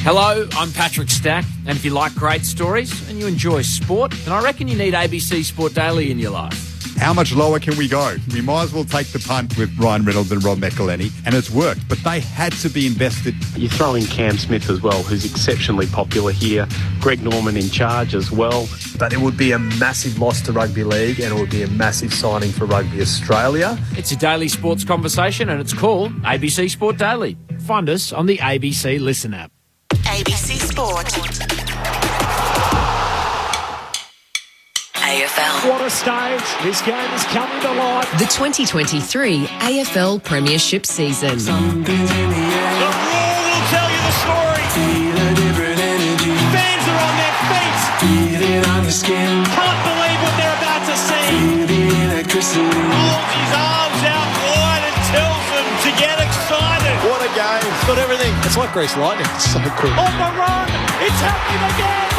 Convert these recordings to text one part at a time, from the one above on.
Hello, I'm Patrick Stack, and if you like great stories and you enjoy sport, then I reckon you need ABC Sport Daily in your life. How much lower can we go? We might as well take the punt with Ryan Reynolds and Rob McElhenney, and it's worked, but they had to be invested. You throw in Cam Smith as well, who's exceptionally popular here. Greg Norman in charge as well. But it would be a massive loss to rugby league, and it would be a massive signing for Rugby Australia. It's a daily sports conversation, and it's called ABC Sport Daily. Find us on the ABC Listen app. ABC Sport. AFL. What a stage. This game is coming to life. The 2023 AFL Premiership season. The roar will tell you the story. Fans are on their feet. Can't believe what they're about to see. Holds his arms out wide and tells them to get excited. What a game. It's got everything. It's like Grease Lightning. It's so cool. On the run. It's happening again.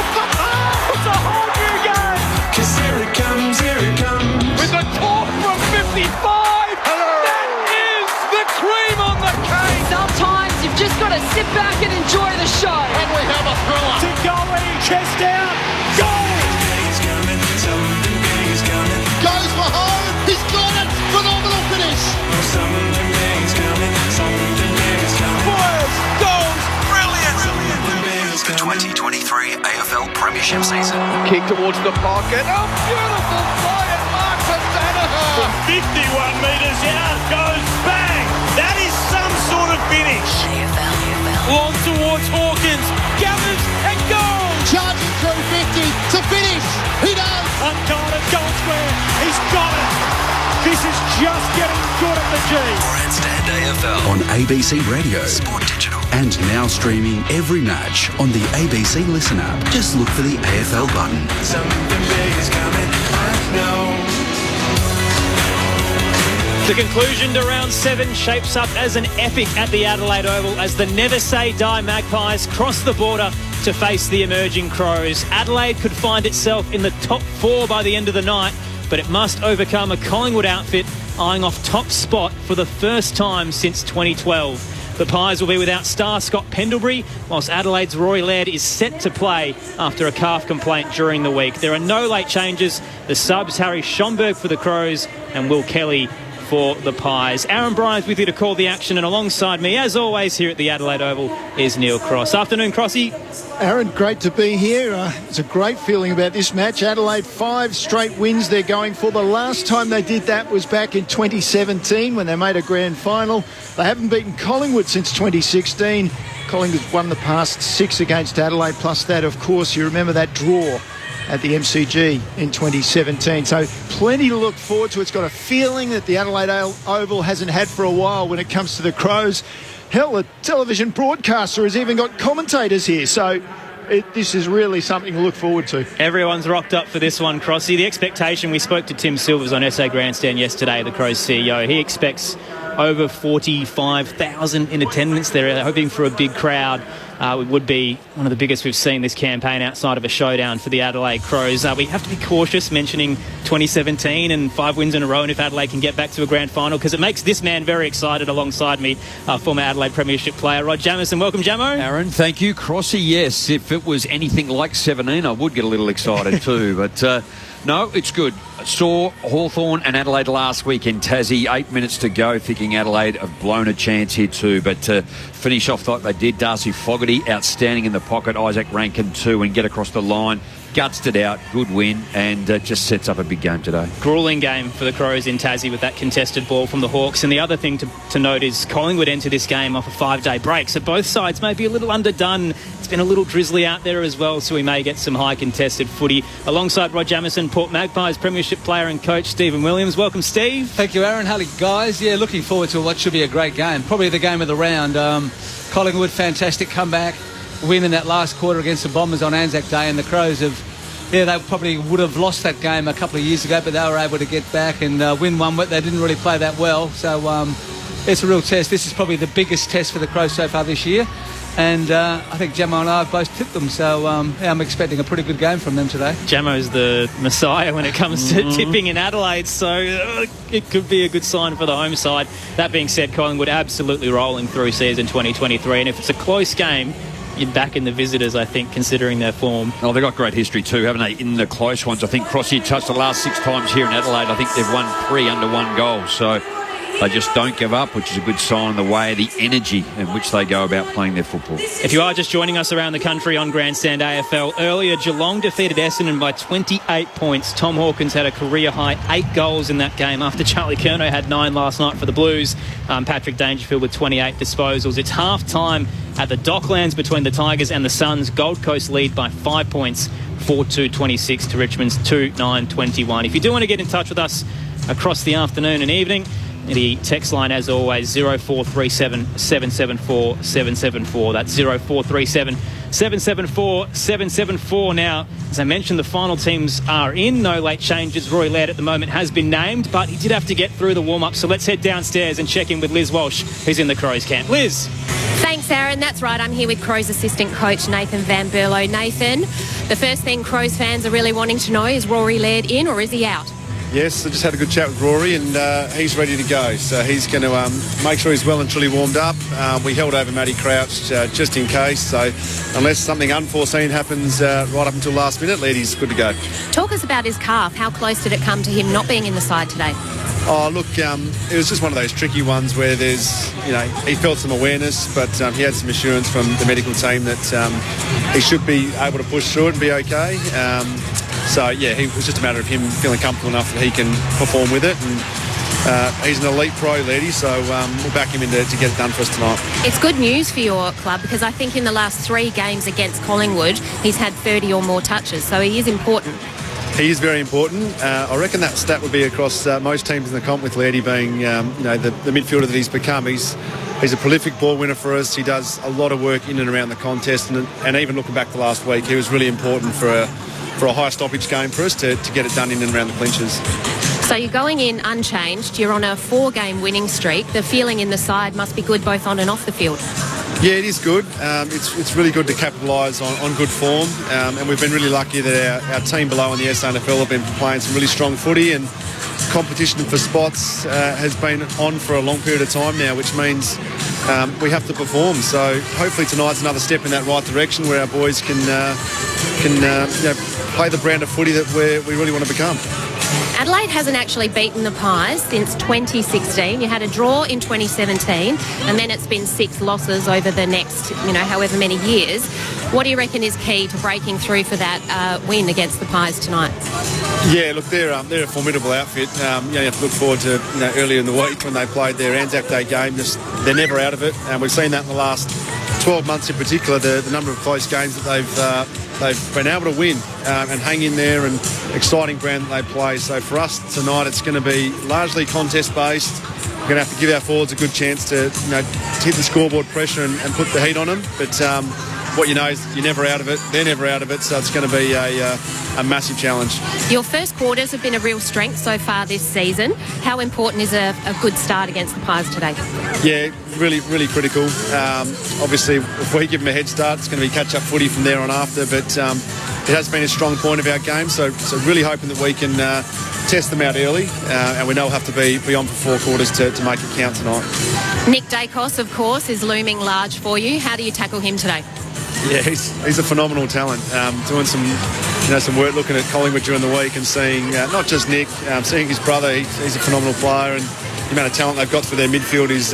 It's a whole new game. Cause here it comes, here it comes. With a talk from 55. Hello. That is the cream on the cake. Sometimes you've just got to sit back and enjoy the show. And we have a thriller. To Golly, chest down, goal. Something big is coming, something big is coming. Goes for home, he's got it. Phenomenal finish. Oh, something big is coming, something big is coming. Fires, goals, brilliant. The 2023 AFL Premiership season. Kick towards the pocket. Oh, beautiful play at Martin Danaher. From 51 metres out goes bang. That is some sort of finish. Long towards Hawkins. Gathers and goes. Charging through 50 to finish. He does. Unguarded, goal square. He's got it. This is just getting good at the G. Grandstand AFL on ABC Radio, Sport Digital, and now streaming every match on the ABC Listen app. Just look for the AFL button. Something big is coming, I know. The conclusion to round 7 shapes up as an epic at the Adelaide Oval as the Never Say Die Magpies cross the border to face the emerging Crows. Adelaide could find itself in the top 4 by the end of the night, but it must overcome a Collingwood outfit eyeing off top spot for the first time since 2012. The Pies will be without star Scott Pendlebury, whilst Adelaide's Rory Laird is set to play after a calf complaint during the week. There are no late changes. The subs, Harry Schomburg for the Crows and Will Kelly for the Pies. Aaron Bryant's with you to call the action, and alongside me, as always, here at the Adelaide Oval is Neil Cross. Afternoon, Crossy. Aaron, great to be here. It's a great feeling about this match. Adelaide, 5 straight wins they're going for. The last time they did that was back in 2017 when they made a grand final. They haven't beaten Collingwood since 2016. Collingwood won the past 6 against Adelaide, plus that, of course, you remember that draw at the MCG in 2017. So plenty to look forward to. It's got a feeling that the Adelaide Oval hasn't had for a while when it comes to the Crows. Hell, the television broadcaster has even got commentators here. So this is really something to look forward to. Everyone's rocked up for this one, Crossy. The expectation, we spoke to Tim Silvers on SA Grandstand yesterday, the Crows CEO. He expects over 45,000 in attendance. They're hoping for a big crowd. It would be one of the biggest we've seen this campaign outside of a showdown for the Adelaide Crows. We have to be cautious mentioning 2017 and 5 wins in a row, and if Adelaide can get back to a grand final, because it makes this man very excited alongside me, former Adelaide Premiership player Rod Jamieson. Welcome, Jamo. Aaron, thank you. Crossy, yes, if it was anything like 17, I would get a little excited too, but no, it's good. Saw Hawthorn and Adelaide last week in Tassie, 8 minutes to go, thinking Adelaide have blown a chance here too, but finish off like they did. Darcy Fogarty, outstanding in the pocket. Isaac Rankin too, and get across the line. Gutsed it out, good win, and just sets up a big game today. Gruelling game for the Crows in Tassie with that contested ball from the Hawks. And the other thing to note is Collingwood enter this game off a 5-day break, so both sides may be a little underdone. It's been a little drizzly out there as well, so we may get some high contested footy. Alongside Rod Jamieson, Port Magpies Premiership player and coach Stephen Williams. Welcome, Steve. Thank you, Aaron. Howdy, guys. Yeah, looking forward to what should be a great game. Probably the game of the round. Collingwood, fantastic comeback. Win in that last quarter against the Bombers on Anzac Day, and the Crows they probably would have lost that game a couple of years ago, but they were able to get back and win one. But they didn't really play that well, so it's a real test. This is probably the biggest test for the Crows so far this year, and I think Jamo and I have both tipped them, so I'm expecting a pretty good game from them today. Jamo's the messiah when it comes to tipping in Adelaide, so it could be a good sign for the home side. That being said, Collingwood absolutely rolling through season 2023, and if it's a close game, back in the visitors, I think, considering their form. Oh, they've got great history too, haven't they, in the close ones? I think Crossy touched the last 6 times here in Adelaide. I think they've won 3 under 1 goal. So they just don't give up, which is a good sign of the way, the energy in which they go about playing their football. If you are just joining us around the country on Grandstand AFL, earlier Geelong defeated Essendon by 28 points. Tom Hawkins had a career-high 8 goals in that game after Charlie Curnow had 9 last night for the Blues. Patrick Dangerfield with 28 disposals. It's half-time at the Docklands between the Tigers and the Suns. Gold Coast lead by 5 points, 4-2-26 to Richmond's 2-9-21. If you do want to get in touch with us across the afternoon and evening, the text line, as always, 0437 774 774. That's 0437 774 774. Now, as I mentioned, the final teams are in. No late changes. Rory Laird at the moment has been named, but he did have to get through the warm-up. So let's head downstairs and check in with Liz Walsh, who's in the Crows camp. Liz. Thanks, Aaron. That's right. I'm here with Crows assistant coach Nathan Van Berlo. Nathan, the first thing Crows fans are really wanting to know is Rory Laird in or is he out? Yes, I just had a good chat with Rory and he's ready to go. So he's going to make sure he's well and truly warmed up. We held over Matty Crouch just in case. So unless something unforeseen happens right up until last minute, Lairdy's good to go. Talk us about his calf. How close did it come to him not being in the side today? Oh, look, it was just one of those tricky ones where there's, he felt some awareness, but he had some assurance from the medical team that he should be able to push through it and be okay. So, yeah, it was just a matter of him feeling comfortable enough that he can perform with it. And he's an elite pro, Lairdy, so we'll back him in to get it done for us tonight. It's good news for your club because I think in the last 3 games against Collingwood, he's had 30 or more touches, so he is important. He is very important. I reckon that stat would be across most teams in the comp, with Lairdy being the midfielder that he's become. He's a prolific ball winner for us. He does a lot of work in and around the contest, and even looking back to last week, he was really important for a high stoppage game for us to get it done in and around the clinches. So you're going in unchanged. You're on a 4-game winning streak. The feeling in the side must be good both on and off the field. Yeah, it is good. It's really good to capitalise on good form, and we've been really lucky that our team below in the SANFL have been playing some really strong footy, and competition for spots has been on for a long period of time now, which means we have to perform. So hopefully tonight's another step in that right direction where our boys can play the brand of footy that we really want to become. Adelaide hasn't actually beaten the Pies since 2016. You had a draw in 2017, and then it's been 6 losses over the next, however many years. What do you reckon is key to breaking through for that win against the Pies tonight? Yeah, look, they're a formidable outfit. You have to look forward to earlier in the week when they played their Anzac Day game. They're never out of it, and we've seen that in the last 12 months in particular. The number of close games that they've been able to win and hang in there, and exciting brand that they play. So for us tonight, it's going to be largely contest based. We're going to have to give our forwards a good chance to hit the scoreboard pressure and put the heat on them. But what you know is you're never out of it. They're never out of it. So it's going to be a massive challenge. Your first quarters have been a real strength so far this season. How important is a good start against the Pies today? Yeah, really, really critical. Obviously, if we give them a head start, it's going to be catch-up footy from there on after. But it has been a strong point of our game. So really hoping that we can test them out early. And we know we'll have to be on for 4 quarters to make it count tonight. Nick Dacos, of course, is looming large for you. How do you tackle him today? Yeah, he's a phenomenal talent. Doing some work looking at Collingwood during the week and seeing not just Nick, seeing his brother. He's a phenomenal player, and the amount of talent they've got for their midfield is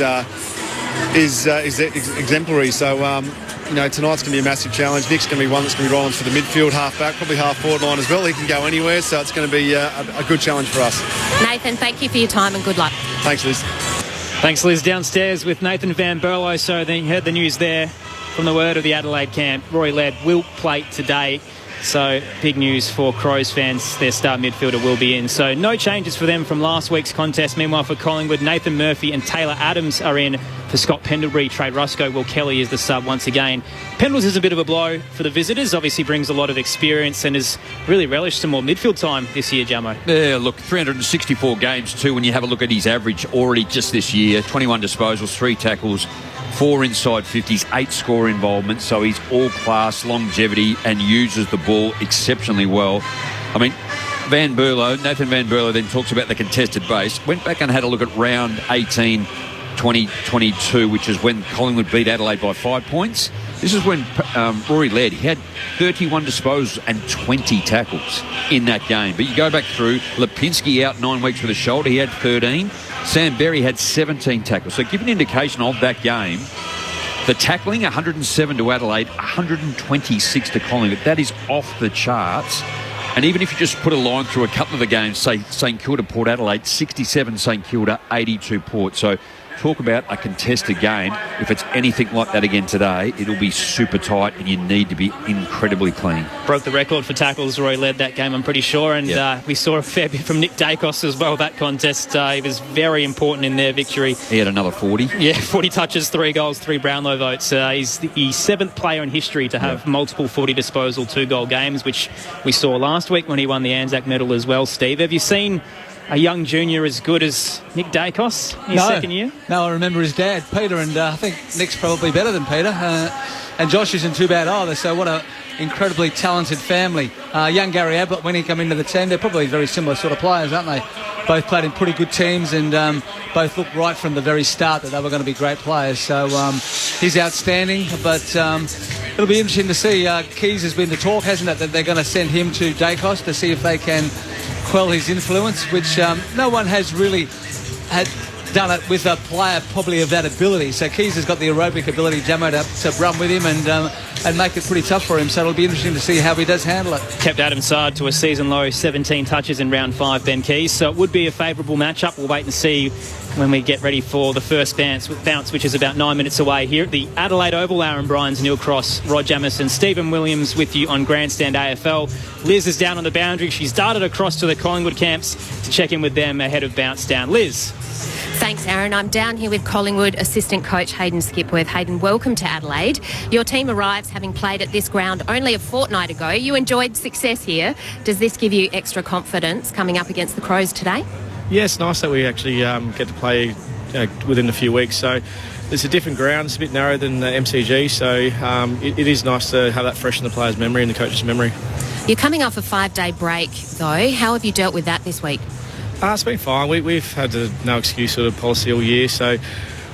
exemplary. So tonight's going to be a massive challenge. Nick's going to be one that's going to be rolling for the midfield, half back, probably half forward line as well. He can go anywhere, so it's going to be a good challenge for us. Nathan, thank you for your time and good luck. Thanks, Liz. Thanks, Liz. Downstairs with Nathan Van Berlo. So then you heard the news there from the word of the Adelaide camp. Rory Laird will play today. So big news for Crows fans. Their star midfielder will be in. So no changes for them from last week's contest. Meanwhile, for Collingwood, Nathan Murphy and Taylor Adams are in for Scott Pendlebury. Trade Rusco. Will Kelly is the sub once again. Pendles is a bit of a blow for the visitors. Obviously brings a lot of experience and has really relished some more midfield time this year, Jamo. Yeah, look, 364 games too when you have a look at his average already just this year. 21 disposals, 3 tackles, 4 inside 50s, 8 score involvements. So he's all class, longevity, and uses the ball exceptionally well. I mean, Nathan Van Berlo then talks about the contested base. Went back and had a look at round 18, 2022, which is when Collingwood beat Adelaide by 5 points. This is when Rory led. He had 31 disposals and 20 tackles in that game. But you go back through, Lipinski out 9 weeks with a shoulder. He had 13. Sam Berry had 17 tackles. So give an indication of that game. The tackling, 107 to Adelaide, 126 to Collingwood. That is off the charts. And even if you just put a line through a couple of the games, say St Kilda, Port Adelaide, 67 St Kilda, 82 Port. So talk about a contested game. If it's anything like that again today, it'll be super tight and you need to be incredibly clean. Broke the record for tackles. Roy led that game, I'm pretty sure. And we saw a fair bit from Nick Dacos as well, that contest. He was very important in their victory. He had another 40. Yeah, 40 touches, 3 goals, 3 Brownlow votes. He's the 7th player in history to have multiple 40 disposal, 2-goal games, which we saw last week when he won the Anzac medal as well, Steve. Have you seen a young junior as good as Nick Dacos in his second year? No, I remember his dad, Peter, and I think Nick's probably better than Peter. And Josh isn't too bad either, so what a incredibly talented family. Young Gary Ablett, when he come into the team, they're probably very similar sort of players, aren't they? Both played in pretty good teams and both looked right from the very start that they were going to be great players. So he's outstanding, but it'll be interesting to see. Keys has been the talk, hasn't it, that they're going to send him to Dacos to see if they can quell his influence, which no one has really had done it with a player probably of that ability. So Keys has got the aerobic ability, Jamo, to run with him and make it pretty tough for him. So it'll be interesting to see how he does handle it. Kept Adam Sard to a season-low 17 touches in round 5, Ben Keys. So it would be a favourable matchup. We'll wait and see when we get ready for the first bounce, which is about 9 minutes away here at the Adelaide Oval. Aaron Bryans, Neil Cross, Rod Jamieson, Stephen Williams with you on Grandstand AFL. Liz is down on the boundary. She's darted across to the Collingwood camps to check in with them ahead of bounce down. Liz. Thanks, Aaron. I'm down here with Collingwood assistant coach Hayden Skipworth. Hayden, welcome to Adelaide. Your team arrives having played at this ground only a fortnight ago. You enjoyed success here. Does this give you extra confidence coming up against the Crows today? Yeah, it's nice that we actually get to play within a few weeks. So it's a different ground. It's a bit narrower than the MCG. So it is nice to have that fresh in the player's memory and the coach's memory. You're coming off a 5-day break, though. How have you dealt with that this week? It's been fine. We've had the no excuse sort of policy all year. So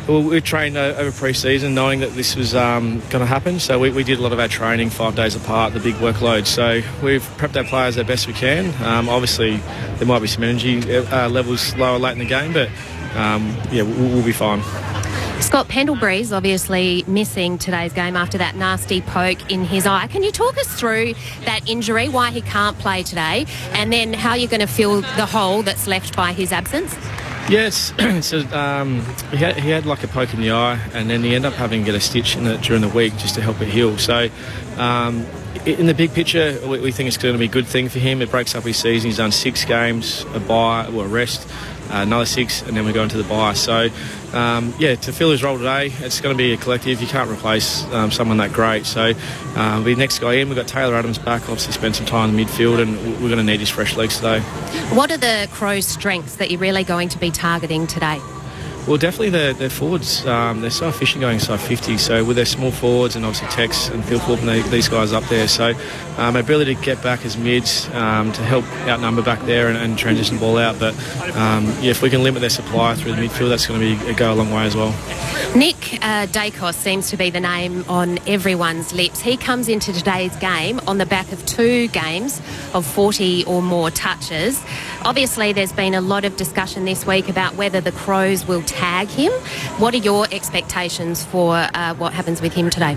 we've trained over pre-season knowing that this was going to happen. So we did a lot of our training 5 days apart, the big workload. So we've prepped our players as best we can. Obviously, there might be some energy levels lower late in the game, but we'll be fine. Scott Pendlebury's obviously missing today's game after that nasty poke in his eye. Can you talk us through that injury, why he can't play today, and then how you're going to fill the hole that's left by his absence? Yes, he had like a poke in the eye, and then he ended up having to get a stitch in it during the week just to help it heal. So in the big picture, we think it's going to be a good thing for him. It breaks up his season. He's done 6 games, a rest, another 6, and then we go into the bye. So to fill his role today, it's going to be a collective. You can't replace someone that great. So the next guy in, we've got Taylor Adams back, obviously spent some time in the midfield, and we're going to need his fresh legs today. What are the Crows' strengths that you're really going to be targeting today? Well, definitely their forwards. They're so efficient going inside 50. So with their small forwards and obviously Tex and Phil Thorpe and these guys up there. So ability to get back as mids to help outnumber back there and transition the ball out. But if we can limit their supply through the midfield, that's going to go a long way as well. Nick Dacos seems to be the name on everyone's lips. He comes into today's game on the back of 2 games of 40 or more touches. Obviously, there's been a lot of discussion this week about whether the Crows will tag him. What are your expectations for what happens with him today?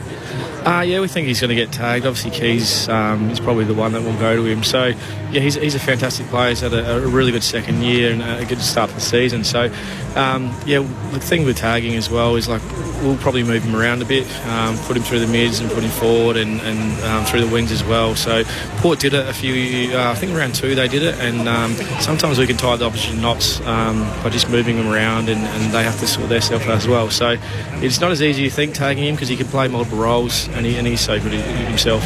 We think he's going to get tagged. Obviously, Keys is probably the one that will go to him. So, he's a fantastic player. He's had a really good second year and a good start to the season. So, the thing with tagging as well is we'll probably move him around a bit, put him through the mids and put him forward and through the wings as well. So, Port did it I think round 2 they did it, and sometimes we can tie the opposition knots by just moving them around, and they have to sort themselves out as well. So it's not as easy as you think tagging him, because he can play multiple roles, and he's so good himself.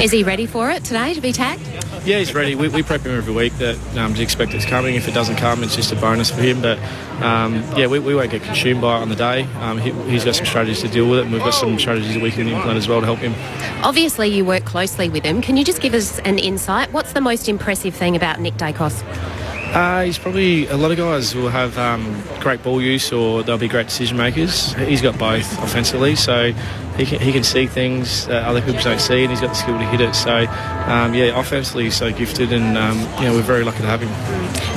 Is he ready for it today to be tagged? Yeah, he's ready. We prep him every week that to expect it's coming. If it doesn't come, it's just a bonus for him. But we won't get consumed by it on the day. He's got some strategies to deal with it, and we've got some strategies that we can implement as well to help him. Obviously, you work closely with him. Can you just give us an insight? What's the most impressive thing about Nick Dacos? He's probably, a lot of guys will have great ball use, or they'll be great decision makers. He's got both offensively, so he can see things other hoopers don't see, and he's got the skill to hit it. So, offensively he's so gifted, and we're very lucky to have him.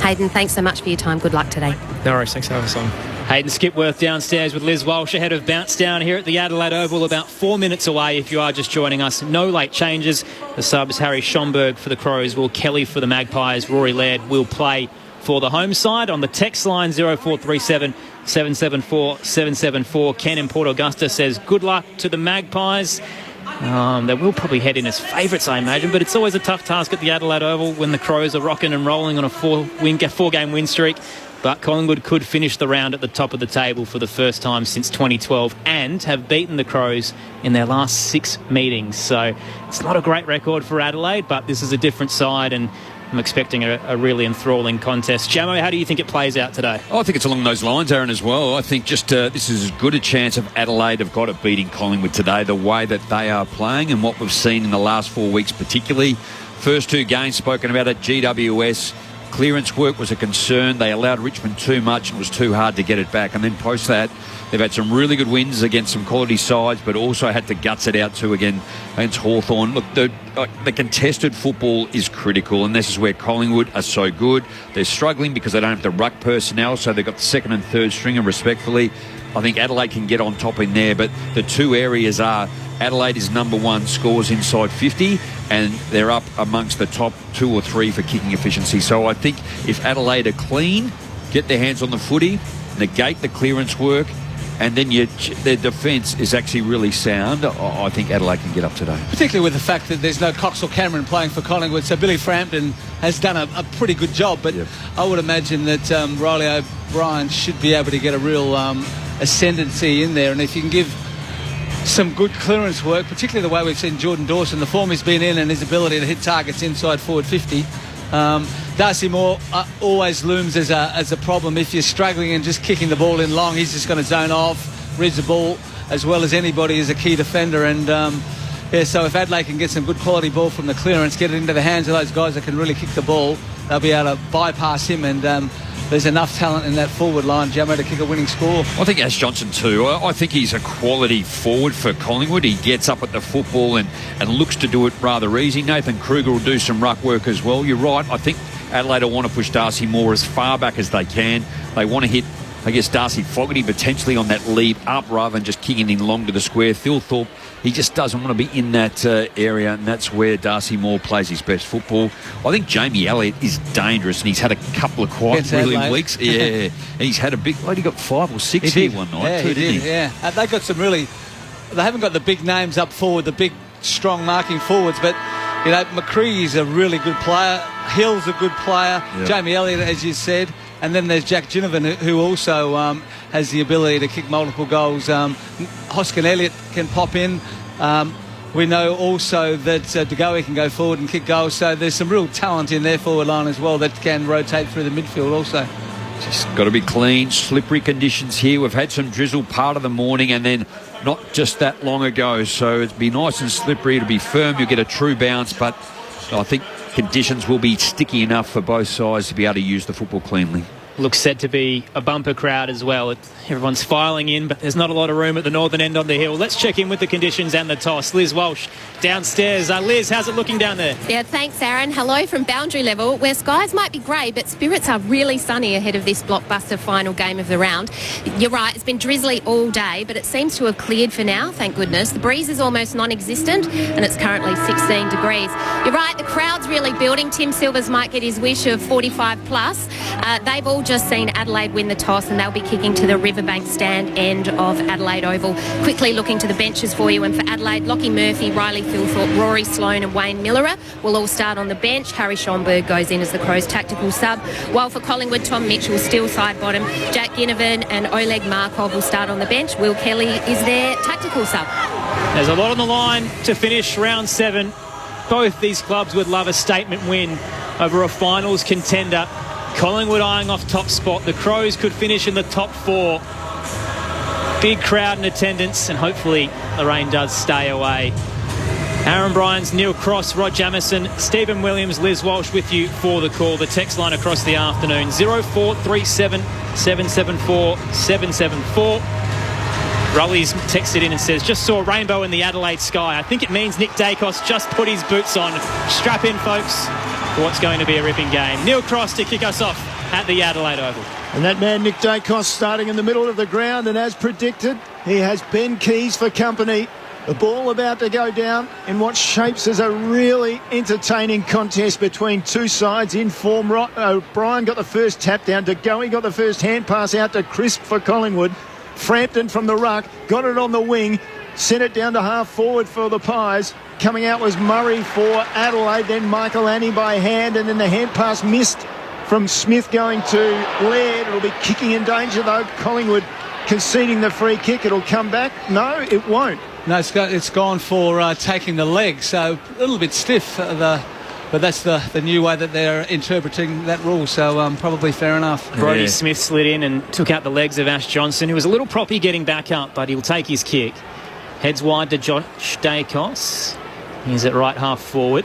Hayden, thanks so much for your time. Good luck today. No worries. Thanks for having us on. Hayden Skipworth downstairs with Liz Walsh ahead of bounce down here at the Adelaide Oval, about 4 minutes away if you are just joining us. No late changes. The subs, Harry Schomburg for the Crows, Will Kelly for the Magpies, Rory Laird will play for the home side. On the text line 0437 774 774, Ken in Port Augusta says good luck to the Magpies. They will probably head in as favourites, I imagine, but it's always a tough task at the Adelaide Oval when the Crows are rocking and rolling on a four-game win streak. But Collingwood could finish the round at the top of the table for the first time since 2012 and have beaten the Crows in their last 6 meetings. So it's not a great record for Adelaide, but this is a different side, and I'm expecting a really enthralling contest. Jamo, how do you think it plays out today? I think it's along those lines, Aaron, as well. I think just this is as good a chance of Adelaide have got at beating Collingwood today, the way that they are playing and what we've seen in the last 4 weeks particularly. First 2 games spoken about at GWS. Clearance work was a concern. They allowed Richmond too much and it was too hard to get it back. And then post that, they've had some really good wins against some quality sides, but also had to guts it out too again against Hawthorn. Look, the contested football is critical, and this is where Collingwood are so good. They're struggling because they don't have the ruck personnel, so they've got the second and third stringer respectfully. I think Adelaide can get on top in there, but the 2 areas are Adelaide is number 1, scores inside 50, and they're up amongst the top 2 or 3 for kicking efficiency. So I think if Adelaide are clean, get their hands on the footy, negate the clearance work, and then their defence is actually really sound, I think Adelaide can get up today. Particularly with the fact that there's no Cox or Cameron playing for Collingwood, so Billy Frampton has done a pretty good job, but yep. I would imagine that Riley O'Brien should be able to get a real ascendancy in there, and if you can give some good clearance work, particularly the way we've seen Jordan Dawson, the form he's been in and his ability to hit targets inside forward 50. Darcy Moore always looms as a problem. If you're struggling and just kicking the ball in long, he's just going to zone off, reads the ball as well as anybody as a key defender. And so if Adelaide can get some good quality ball from the clearance, get it into the hands of those guys that can really kick the ball, they'll be able to bypass him, and there's enough talent in that forward line, Jammo, to kick a winning score. I think Ash Johnson too. I think he's a quality forward for Collingwood. He gets up at the football and looks to do it rather easy. Nathan Kruger will do some ruck work as well. You're right. I think Adelaide will want to push Darcy Moore as far back as they can. They want to hit, I guess, Darcy Fogarty potentially on that lead up rather than just kicking in long to the square. Phil Thorpe, he just doesn't want to be in that area, and that's where Darcy Moore plays his best football. I think Jamie Elliott is dangerous, and he's had a couple of quite brilliant weeks. Yeah, and he's had a big... He got 5 or 6 here one night, yeah, too, didn't he? Yeah, they got some really... They haven't got the big names up forward, the big, strong marking forwards, but, you know, McCree's a really good player. Hill's a good player. Yeah. Jamie Elliott, as you said. And then there's Jack Ginnivan, who also has the ability to kick multiple goals. Hoskin Elliott can pop in. We know also that DeGoey can go forward and kick goals. So there's some real talent in their forward line as well that can rotate through the midfield also. Just got to be clean, slippery conditions here. We've had some drizzle part of the morning and then not just that long ago. So it'd be nice and slippery. It'll be firm. You'll get a true bounce. But I think conditions will be sticky enough for both sides to be able to use the football cleanly. Looks set to be a bumper crowd as well. Everyone's filing in, but there's not a lot of room at the northern end on the hill. Let's check in with the conditions and the toss. Liz Walsh downstairs. Liz, how's it looking down there? Yeah, thanks, Aaron. Hello from Boundary Level, where skies might be grey, but spirits are really sunny ahead of this blockbuster final game of the round. You're right, it's been drizzly all day, but it seems to have cleared for now, thank goodness. The breeze is almost non-existent, and it's currently 16 degrees. You're right, the crowd's really building. Tim Silvers might get his wish of 45 plus. They've all just seen Adelaide win the toss, and they'll be kicking to the Riverbank stand end of Adelaide Oval. Quickly looking to the benches for you, and for Adelaide, Lockie Murphy, Riley Philthorpe, Rory Sloane and Wayne Millerer will all start on the bench. Harry Schomburg goes in as the Crows' tactical sub, while for Collingwood, Tom Mitchell still side bottom. Jack Ginnivan and Oleg Markov will start on the bench. Will Kelly is their tactical sub. There's a lot on the line to finish round 7. Both these clubs would love a statement win over a finals contender. Collingwood eyeing off top spot. The Crows could finish in the top 4. Big crowd in attendance, and hopefully the rain does stay away. Aaron Bryans, Neil Cross, Rod Jamieson, Stephen Williams, Liz Walsh with you for the call. The text line across the afternoon, 0437 774 774. Rolly's texted in and says, just saw a rainbow in the Adelaide sky. I think it means Nick Dacos just put his boots on. Strap in, folks, for what's going to be a ripping game. Neil Cross to kick us off at the Adelaide Oval. And that man, Nick Dacos, starting in the middle of the ground, and as predicted, he has Ben Keys for company. The ball about to go down in what shapes as a really entertaining contest between two sides in form. O'Brien got the first tap down to go. He got the first hand pass out to Crisp for Collingwood. Frampton from the ruck, got it on the wing, sent it down to half forward for the Pies. Coming out was Murray for Adelaide, then Michael Annie by hand, and then the hand pass missed from Smith going to Laird. It'll be kicking in danger though. Collingwood conceding the free kick. It'll come back. No, it won't. No, it's gone for taking the leg, so a little bit stiff, but that's the new way that they're interpreting that rule, so probably fair enough. Brodie Smith slid in and took out the legs of Ash Johnson, who was a little proppy getting back up, but he'll take his kick. Heads wide to Josh Dacos. He's at right half forward.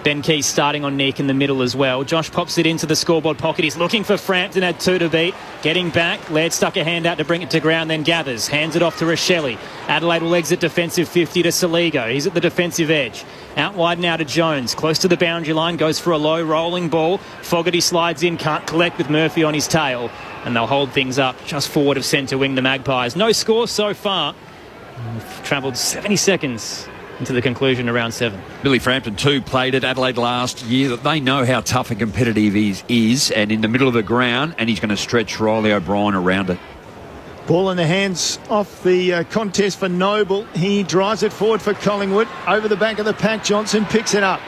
Ben Keys starting on Nick in the middle as well. Josh pops it into the scoreboard pocket. He's looking for Frampton, had 2 to beat. Getting back. Laird stuck a hand out to bring it to ground, then gathers. Hands it off to Rochelle. Adelaide will exit defensive 50 to Saligo. He's at the defensive edge. Out wide now to Jones. Close to the boundary line. Goes for a low rolling ball. Fogarty slides in. Can't collect with Murphy on his tail. And they'll hold things up just forward of centre wing, the Magpies. No score so far. We've travelled 70 seconds into the conclusion of round 7. Billy Frampton too played at Adelaide last year. That they know how tough and competitive he is, and in the middle of the ground, and he's going to stretch Riley O'Brien around it. Ball in the hands off the contest for Noble. He drives it forward for Collingwood. Over the back of the pack, Johnson picks it up.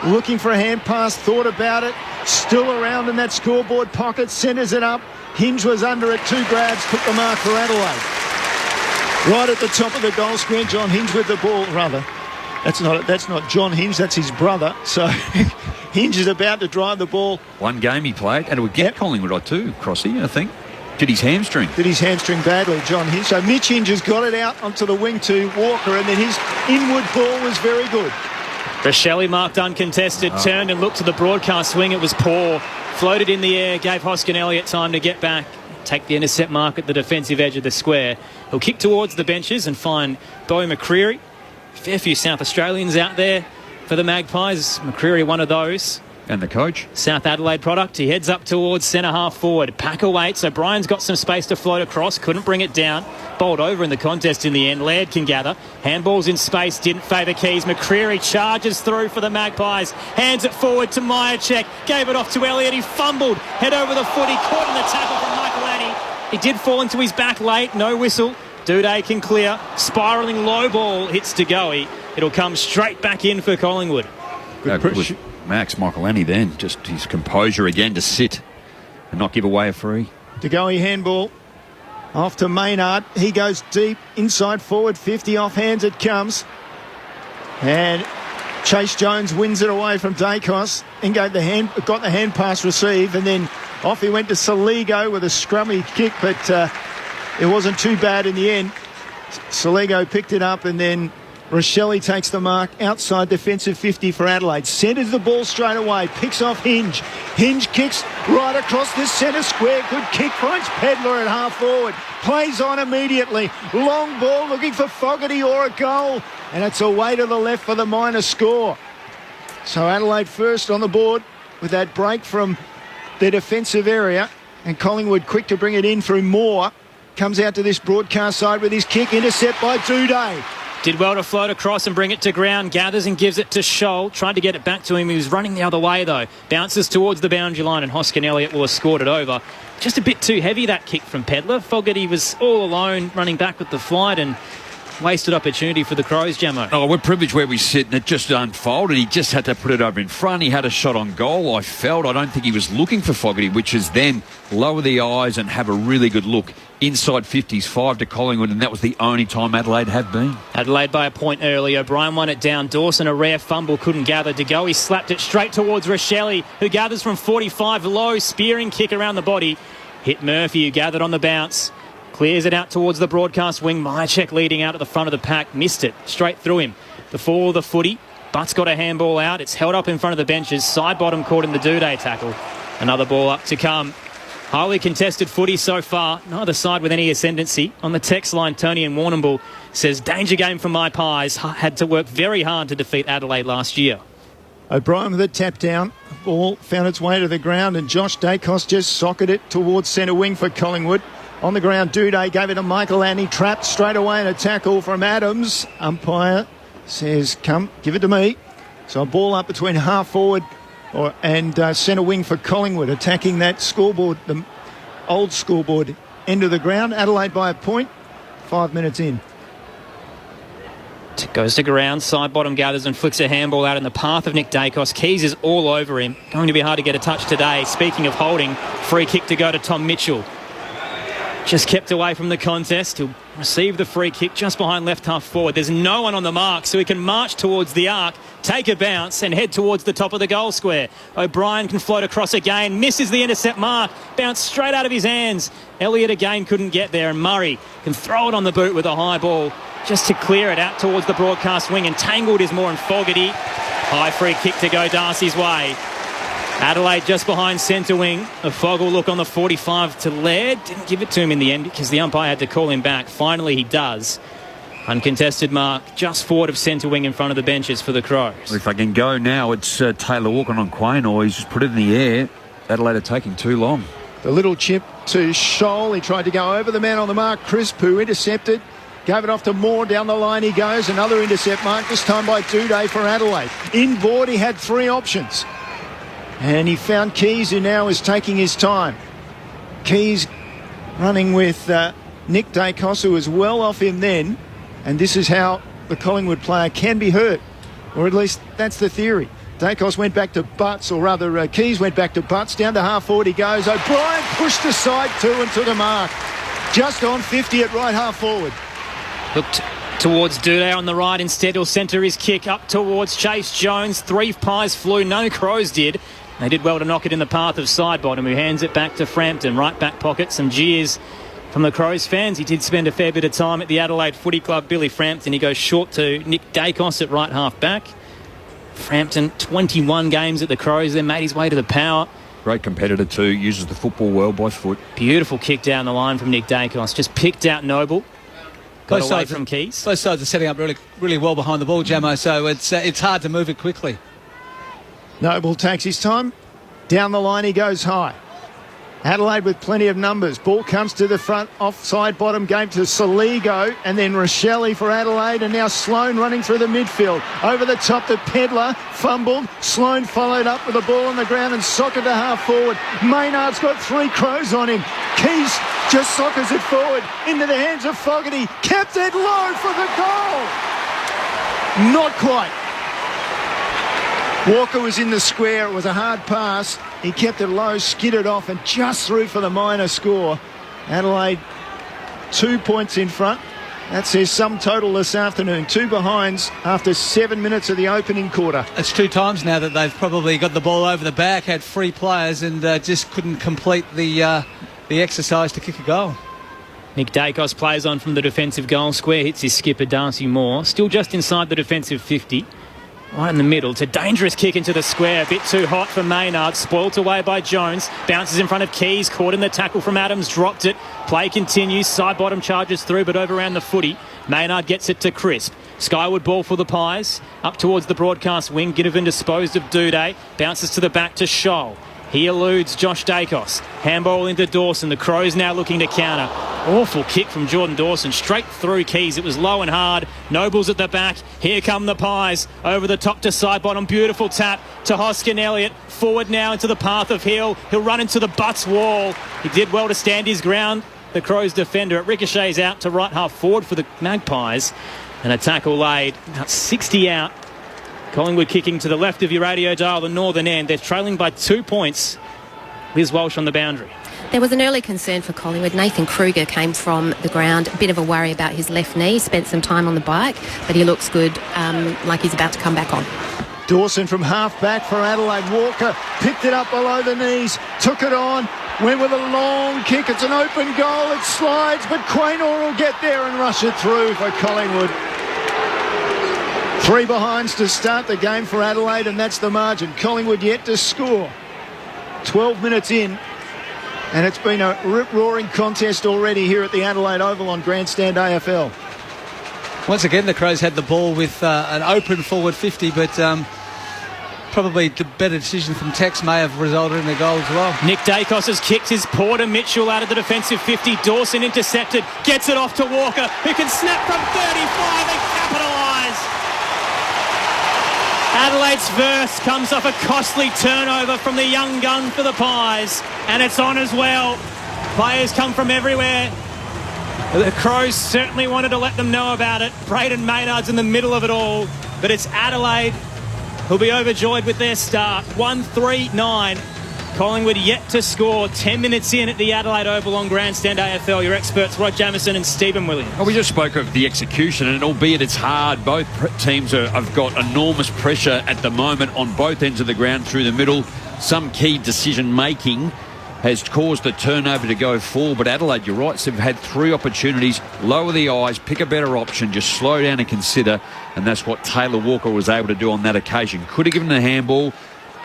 Looking for a hand pass, thought about it. Still around in that scoreboard pocket, centres it up. Hinge was under it, 2 grabs, took the mark for Adelaide. Right at the top of the goal square, John Hinge with the ball, rather. That's not John Hinge, that's his brother. So Hinge is about to drive the ball. One game he played, and it would get Collingwood too, Crossy, I think. Did his hamstring badly, John Hinge. So Mitch Hinge has got it out onto the wing to Walker, and then his inward ball was very good. Rochelle marked uncontested, turned and looked to the broadcast swing. It was poor. Floated in the air, gave Hoskin Elliott time to get back. Take the intercept mark at the defensive edge of the square. He'll kick towards the benches and find Beau McCreery. Fair few South Australians out there for the Magpies. McCreery, one of those. And the coach. South Adelaide product. He heads up towards centre half forward. Packer waits. O'Brien's got some space to float across. Couldn't bring it down. Bowled over in the contest in the end. Laird can gather. Handballs in space. Didn't favour Keys. McCreery charges through for the Magpies. Hands it forward to Myercheck. Gave it off to Elliott. He fumbled. Head over the foot. He caught in the tackle from Michael Annie. He did fall into his back late. No whistle. Duday can clear. Spiralling low ball hits to Goey. It'll come straight back in for Collingwood. Good push. Max Michael Annie then, just his composure again to sit and not give away a free. De Goey handball off to Maynard. He goes deep inside forward 50, off hands it comes. And Chase Jones wins it away from Dacos and got the hand pass received, and then off he went to Saligo with a scrummy kick, but it wasn't too bad in the end. Saligo picked it up, and then Rochelle takes the mark outside defensive 50 for Adelaide. Centres the ball straight away. Picks off Hinge. Hinge kicks right across the centre square. Good kick. Finds Pedler at half forward. Plays on immediately. Long ball looking for Fogarty or a goal. And it's away to the left for the minor score. So Adelaide first on the board with that break from their defensive area. And Collingwood quick to bring it in through Moore. Comes out to this broadcast side with his kick. Intercept by Duday. Did well to float across and bring it to ground. Gathers and gives it to Scholl. Tried to get it back to him. He was running the other way, though. Bounces towards the boundary line, and Hoskin Elliott will have scored it over. Just a bit too heavy, that kick from Pedler. Fogarty was all alone, running back with the flight, and wasted opportunity for the Crows, Jamo. Oh, we're privileged where we sit, and it just unfolded. He just had to put it over in front. He had a shot on goal, I felt. I don't think he was looking for Fogarty, which is then lower the eyes and have a really good look. Inside 50s, 5 to Collingwood, and that was the only time Adelaide have been. Adelaide by a point early. O'Brien won it down. Dawson, a rare fumble, couldn't gather to go. He slapped it straight towards Rochelle, who gathers from 45 low. Spearing kick around the body. Hit Murphy, who gathered on the bounce. Clears it out towards the broadcast wing. Myercheck leading out at the front of the pack. Missed it. Straight through him. The fall of the footy. Butt's got a handball out. It's held up in front of the benches. Side bottom caught in the Duday tackle. Another ball up to come. Highly contested footy so far. Neither side with any ascendancy. On the text line, Tony in Warrnambool says, danger game for my Pies. Had to work very hard to defeat Adelaide last year. O'Brien with a tap down. Ball found its way to the ground and Josh Dacos just socketed it towards centre wing for Collingwood. On the ground, Duday gave it to Michael Annie. Trapped straight away in a tackle from Adams. Umpire says, come, give it to me. So a ball up between half forward and centre wing for Collingwood, attacking that scoreboard, the old scoreboard end of the ground. Adelaide by a point, 5 minutes in. Goes to ground, side bottom gathers and flicks a handball out in the path of Nick Dacos. Keys is all over him. Going to be hard to get a touch today. Speaking of holding, free kick to go to Tom Mitchell. Just kept away from the contest. He'll receive the free kick just behind left half forward. There's no one on the mark, so he can march towards the arc, take a bounce and head towards the top of the goal square. O'Brien can float across again, misses the intercept mark, bounce straight out of his hands. Elliott again couldn't get there, and Murray can throw it on the boot with a high ball just to clear it out towards the broadcast wing. Entangled is more and Fogarty. High free kick to go Darcy's way. Adelaide just behind centre wing. A Foggle look on the 45 to Laird. Didn't give it to him in the end because the umpire had to call him back. Finally he does. Uncontested mark just forward of centre wing in front of the benches for the Crows. If I can go now, it's Taylor walking on Quain, or he's just put it in the air. Adelaide are taking too long. The little chip to Scholl. He tried to go over the man on the mark, Crisp, who intercepted. Gave it off to Moore. Down the line he goes. Another intercept mark, this time by Duday for Adelaide. Inboard, he had three options. And he found Keys, who now is taking his time. Keys running with Nick Dacos, who was well off him then. And this is how the Collingwood player can be hurt. Or at least that's the theory. Dacos went back to Butts, or rather Keys went back to Butts. Down to half forward he goes. O'Brien pushed aside two and took a mark. Just on 50 at right half forward. Looked towards Duday on the right. Instead, he'll centre his kick up towards Chase Jones. 3 Pies flew, no Crows did. They did well to knock it in the path of Sidebottom, who hands it back to Frampton. Right back pocket, some jeers from the Crows fans. He did spend a fair bit of time at the Adelaide Footy Club, Billy Frampton. He goes short to Nick Dacos at right half back. Frampton, 21 games at the Crows, then made his way to the Power. Great competitor too, uses the football well by foot. Beautiful kick down the line from Nick Dacos. Just picked out Noble. Got away from Keys. Both sides are setting up really well behind the ball, Jamo, so it's hard to move it quickly. Noble takes his time. Down the line he goes high. Adelaide with plenty of numbers. Ball comes to the front, offside bottom, game to Saligo, and then Rochelle for Adelaide, and now Sloan running through the midfield. Over the top to Pedler, fumbled. Sloan followed up with the ball on the ground and socket to half forward. Maynard's got 3 Crows on him. Keys just sockers it forward into the hands of Fogarty. Kept it low for the goal. Not quite. Walker was in the square. It was a hard pass. He kept it low, skidded off, and just through for the minor score. Adelaide 2 points in front. That says sum total this afternoon. 2 behinds after 7 minutes of the opening quarter. It's 2 times now that they've probably got the ball over the back, had 3 players, and just couldn't complete the exercise to kick a goal. Nick Dacos plays on from the defensive goal square, hits his skipper Darcy Moore, still just inside the defensive 50. Right in the middle. It's a dangerous kick into the square. A bit too hot for Maynard. Spoilt away by Jones. Bounces in front of Keys. Caught in the tackle from Adams. Dropped it. Play continues. Side bottom charges through, but over around the footy. Maynard gets it to Crisp. Skyward ball for the Pies. Up towards the broadcast wing. Ginnivan disposed of Duday. Bounces to the back to Scholl. He eludes Josh Dacos. Handball into Dawson. The Crows now looking to counter. Awful kick from Jordan Dawson. Straight through Keys. It was low and hard. Noble's at the back. Here come the Pies. Over the top to side bottom. Beautiful tap to Hoskin Elliott. Forward now into the path of Hill. He'll run into the Butts wall. He did well to stand his ground. The Crows defender. It ricochets out to right half forward for the Magpies. And a tackle laid. About 60 out. Collingwood kicking to the left of your radio dial, the northern end. They're trailing by 2 points. Liz Walsh on the boundary. There was an early concern for Collingwood. Nathan Kruger came from the ground. A bit of a worry about his left knee. Spent some time on the bike, but he looks good, like he's about to come back on. Dawson from half back for Adelaide. Walker picked it up below the knees, took it on, went with a long kick. It's an open goal. It slides, but Quaynor will get there and rush it through for Collingwood. 3 behinds to start the game for Adelaide, and that's the margin. Collingwood yet to score. 12 minutes in. And it's been a rip-roaring contest already here at the Adelaide Oval on Grandstand AFL. Once again, the Crows had the ball with an open forward 50, but probably the better decision from Tex may have resulted in a goal as well. Nick Dacos has kicked his Porter Mitchell out of the defensive 50. Dawson intercepted, gets it off to Walker, who can snap from 35 and capitalise. Adelaide's verse comes off a costly turnover from the young gun for the Pies, and it's on as well. Players come from everywhere. The Crows certainly wanted to let them know about it. Braden Maynard's in the middle of it all, but it's Adelaide who'll be overjoyed with their start. 1-3-9. Collingwood yet to score 10 minutes in at the Adelaide Oval on Grandstand AFL. Your experts, Rod Jamieson and Stephen Williams. Well, we just spoke of the execution, and albeit it's hard, both teams have got enormous pressure at the moment on both ends of the ground through the middle. Some key decision-making has caused the turnover to go full, but Adelaide, you're right, so they've had 3 opportunities. Lower the eyes, pick a better option, just slow down and consider, and that's what Taylor Walker was able to do on that occasion. Could have given the handball,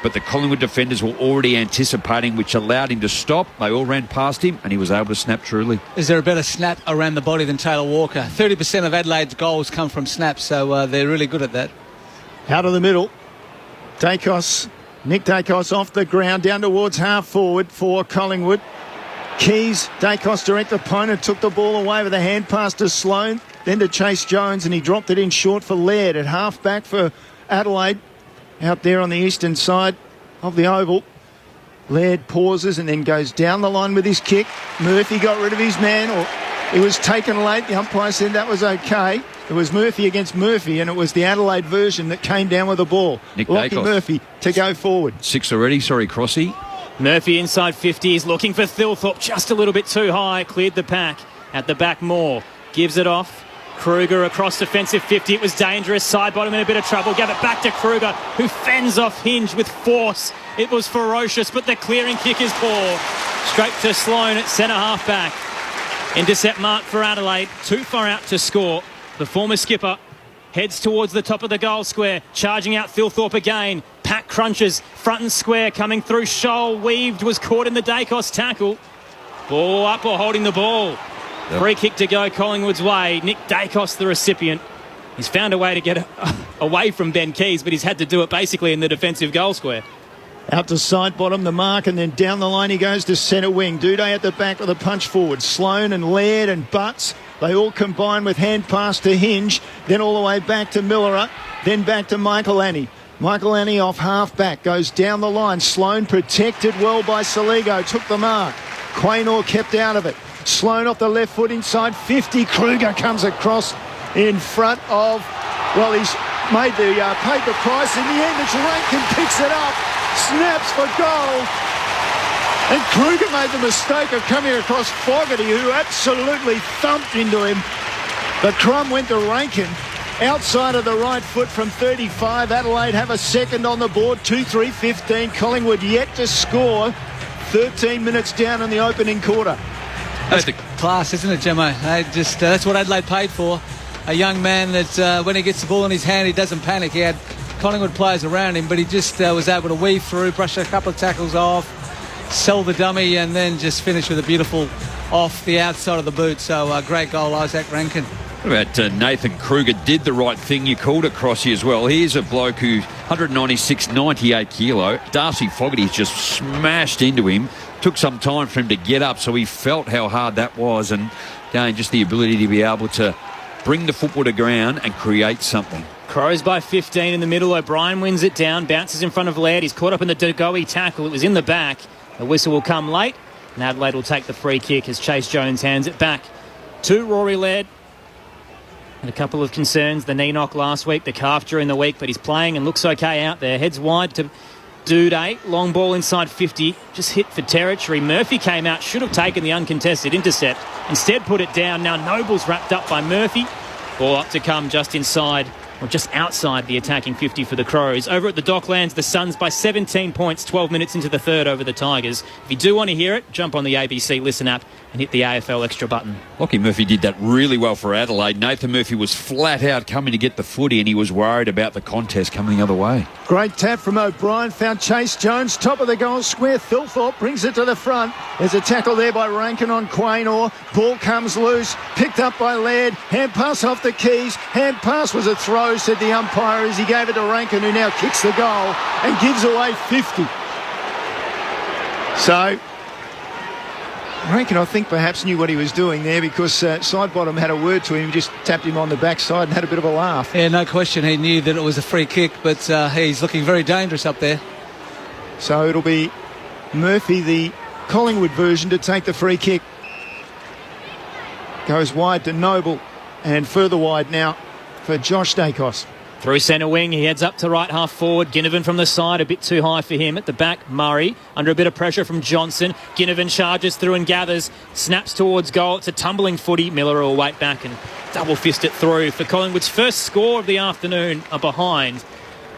but the Collingwood defenders were already anticipating, which allowed him to stop. They all ran past him, and he was able to snap truly. Is there a better snap around the body than Taylor Walker? 30% of Adelaide's goals come from snaps, so they're really good at that. Out of the middle, Nick Dacos off the ground, down towards half forward for Collingwood. Keys, Dacos direct opponent, took the ball away with a hand pass to Sloan, then to Chase Jones, and he dropped it in short for Laird at half back for Adelaide. Out there on the eastern side of the oval. Laird pauses and then goes down the line with his kick. Murphy got rid of his man, or he was taken late. The umpire said that was okay. It was Murphy against Murphy, and it was the Adelaide version that came down with the ball. Nick Lockie Dacos. Murphy to go forward. 6 already, sorry, Crossy. Murphy inside 50. He's looking for Thilthorpe, just a little bit too high. Cleared the pack. At the back, Moore gives it off. Kruger across defensive 50. It was dangerous. Side bottom in a bit of trouble. Gave it back to Kruger, who fends off Hinge with force. It was ferocious, but the clearing kick is poor. Straight to Sloan at centre half back. Intercept mark for Adelaide. Too far out to score. The former skipper heads towards the top of the goal square. Charging out Thilthorpe again. Pack crunches. Front and square coming through. Shoal weaved. Was caught in the Dacos tackle. Ball up or holding the ball. Yep. Free kick to go Collingwood's way. Nick Dacos, the recipient. He's found a way to get away from Ben Keys, but he's had to do it basically in the defensive goal square. Out to side bottom, the mark, and then down the line he goes to centre wing. Duday at the back with a punch forward. Sloan and Laird and Butts, they all combine with hand pass to Hinge, then all the way back to Millerer, then back to Michael Annie. Michael Annie off half back, goes down the line. Sloan protected well by Saligo, took the mark. Quaynor kept out of it. Sloan off the left foot inside 50. Kruger comes across in front of, well, he's paid the price. In the end, it's Rankin picks it up, snaps for goal. And Kruger made the mistake of coming across Fogarty, who absolutely thumped into him. But Crum went to Rankin. Outside of the right foot from 35. Adelaide have a second on the board. 2-3-15. Collingwood yet to score. 13 minutes down in the opening quarter. That's class, isn't it, Gemmo? That's what Adelaide paid for. A young man that when he gets the ball in his hand, he doesn't panic. He had Collingwood players around him, but he just was able to weave through, brush a couple of tackles off, sell the dummy, and then just finish with a beautiful off the outside of the boot. So great goal, Isaac Rankin. What about Nathan Kruger did the right thing? You called it, Crossy, as well. Here's a bloke who 196, 98 kilo. Darcy Fogarty just smashed into him. Took some time for him to get up, so he felt how hard that was, and again, just the ability to be able to bring the football to ground and create something. Crows by 15 in the middle. O'Brien wins it down, bounces in front of Laird. He's caught up in the Degoe tackle. It was in the back. The whistle will come late, and Adelaide will take the free kick as Chase Jones hands it back to Rory Laird. And a couple of concerns. The knee knock last week, the calf during the week, but he's playing and looks okay out there. Heads wide to Duday, long ball inside 50, just hit for territory. Murphy came out, should have taken the uncontested intercept, instead put it down. Now Noble's wrapped up by Murphy. Ball up to come just inside or just outside the attacking 50 for the Crows. Over at the Docklands, the Suns by 17 points, 12 minutes into the third over the Tigers. If you do want to hear it, jump on the ABC Listen app and hit the AFL Extra button. Lachie Murphy did that really well for Adelaide. Nathan Murphy was flat out coming to get the footy, and he was worried about the contest coming the other way. Great tap from O'Brien, found Chase Jones, top of the goal square. Thilthorpe brings it to the front. There's a tackle there by Rankin on Quaynor. Ball comes loose, picked up by Laird. Hand pass off the Keys. Hand pass was a throw, said the umpire, as he gave it to Rankin, who now kicks the goal and gives away 50. So Rankin, I think, perhaps knew what he was doing there, because Sidebottom had a word to him, just tapped him on the backside and had a bit of a laugh. Yeah, no question. He knew that it was a free kick, but he's looking very dangerous up there. So it'll be Murphy, the Collingwood version, to take the free kick. Goes wide to Noble, and further wide now for Josh Dacos. Through centre wing, he heads up to right half forward. Ginnivan from the side, a bit too high for him. At the back, Murray, under a bit of pressure from Johnson. Ginnivan charges through and gathers, snaps towards goal. It's a tumbling footy. Miller will wait back and double fist it through for Collingwood's first score of the afternoon, are behind.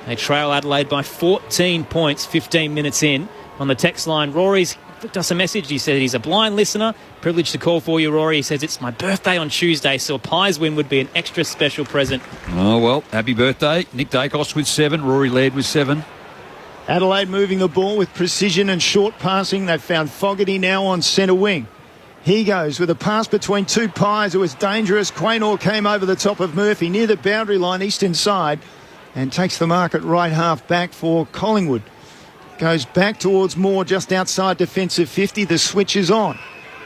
They trail Adelaide by 14 points, 15 minutes in. On the text line, Rory's flicked us a message. He said he's a blind listener. Privileged to call for you, Rory. He says it's my birthday on Tuesday, so a Pies win would be an extra special present. Oh, well, happy birthday. Nick Dacos with 7, Rory Laird with 7. Adelaide moving the ball with precision and short passing. They've found Fogarty now on centre wing. He goes with a pass between two Pies. It was dangerous. Quaynor came over the top of Murphy near the boundary line, eastern side, and takes the mark at right half back for Collingwood. Goes back towards Moore, just outside defensive 50. The switch is on.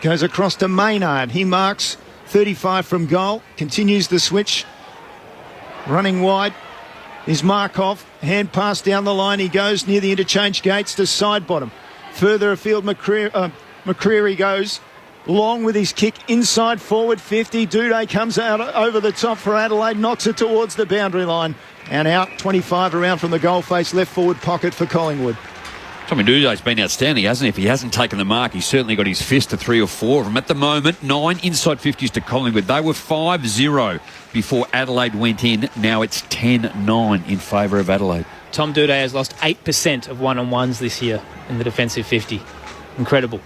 Goes across to Maynard. He marks 35 from goal. Continues the switch. Running wide is Markov. Hand pass down the line. He goes near the interchange gates to Sidebottom. Further afield, McCreary goes long with his kick inside forward 50. Duday comes out over the top for Adelaide. Knocks it towards the boundary line. And out 25 around from the goal face left forward pocket for Collingwood. Tommy Duday's been outstanding, hasn't he? If he hasn't taken the mark, he's certainly got his fist to 3 or 4 of them. At the moment, 9 inside 50s to Collingwood. They were 5-0 before Adelaide went in. Now it's 10-9 in favour of Adelaide. Tom Duday has lost 8% of one-on-ones this year in the defensive 50. Incredible.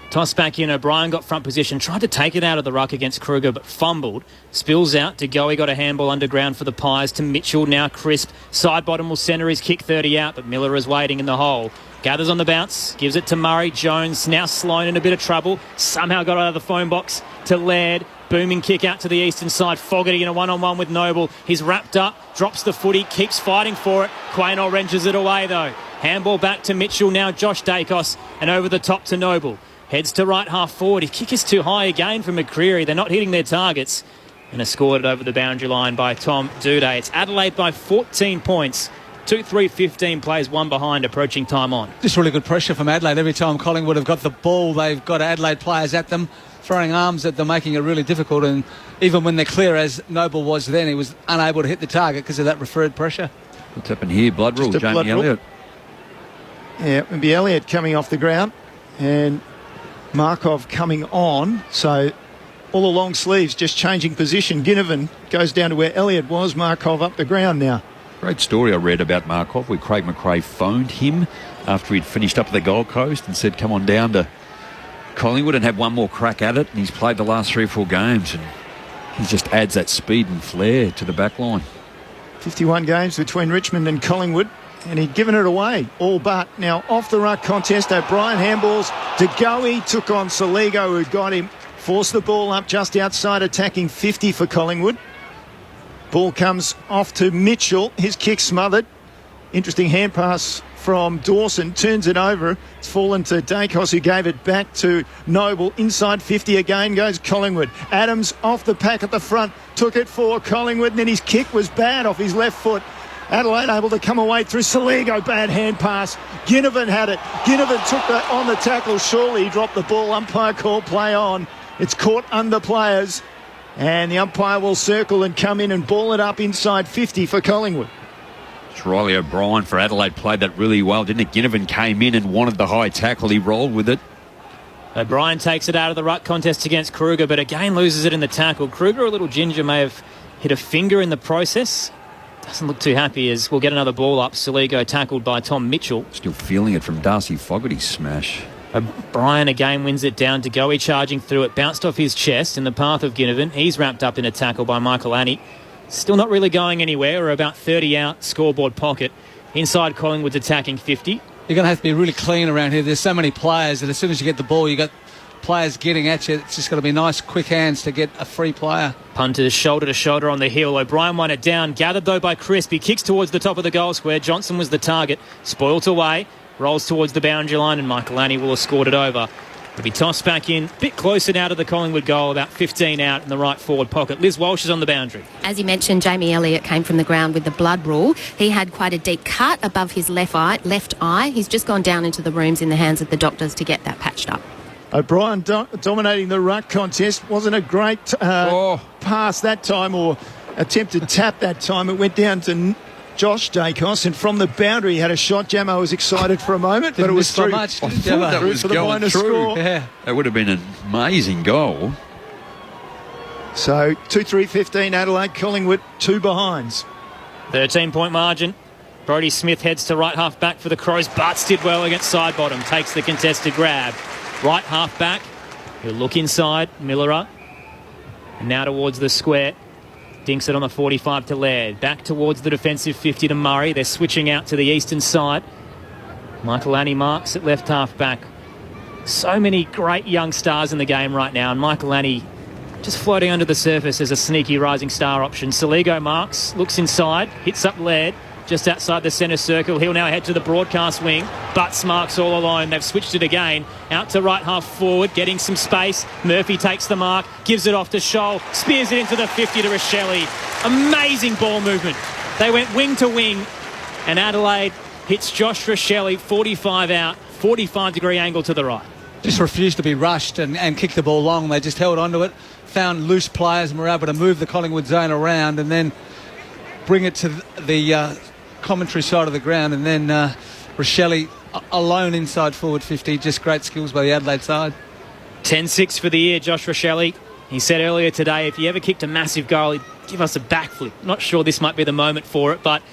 Toss back in. O'Brien got front position, tried to take it out of the ruck against Kruger, but fumbled. Spills out. De Goey got a handball underground for the Pies to Mitchell, now crisp. Sidebottom will centre his kick 30 out, but Miller is waiting in the hole. Gathers on the bounce, gives it to Murray. Jones, now Sloane in a bit of trouble. Somehow got out of the phone box to Laird. Booming kick out to the eastern side. Fogarty in a one-on-one with Noble. He's wrapped up, drops the footy, keeps fighting for it. Quaynor wrenches it away though. Handball back to Mitchell, now Josh Dacos, and over the top to Noble. Heads to right half forward. His kick is too high again for McCreary. They're not hitting their targets. And are scored over the boundary line by Tom Duday. It's Adelaide by 14 points. 2-3-15 plays, one behind, approaching time on. Just really good pressure from Adelaide. Every time Collingwood have got the ball, they've got Adelaide players at them, throwing arms at them, making it really difficult. And even when they're clear, as Noble was then, he was unable to hit the target because of that referred pressure. What's happened here? Blood rule, Jamie Elliott. Yeah, it'll be Elliott coming off the ground and Markov coming on. So all the long sleeves just changing position. Ginnivan goes down to where Elliott was. Markov up the ground now. Great story I read about Markov, where Craig McRae phoned him after he'd finished up at the Gold Coast and said, come on down to Collingwood and have one more crack at it. And he's played the last 3 or 4 games, and he just adds that speed and flair to the back line. 51 games between Richmond and Collingwood, and he'd given it away all but. Now off the ruck contest, O'Brien handballs. De Goey took on Saligo, who got him. Forced the ball up just outside attacking 50 for Collingwood. Ball comes off to Mitchell. His kick smothered. Interesting hand pass from Dawson. Turns it over. It's fallen to Dacos, who gave it back to Noble. Inside 50 again goes Collingwood. Adams off the pack at the front. Took it for Collingwood. And then his kick was bad off his left foot. Adelaide able to come away through Saligo. Bad hand pass. Ginnivan had it. Ginnivan took that on the tackle. Surely he dropped the ball. Umpire called play on. It's caught under players. And the umpire will circle and come in and ball it up inside 50 for Collingwood. Riley O'Brien for Adelaide played that really well, didn't it? Ginnivan came in and wanted the high tackle. He rolled with it. O'Brien takes it out of the ruck contest against Kruger, but again loses it in the tackle. Kruger, a little ginger, may have hit a finger in the process. doesn't look too happy as we'll get another ball up. Saligo tackled by Tom Mitchell. Still feeling it from Darcy Fogarty's smash. O'Brien again wins it down. De Goey charging through it. Bounced off his chest in the path of Ginnivan. He's wrapped up in a tackle by Michael Annie. Still not really going anywhere. We're about 30 out, scoreboard pocket. Inside Collingwood's attacking 50. You're going to have to be really clean around here. There's so many players that as soon as you get the ball, you got players getting at you. It's just got to be nice, quick hands to get a free player. Punters shoulder to shoulder on the heel. O'Brien won it down. Gathered though by Crisp. He kicks towards the top of the goal square. Johnson was the target. Spoilt away. Rolls towards the boundary line and Michael Annie will have scored it over. It'll be tossed back in, a bit closer now to the Collingwood goal, about 15 out in the right forward pocket. Liz Walsh is on the boundary. As you mentioned, Jamie Elliott came from the ground with the blood rule. He had quite a deep cut above his left eye. He's just gone down into the rooms in the hands of the doctors to get that patched up. O'Brien dominating the ruck contest. Wasn't a great pass that time or attempted tap that time. It went down to Josh Dacos, and from the boundary he had a shot. Jamo was excited for a moment, but it was through. I thought that was going through. Score. Yeah. That would have been an amazing goal. So 2-3-15 Adelaide, Collingwood 2 behinds. 13-point margin. Brodie Smith heads to right half back for the Crows. Butts did well against side bottom. Takes the contested grab. Right half back. He'll look inside. Millera. And now towards the square. Dinks it on the 45 to Laird. Back towards the defensive 50 to Murray. They're switching out to the eastern side. Michael Annie marks at left half back. So many great young stars in the game right now, and Michael Annie just floating under the surface as a sneaky rising star option. Saligo marks, looks inside, hits up Laird just outside the centre circle. He'll now head to the broadcast wing. Butts marks all alone. They've switched it again. Out to right half forward, getting some space. Murphy takes the mark, gives it off to Scholl, spears it into the 50 to Rochelle. Amazing ball movement. They went wing to wing, and Adelaide hits Josh Rochelle 45 out, 45-degree angle to the right. Just refused to be rushed and kick the ball long. They just held onto it, found loose players and were able to move the Collingwood zone around and then bring it to the commentary side of the ground, and then Rochelle alone inside forward 50. Just great skills by the Adelaide side. 10-6 for the year, Josh Rochelle. He said earlier today if he ever kicked a massive goal, he'd give us a backflip. Not sure this might be the moment for it, but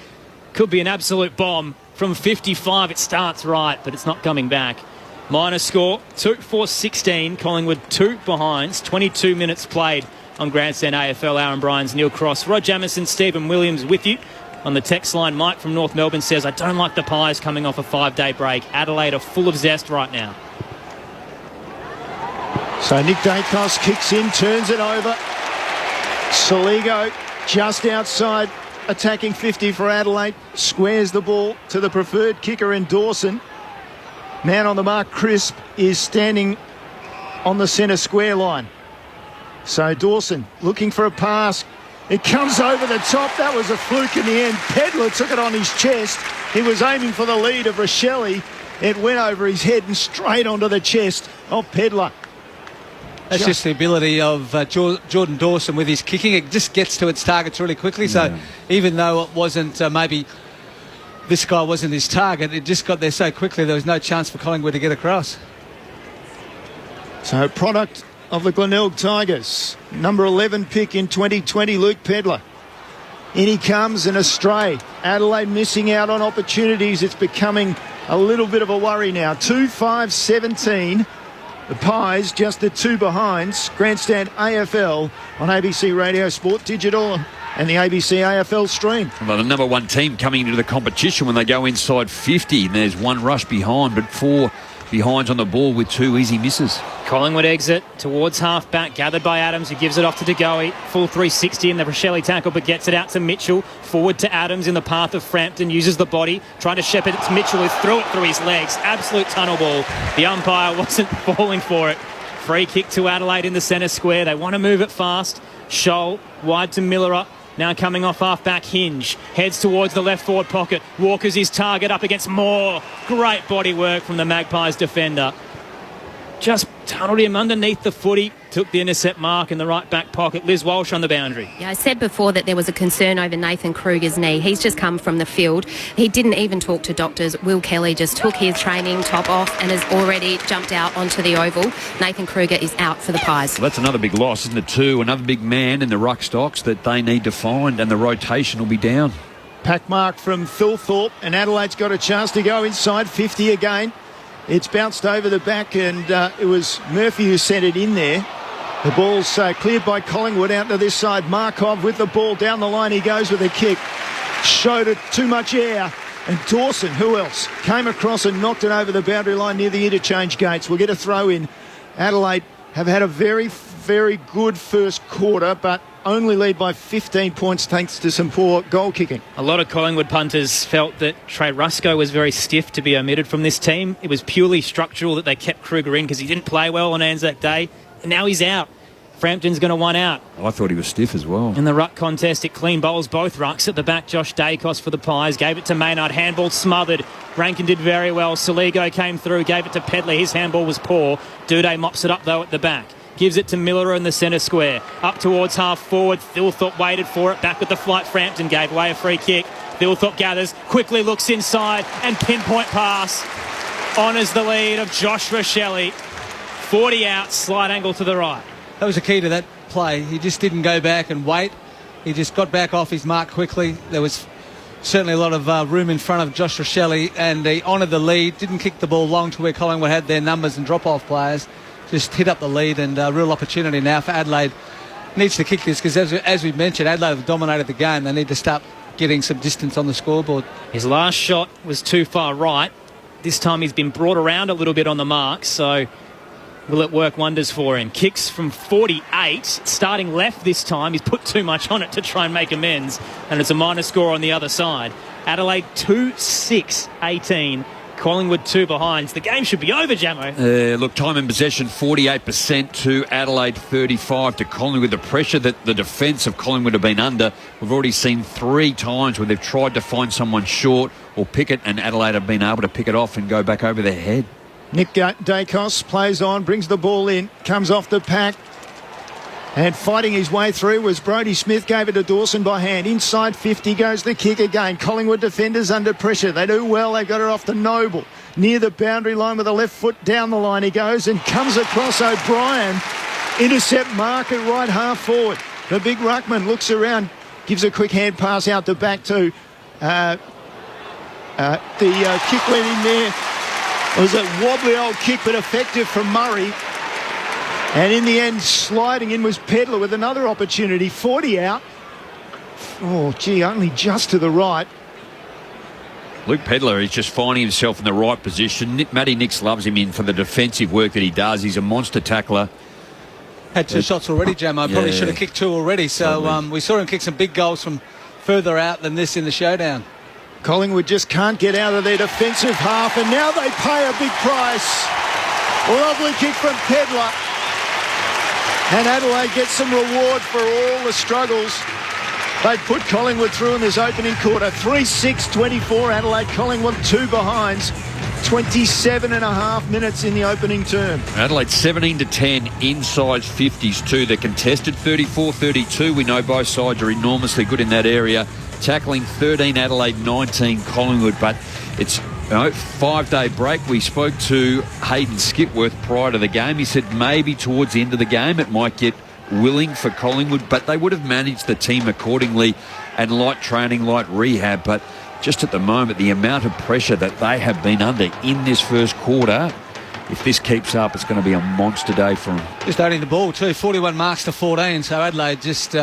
could be an absolute bomb. From 55 it starts right, but it's not coming back. Minor score 2-4-16. Collingwood 2 behinds. 22 minutes played on Grandstand AFL. Aaron Bryans, Neil Cross, Rod Jamieson, Stephen Williams with you. On the text line, Mike from North Melbourne says, I don't like the Pies coming off a 5-day break. Adelaide are full of zest right now. So Nick Dacos kicks in, turns it over. Saligo just outside attacking 50 for Adelaide. Squares the ball to the preferred kicker in Dawson. Man on the mark, Crisp, is standing on the centre square line. So Dawson looking for a pass. It comes over the top. That was a fluke in the end. Pedler took it on his chest. He was aiming for the lead of Rochelle. It went over his head and straight onto the chest of Pedler. That's just the ability of Jordan Dawson with his kicking. It just gets to its targets really quickly. So even though it wasn't maybe this guy wasn't his target, it just got there so quickly there was no chance for Collingwood to get across. So product of the Glenelg Tigers. Number 11 pick in 2020, Luke Pedler. In he comes and astray. Adelaide missing out on opportunities. It's becoming a little bit of a worry now. 2-5-17. The Pies just the 2 behinds. Grandstand AFL on ABC Radio Sport Digital and the ABC AFL stream. Well, the number 1 team coming into the competition when they go inside 50. And there's 1 rush behind, but 4 behinds on the ball with 2 easy misses. Collingwood exit towards half back, gathered by Adams, who gives it off to De Goey. Full 360 in the Rochelle tackle, but gets it out to Mitchell. Forward to Adams in the path of Frampton, uses the body, trying to shepherd it to Mitchell, who threw it through his legs. Absolute tunnel ball. The umpire wasn't falling for it. Free kick to Adelaide in the centre square. They want to move it fast. Scholl wide to Millera. Now coming off half-back Hinge. Heads towards the left forward pocket. Walker's his target up against Moore. Great body work from the Magpies defender. Just tunnelled him underneath the footy. Took the intercept mark in the right back pocket. Liz Walsh on the boundary. Yeah, I said before that there was a concern over Nathan Kruger's knee. He's just come from the field. He didn't even talk to doctors. Will Kelly just took his training top off and has already jumped out onto the oval. Nathan Kruger is out for the Pies. Well, that's another big loss, isn't it, too? Another big man in the ruck stocks that they need to find, and the rotation will be down. Pack mark from Thilthorpe, and Adelaide's got a chance to go inside 50 again. It's bounced over the back, and it was Murphy who sent it in there. The ball's cleared by Collingwood out to this side. Markov with the ball down the line. He goes with a kick. Showed it too much air. And Dawson, who else, came across and knocked it over the boundary line near the interchange gates. We'll get a throw in. Adelaide have had a very, very good first quarter, but only lead by 15 points thanks to some poor goal kicking. A lot of Collingwood punters felt that Trey Rusco was very stiff to be omitted from this team. It was purely structural that they kept Kruger in because he didn't play well on Anzac Day. And now he's out. Frampton's going to one out. I thought he was stiff as well. In the ruck contest, it clean bowls both rucks. At the back, Josh Dacos for the Pies. Gave it to Maynard. Handball smothered. Rankin did very well. Saligo came through. Gave it to Pedley. His handball was poor. Duday mops it up, though, at the back. Gives it to Miller in the centre square. Up towards half forward. Thilthorpe waited for it. Back with the flight. Frampton gave away a free kick. Thilthorpe gathers. Quickly looks inside. And pinpoint pass. Honours the lead of Josh Rochelle. 40 out. Slight angle to the right. That was the key to that play. He just didn't go back and wait. He just got back off his mark quickly. There was certainly a lot of room in front of Josh Rochelle, and he honoured the lead. Didn't kick the ball long to where Collingwood had their numbers and drop-off players. Just hit up the lead, and real opportunity now for Adelaide. Needs to kick this because, as we mentioned, Adelaide have dominated the game. They need to start getting some distance on the scoreboard. His last shot was too far right. This time he's been brought around a little bit on the mark, so will it work wonders for him? Kicks from 48, starting left this time. He's put too much on it to try and make amends, and it's a minus score on the other side. Adelaide 2-6-18. Collingwood 2 behinds. The game should be over, Jamo. Look, time in possession 48% to Adelaide, 35 to Collingwood. The pressure that the defence of Collingwood have been under, we've already seen 3 times where they've tried to find someone short or pick it, and Adelaide have been able to pick it off and go back over their head. Nick Dacos plays on, brings the ball in, comes off the pack. And fighting his way through was Brodie Smith, gave it to Dawson by hand. Inside 50 goes the kick again. Collingwood defenders under pressure. They do well. They got it off to Noble. Near the boundary line with the left foot down the line he goes and comes across O'Brien. Intercept mark at right half forward. The big ruckman looks around, gives a quick hand pass out the back to the kick went in there. It was a wobbly old kick, but effective from Murray. And in the end, sliding in was Pedler with another opportunity. 40 out. Oh, gee, only just to the right. Luke Pedler is just finding himself in the right position. Matty Nix loves him in for the defensive work that he does. He's a monster tackler. Had 2 shots already, Jamo. Probably should have kicked 2 already. So we saw him kick some big goals from further out than this in the showdown. Collingwood just can't get out of their defensive half, and now they pay a big price. Lovely kick from Pedler. And Adelaide gets some reward for all the struggles they put Collingwood through in this opening quarter. 3-6-24 Adelaide. Collingwood 2 behinds. 27 and a half minutes in the opening term. Adelaide 17-10 inside 50s too. They're contested 34-32. We know both sides are enormously good in that area. Tackling 13 Adelaide, 19 Collingwood, but it's 5-day break. We spoke to Hayden Skipworth prior to the game. He said maybe towards the end of the game it might get willing for Collingwood, but they would have managed the team accordingly and light training, light rehab. But just at the moment, the amount of pressure that they have been under in this first quarter, if this keeps up, it's going to be a monster day for them. Just owning the ball too, 41 marks to 14, so Adelaide just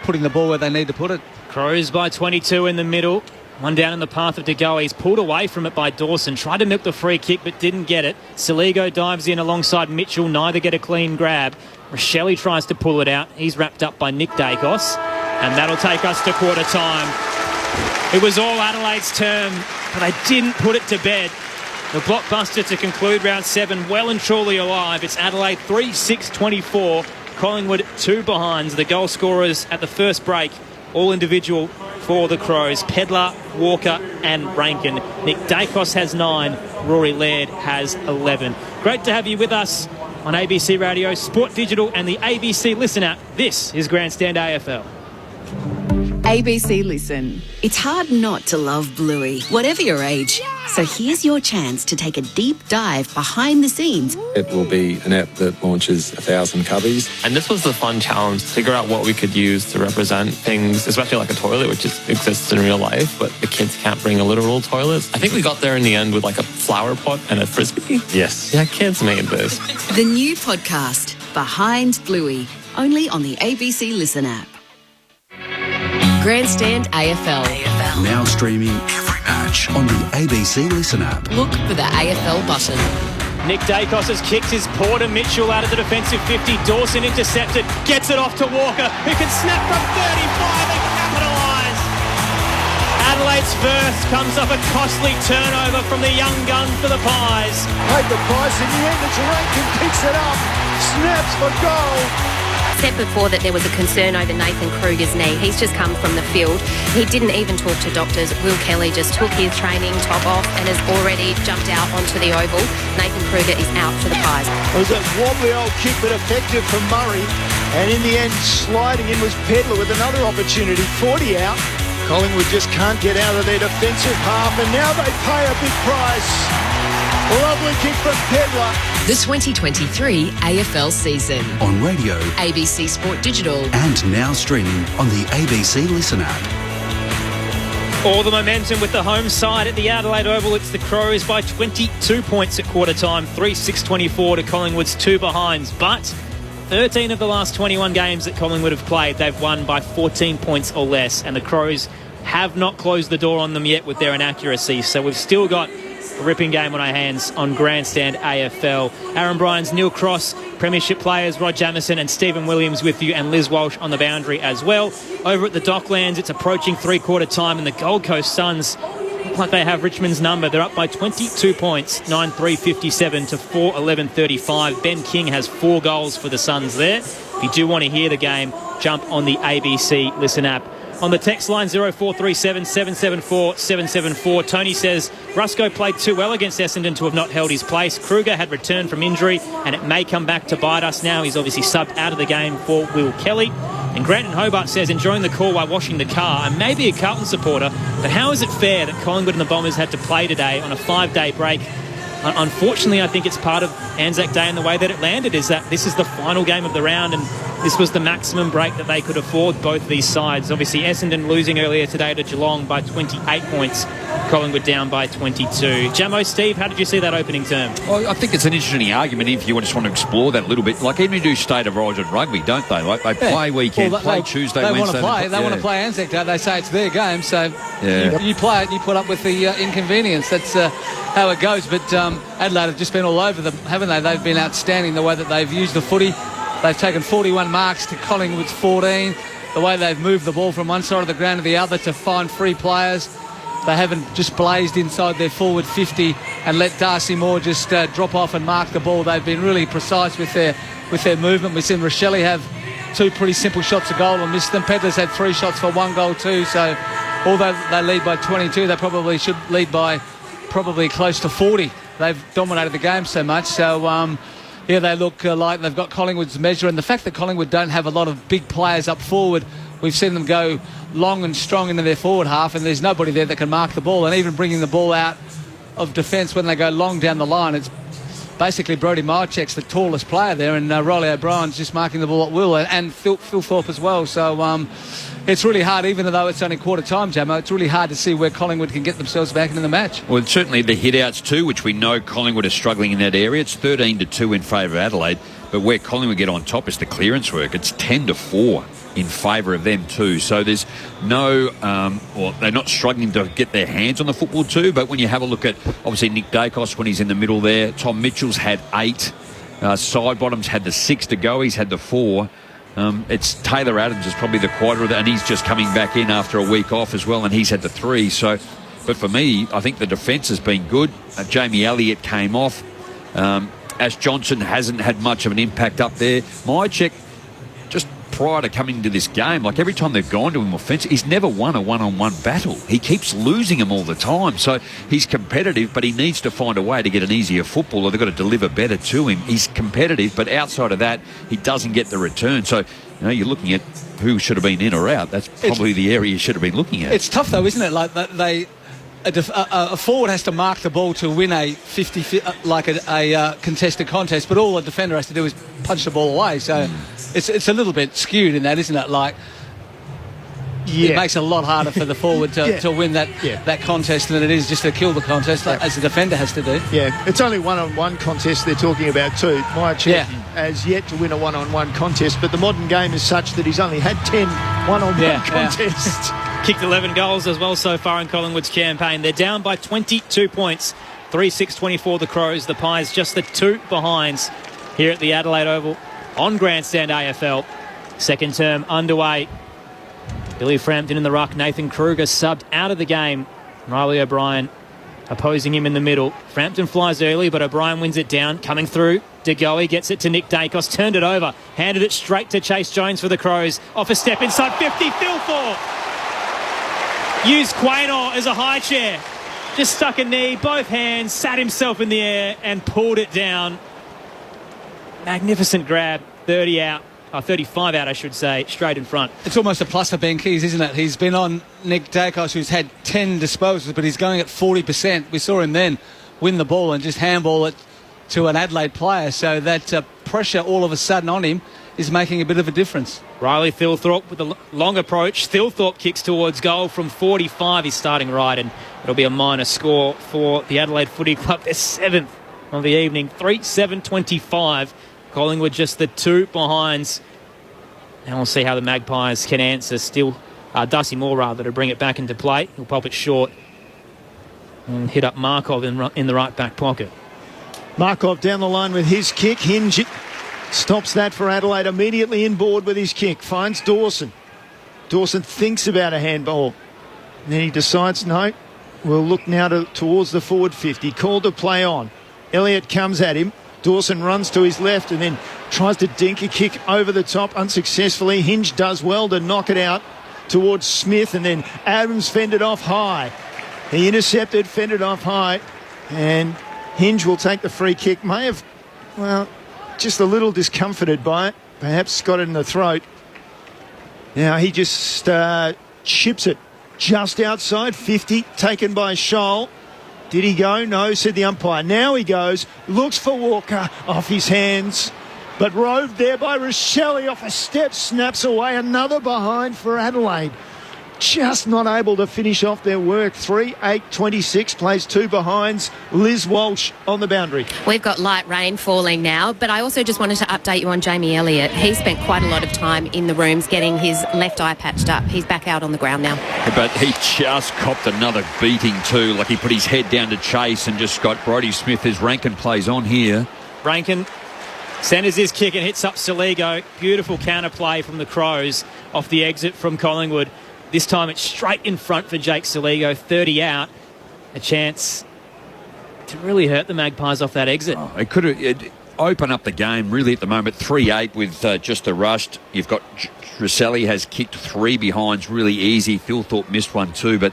putting the ball where they need to put it. Crows by 22 in the middle. One down in the path of De Goey. He's pulled away from it by Dawson. Tried to milk the free kick but didn't get it. Saligo dives in alongside Mitchell. Neither get a clean grab. Rochelle tries to pull it out. He's wrapped up by Nick Dacos. And that'll take us to quarter time. It was all Adelaide's turn, but they didn't put it to bed. The blockbuster to conclude round 7 well and truly alive. It's Adelaide 3-6-24. Collingwood 2 behinds. The goal scorers at the first break, all individual for the Crows. Pedler, Walker and Rankin. Nick Dacos has 9. Rory Laird has 11. Great to have you with us on ABC Radio, Sport Digital and the ABC Listen app. This is Grandstand AFL. ABC Listen. It's hard not to love Bluey, whatever your age. So here's your chance to take a deep dive behind the scenes. It will be an app that launches 1,000 cubbies. And this was the fun challenge, to figure out what we could use to represent things, especially like a toilet, which exists in real life, but the kids can't bring a literal toilet. I think we got there in the end with like a flower pot and a frisbee. Yes. Yeah, kids made this. The new podcast, Behind Bluey, only on the ABC Listen app. Grandstand AFL. Now streaming every match on the ABC Listen app. Look for the AFL button. Nick Dacos has kicked his paw to Mitchell out of the defensive 50. Dawson intercepted, gets it off to Walker, who can snap from 35 and capitalise. Adelaide's first comes off a costly turnover from the young gun for the Pies. Paid the price in the end. It's Rankin picks it up, snaps for goal. Said before that there was a concern over Nathan Kruger's knee. He's just come from the field. He didn't even talk to doctors. Will Kelly just took his training top off and has already jumped out onto the oval. Nathan Kruger is out for the Pies. It was a wobbly old kick but effective from Murray, and in the end sliding in was Pedler with another opportunity. 40 out. Collingwood just can't get out of their defensive half, and now they pay a big price. Lovely kick from Pedler. The 2023 AFL season. On radio, ABC Sport Digital. and now streaming on the ABC Listen app. All the momentum with the home side at the Adelaide Oval. It's the Crows by 22 points at quarter time, 3-6-24 to Collingwood's 2 behinds. But 13 of the last 21 games that Collingwood have played, they've won by 14 points or less. And the Crows have not closed the door on them yet with their inaccuracy. So we've still got a ripping game on our hands on Grandstand AFL. Aaron Bryans, Neil Cross, Premiership players Rod Jamieson and Stephen Williams with you, and Liz Walsh on the boundary as well. Over at the Docklands, it's approaching three-quarter time, and the Gold Coast Suns look like they have Richmond's number. They're up by 22 points, 9-3-57 to 4-11-35. Ben King has 4 goals for the Suns there. If you do want to hear the game, jump on the ABC Listen app. On the text line 0437 774 774, Tony says Rusco played too well against Essendon to have not held his place. Kruger had returned from injury and it may come back to bite us now. He's obviously subbed out of the game for Will Kelly. And Grant in Hobart says enjoying the call while washing the car, and maybe a Carlton supporter, but how is it fair that Collingwood and the Bombers had to play today on a 5-day break? Unfortunately, I think it's part of Anzac Day and the way that it landed is that this is the final game of the round and this was the maximum break that they could afford, both these sides. Obviously, Essendon losing earlier today to Geelong by 28 points. Collingwood down by 22. Jamo, Steve, how did you see that opening term? Well, I think it's an interesting argument if you just want to explore that a little bit. Like, even do State of Origin rugby, don't they? Like, they play weekend, play Tuesday, Wednesday. They want to play Anzac Day. They say it's their game, so you play it and you put up with the inconvenience. That's how it goes. But Adelaide have just been all over them, haven't they? They've been outstanding the way that they've used the footy. They've taken 41 marks to Collingwood's 14. The way they've moved the ball from one side of the ground to the other to find free players. They haven't just blazed inside their forward 50 and let Darcy Moore just drop off and mark the ball. They've been really precise with their movement. We've seen Rochelle have 2 pretty simple shots of goal and missed them. Pedler's had 3 shots for 1 goal too. So although they lead by 22, they probably should lead by probably close to 40. They've dominated the game so much. So they look like they've got Collingwood's measure, and the fact that Collingwood don't have a lot of big players up forward, we've seen them go long and strong into their forward half, and there's nobody there that can mark the ball. And even bringing the ball out of defence when they go long down the line, it's basically Brodie Myercheck's the tallest player there, and Riley O'Brien's just marking the ball at will, and Phil Thorpe as well. So it's really hard, even though it's only quarter time, Jamo, it's really hard to see where Collingwood can get themselves back into the match. Well, certainly the hit-outs too, which we know Collingwood are struggling in that area. It's 13-2 in favour of Adelaide, but where Collingwood get on top is the clearance work. It's 10-4 in favour of them too. So there's no, they're not struggling to get their hands on the football too, but when you have a look at, obviously, Nick Dacos when he's in the middle there, Tom Mitchell's had 8, Sidebottom's had the 6 to go, he's had the 4. It's Taylor Adams is probably the quieter of that, and he's just coming back in after a week off as well, and he's had the 3. So, but for me, I think the defence has been good. Jamie Elliott came off. Ash Johnson hasn't had much of an impact up there. Myercheck, just prior to coming into this game, like every time they've gone to him offensive, he's never won a one-on-one battle. He keeps losing them all the time. So he's competitive, but he needs to find a way to get an easier football, or they've got to deliver better to him. He's competitive, but outside of that, he doesn't get the return. So you're looking at who should have been in or out. That's probably the area you should have been looking at. It's tough, though, isn't it? Like a forward has to mark the ball to win a 50, a contested contest, but all a defender has to do is punch the ball away. So it's a little bit skewed in that, isn't it? Like, it makes it a lot harder for the forward to win that contest than it is just to kill the contest, as the defender has to do. Yeah, it's only one-on-one contest they're talking about too. Myerchev has yet to win a one-on-one contest, but the modern game is such that he's only had 10 one-on-one contests. Kicked 11 goals as well so far in Collingwood's campaign. They're down by 22 points. 3-6-24 the Crows. The Pies just the 2 behinds here at the Adelaide Oval on Grandstand AFL. Second term underway. Billy Frampton in the ruck. Nathan Kruger subbed out of the game. Riley O'Brien opposing him in the middle. Frampton flies early, but O'Brien wins it down. Coming through, De Goey gets it to Nick Dacos. Turned it over. Handed it straight to Chase Jones for the Crows. Off a step inside 50. Thilthorpe used Quaynor as a high chair. Just stuck a knee, both hands, sat himself in the air and pulled it down. Magnificent grab. 35 out, I should say, straight in front. It's almost a plus for Ben Keys, isn't it? He's been on Nick Dacos, who's had 10 disposals, but he's going at 40%. We saw him then win the ball and just handball it to an Adelaide player. So that pressure all of a sudden on him is making a bit of a difference. Riley Thilthorpe with a long approach. Thilthorpe kicks towards goal from 45. He's starting right, and it'll be a minor score for the Adelaide Footy Club. Their 7th of the evening. 3-7-25. Collingwood just the 2 behinds. And we'll see how the Magpies can answer. Still, Dusty Moore rather, to bring it back into play. He'll pop it short and hit up Markov in the right back pocket. Markov down the line with his kick. Hinge stops that for Adelaide. Immediately inboard with his kick. Finds Dawson. Dawson thinks about a handball. And then he decides, no, we'll look now towards the forward 50. Called to play on. Elliott comes at him. Dawson runs to his left and then tries to dink a kick over the top unsuccessfully. Hinge does well to knock it out towards Smith, and then Adams fended off high. He intercepted, fended off high, and Hinge will take the free kick. May have, just a little discomforted by it. Perhaps got it in the throat. Now he just chips it just outside 50, taken by Scholl. Did he go? No, said the umpire. Now he goes, looks for Walker, off his hands, but roved there by Rochelle off a step, snaps away. Another behind for Adelaide. Just not able to finish off their work. 3-8-26, plays 2 behinds. Liz Walsh on the boundary. We've got light rain falling now, but I also just wanted to update you on Jamie Elliott. He spent quite a lot of time in the rooms getting his left eye patched up. He's back out on the ground now. But he just copped another beating too. Like, he put his head down to chase and just got Brodie Smith as Rankin plays on here. Rankin centres his kick and hits up Saligo. Beautiful counter play from the Crows off the exit from Collingwood. This time it's straight in front for Jake Saligo, 30 out. A chance to really hurt the Magpies off that exit. It could have opened up the game really at the moment. 3-8 with just a rush. You've got Rosselli has kicked 3 behinds really easy. Thilthorpe missed one too, but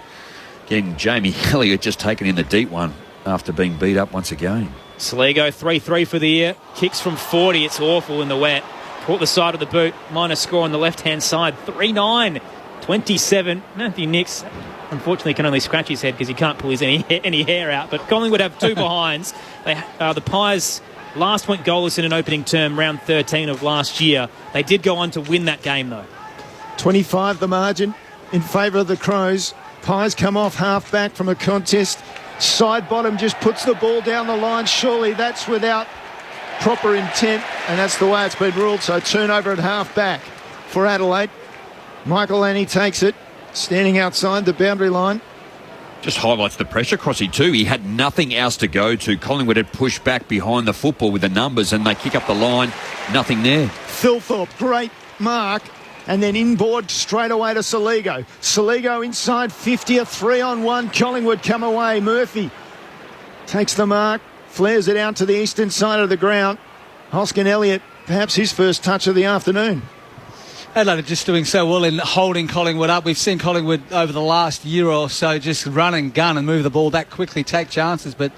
again, Jamie Elliott just taken in the deep one after being beat up once again. Saligo 3-3 for the year. Kicks from 40. It's awful in the wet. Caught the side of the boot. Minor score on the left-hand side. 3-9. 27. Matthew Nix, unfortunately, can only scratch his head because he can't pull his any hair out. But Collingwood have 2 behinds. The Pies last went goalless in an opening term, round 13 of last year. They did go on to win that game, though. 25 the margin in favour of the Crows. Pies come off half-back from a contest. Side bottom just puts the ball down the line. Surely that's without proper intent, and that's the way it's been ruled. So turnover at half-back for Adelaide. Michael Lanny takes it, standing outside the boundary line. Just highlights the pressure, Crossy, too. He had nothing else to go to. Collingwood had pushed back behind the football with the numbers, and they kick up the line. Nothing there. Thilthorpe, great mark. And then inboard straight away to Saligo. Saligo inside 50, a 3-on-1. Collingwood come away. Murphy takes the mark, flares it out to the eastern side of the ground. Hoskin Elliott, perhaps his first touch of the afternoon. Adelaide are just doing so well in holding Collingwood up. We've seen Collingwood over the last year or so just run and gun and move the ball that quickly, take chances, but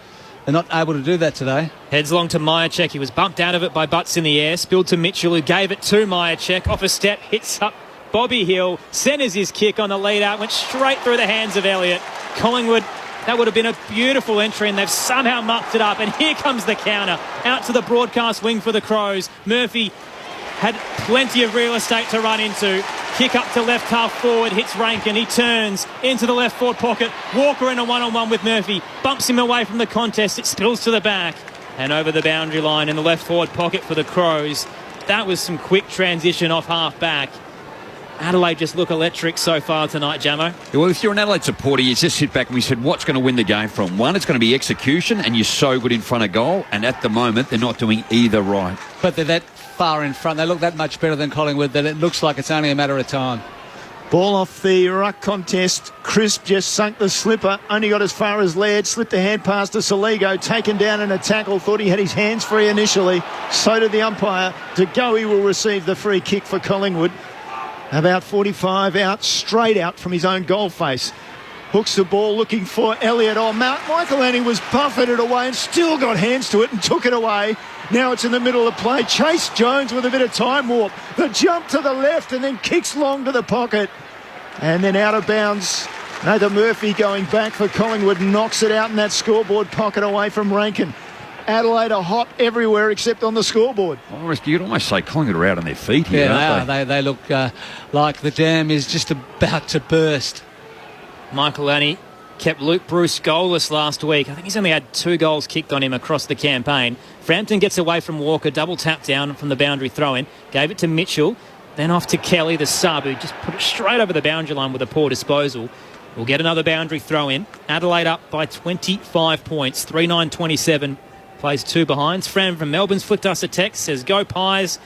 They're not able to do that today. Heads along to Myercheck. He was bumped out of it by Butts in the air. Spilled to Mitchell, who gave it to Myercheck. Off a step, hits up Bobby Hill. Centres his kick on the lead out. Went straight through the hands of Elliott. Collingwood, that would have been a beautiful entry, and they've somehow mucked it up. And here comes the counter. Out to the broadcast wing for the Crows. Murphy had plenty of real estate to run into. Kick up to left half forward, hits Rankin. He turns into the left forward pocket. Walker in a one-on-one with Murphy. Bumps him away from the contest. It spills to the back and over the boundary line in the left forward pocket for the Crows. That was some quick transition off half back. Adelaide just look electric so far tonight, Jamo. Well, if you're an Adelaide supporter, you just sit back and we said, what's going to win the game from? One, it's going to be execution, and you're so good in front of goal, and at the moment, they're not doing either right. But they're that far in front. They look that much better than Collingwood that it looks like it's only a matter of time. Ball off the ruck contest. Crisp just sunk the slipper. Only got as far as Laird. Slipped a hand pass to Soligo. Taken down in a tackle. Thought he had his hands free initially. So did the umpire. De Goey will receive the free kick for Collingwood. About 45 out, straight out from his own goal face. Hooks the ball looking for Elliott. Oh, Michael Annie was buffeted away and still got hands to it and took it away. Now it's in the middle of play. Chase Jones with a bit of time warp. The jump to the left and then kicks long to the pocket. And then out of bounds. Nathan Murphy going back for Collingwood, knocks it out in that scoreboard pocket away from Rankin. Adelaide are hot everywhere except on the scoreboard. You'd almost say Collingwood are out on their feet here, aren't they? They look like the dam is just about to burst. Michael Annie kept Luke Bruce goalless last week. I think he's only had 2 goals kicked on him across the campaign. Frampton gets away from Walker, double tap down from the boundary throw-in. Gave it to Mitchell, then off to Kelly, the sub, who just put it straight over the boundary line with a poor disposal. We'll get another boundary throw-in. Adelaide up by 25 points, 3-9-27. Plays 2 behinds. Fran from Melbourne's flicked us a text, says, go Pies.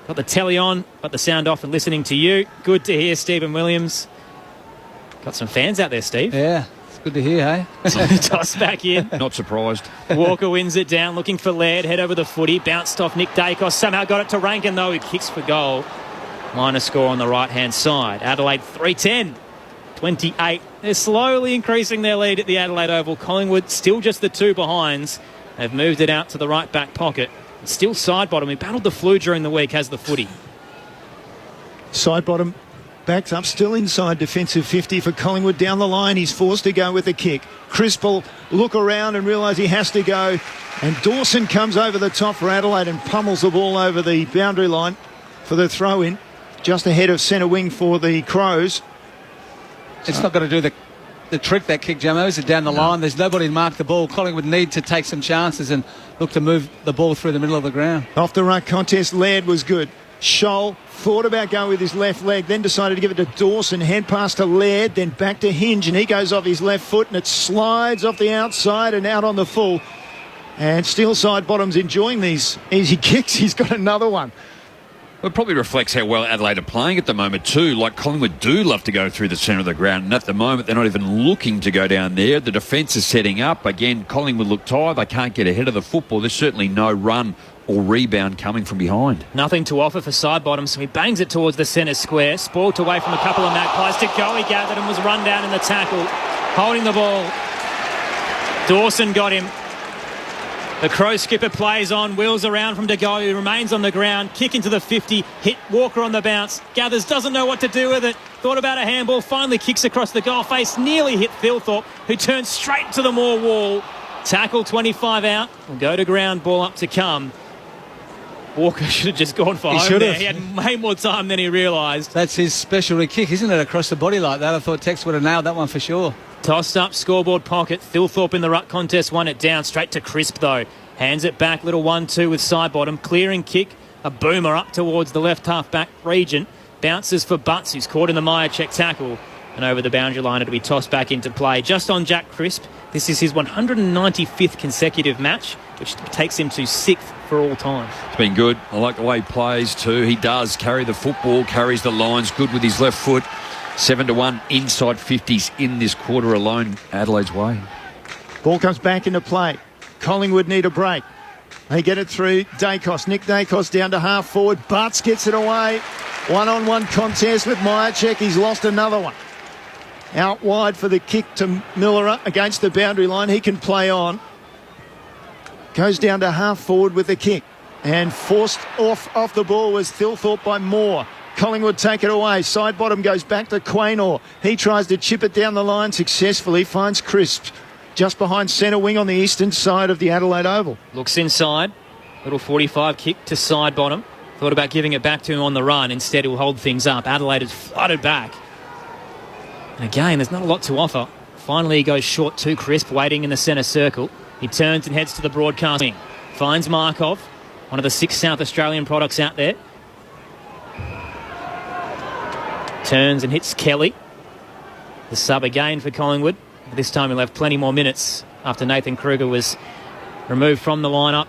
Got the telly on, got the sound off and listening to you. Good to hear, Stephen Williams. Got some fans out there, Steve. Yeah, it's good to hear, hey? Toss back in. Not surprised. Walker wins it down, looking for Laird. Head over the footy, bounced off Nick Dacos. Somehow got it to Rankin, though, who kicks for goal. Minor score on the right-hand side. Adelaide 3-10. 28. They're slowly increasing their lead at the Adelaide Oval. Collingwood still just the 2 behinds. They've moved it out to the right back pocket. Still side bottom. He battled the flu during the week, has the footy. Side bottom backs up, still inside defensive 50 for Collingwood down the line. He's forced to go with the kick. Crisp will look around and realise he has to go. And Dawson comes over the top for Adelaide and pummels the ball over the boundary line for the throw-in. Just ahead of centre wing for the Crows. It's not going to do the trick, that kick, Jamo, is it down the line? There's nobody to mark the ball. Collingwood need to take some chances and look to move the ball through the middle of the ground. Off the ruck contest, Laird was good. Scholl thought about going with his left leg, then decided to give it to Dawson. Hand pass to Laird, then back to Hinge, and he goes off his left foot, and it slides off the outside and out on the full. And still side bottom's enjoying these easy kicks. He's got another one. Well, it probably reflects how well Adelaide are playing at the moment too. Like Collingwood do love to go through the centre of the ground, and at the moment they're not even looking to go down there. The defence is setting up. Again, Collingwood look tired. They can't get ahead of the football. There's certainly no run or rebound coming from behind. Nothing to offer for side bottom, so he bangs it towards the centre square. Spoilt away from a couple of Magpies. De Goey gathered and was run down in the tackle. Holding the ball. Dawson got him. The Crow skipper plays on, wheels around from De Goey, who remains on the ground, kick into the 50, hit Walker on the bounce, gathers, doesn't know what to do with it, thought about a handball, finally kicks across the goal face, nearly hit Thilthorpe, who turns straight to the Moore wall. Tackle 25 out, will go to ground, ball up to come. Walker should have just gone for home there. He had way more time than he realised. That's his specialty kick, isn't it, across the body like that? I thought Tex would have nailed that one for sure. Tossed up, scoreboard pocket. Thilthorpe in the ruck contest, won it down. Straight to Crisp, though. Hands it back, little 1-2 with side bottom. Clearing kick, a boomer up towards the left half-back region. Bounces for Butts, who's caught in the Myercheck tackle. And over the boundary line, it'll be tossed back into play. Just on Jack Crisp. This is his 195th consecutive match, which takes him to 6th for all time. It's been good. I like the way he plays too. He does carry the football, carries the lines, good with his left foot. 7-1 inside 50s in this quarter alone, Adelaide's way. Ball comes back into play. Collingwood need a break. They get it through Dacos. Nick Dacos down to half forward. Butts gets it away. One-on-one contest with Myercheck. He's lost another one. Out wide for the kick to Miller against the boundary line. He can play on. goes down to half forward with the kick. And forced off the ball was Thilthorpe by Moore. Collingwood take it away. Side bottom goes back to Quaynor. He tries to chip it down the line successfully. Finds Crisp just behind centre wing on the eastern side of the Adelaide Oval. Looks inside. Little 45 kick to side bottom. Thought about giving it back to him on the run. Instead, he'll hold things up. Adelaide has flooded back. And again, there's not a lot to offer. Finally, he goes short to Crisp, waiting in the centre circle. He turns and heads to the broadcast wing. Finds Markov, one of the 6 South Australian products out there. Turns and hits Kelly. The sub again for Collingwood. This time he'll have plenty more minutes after Nathan Kruger was removed from the lineup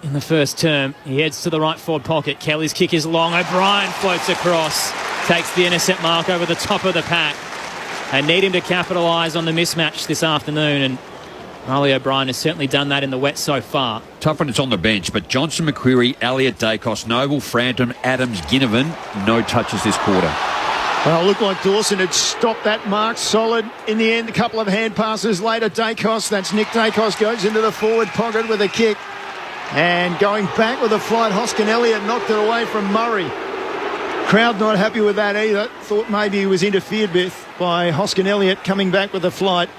in the first term. He heads to the right forward pocket. Kelly's kick is long. O'Brien floats across. Takes the intercept mark over the top of the pack. They need him to capitalise on the mismatch this afternoon, and Riley O'Brien has certainly done that in the wet so far. Tough when it's on the bench, but Johnson, McQuarrie, Elliott, Dacos, Noble, Frampton, Adams, Ginnivan, no touches this quarter. Well, it looked like Dawson had stopped that mark solid. In the end, a couple of hand passes later. Dacos, that's Nick Dacos, goes into the forward pocket with a kick. And going back with a flight, Hoskin Elliott knocked it away from Murray. Crowd not happy with that either. Thought maybe he was interfered with by Hoskin Elliott coming back with a flight.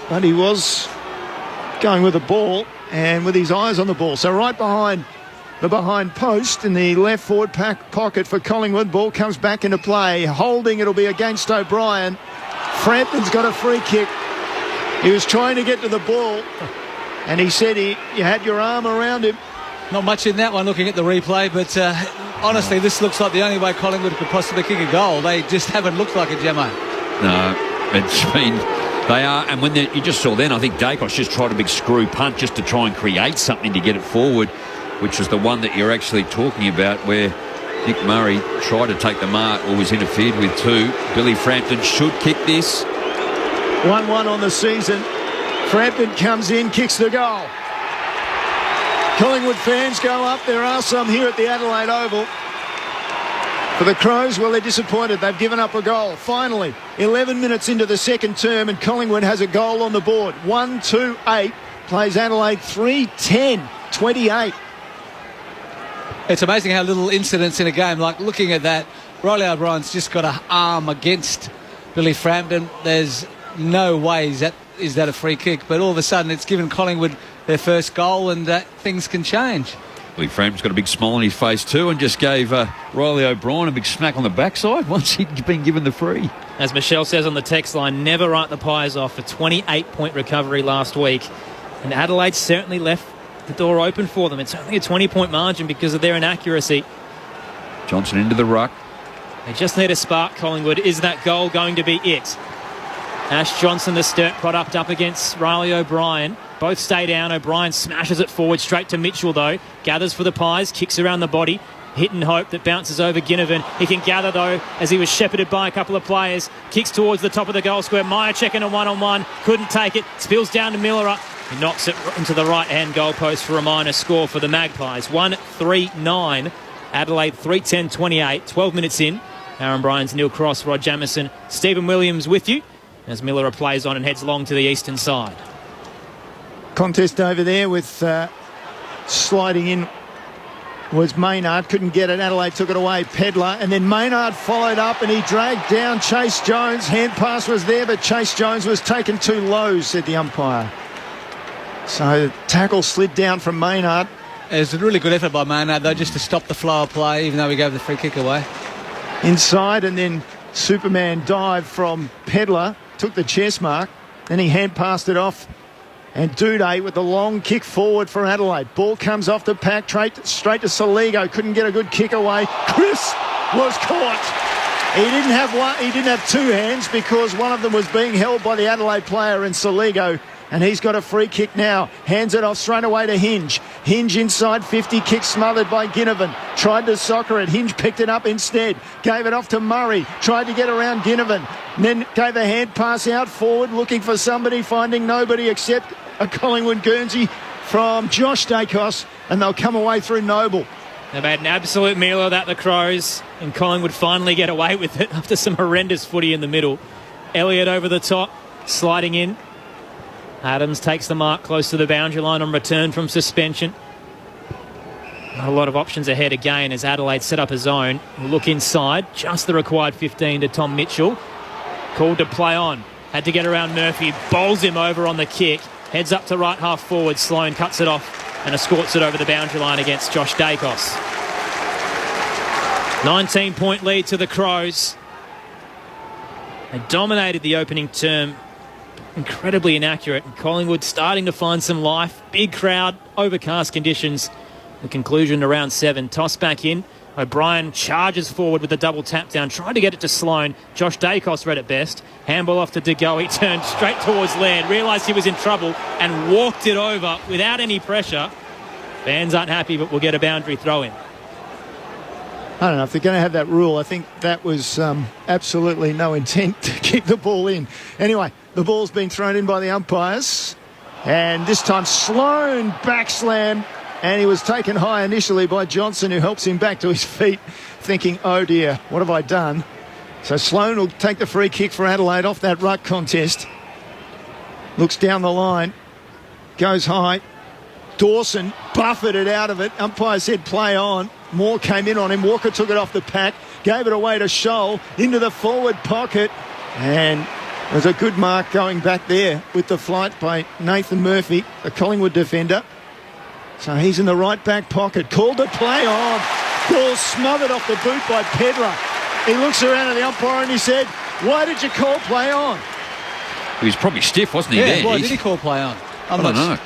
But he was going with the ball and with his eyes on the ball. So right behind the behind post in the left forward pocket for Collingwood. Ball comes back into play. Holding, it'll be against O'Brien. Frampton's got a free kick. He was trying to get to the ball, and he said you had your arm around him. Not much in that one looking at the replay, but honestly, this looks like the only way Collingwood could possibly kick a goal. They just haven't looked like it, Gemmo. No, it's been... They are, and when you just saw then, I think Dacos just tried a big screw punt just to try and create something to get it forward, which was the one that you're actually talking about where Nick Murray tried to take the mark or was interfered with too. Billy Frampton should kick this. 1-1 on the season. Frampton comes in, kicks the goal. Collingwood fans go up. There are some here at the Adelaide Oval. For the Crows, well, they're disappointed. They've given up a goal. Finally, 11 minutes into the second term, and Collingwood has a goal on the board. 1-2-8 plays Adelaide 3-10-28. It's amazing how little incidents in a game. Like looking at that, Riley O'Brien's just got an arm against Billy Frampton. There's no way is that a free kick, but all of a sudden it's given Collingwood their first goal, and things can change. Billy Frampton's got a big smile on his face too, and just gave Riley O'Brien a big smack on the backside once he'd been given the free. As Michelle says on the text line, never write the Pies off. A 28-point recovery last week, and Adelaide certainly left the door open for them. It's only a 20-point margin because of their inaccuracy. Johnson into the ruck. They just need a spark, Collingwood. Is that goal going to be it? Ash Johnson, the Sturt product, up against Riley O'Brien. Both stay down. O'Brien smashes it forward straight to Mitchell, though. Gathers for the Pies, kicks around the body. Hit and hope that bounces over Ginnivan. He can gather, though, as he was shepherded by a couple of players. Kicks towards the top of the goal square. Meyer checking a one-on-one. Couldn't take it. Spills down to Miller. He knocks it into the right-hand goalpost for a minor score for the Magpies. 1-3-9. Adelaide 3-10-28. 12 minutes in. Aaron Bryans, Neil Cross, Rod Jamieson, Stephen Williams with you as Miller plays on and heads long to the eastern side. Contest over there with sliding in was Maynard. Couldn't get it. Adelaide took it away. Pedlar. And then Maynard followed up and he dragged down Chase Jones. Hand pass was there, but Chase Jones was taken too low, said the umpire. So the tackle slid down from Maynard. It was a really good effort by Maynard, though, just to stop the flow of play, even though we gave the free kick away. Inside, and then Superman dive from Pedlar. Took the chest mark. Then he hand passed it off. And Duday with the long kick forward for Adelaide. Ball comes off the pack, straight to Soligo. Couldn't get a good kick away. Chris was caught. He didn't have two hands because one of them was being held by the Adelaide player in Soligo. And he's got a free kick now. Hands it off straight away to Hinge. Hinge inside 50, kick smothered by Ginnivan. Tried to soccer it. Hinge picked it up instead. Gave it off to Murray. Tried to get around Ginnivan. Then gave a hand pass out forward, looking for somebody, finding nobody except a Collingwood Guernsey from Josh Dacos. And they'll come away through Noble. They made an absolute meal of that, the Crows. And Collingwood finally get away with it after some horrendous footy in the middle. Elliott over the top, sliding in. Adams takes the mark close to the boundary line on return from suspension. Not a lot of options ahead again as Adelaide set up a zone. We'll look inside. Just the required 15 to Tom Mitchell. Called to play on. Had to get around Murphy. Bowls him over on the kick. Heads up to right half forward. Sloan cuts it off and escorts it over the boundary line against Josh Dacos. 19-point lead to the Crows. They dominated the opening term. Incredibly inaccurate. And Collingwood starting to find some life. Big crowd. Overcast conditions. The conclusion to round 7. Toss back in. O'Brien charges forward with the double tap down. Tried to get it to Sloan. Josh Dacos read it best. Handball off to De Goey. He turned straight towards Laird. Realised he was in trouble and walked it over without any pressure. Fans aren't happy, but we'll get a boundary throw in. I don't know if they're going to have that rule. I think that was absolutely no intent to keep the ball in. Anyway, the ball's been thrown in by the umpires. And this time Sloan backslam. And he was taken high initially by Johnson, who helps him back to his feet, thinking, oh dear, what have I done? So Sloan will take the free kick for Adelaide off that ruck contest. Looks down the line. Goes high. Dawson buffeted out of it. Umpire said play on. Moore came in on him. Walker took it off the pack. Gave it away to Scholl. Into the forward pocket. And there's a good mark going back there with the flight by Nathan Murphy, the Collingwood defender. So he's in the right back pocket. Called to play on. Ball smothered off the boot by Pedler. He looks around at the umpire and he said, why did you call play on? He was probably stiff, wasn't he? Yeah, there? why did he call play on? I don't know.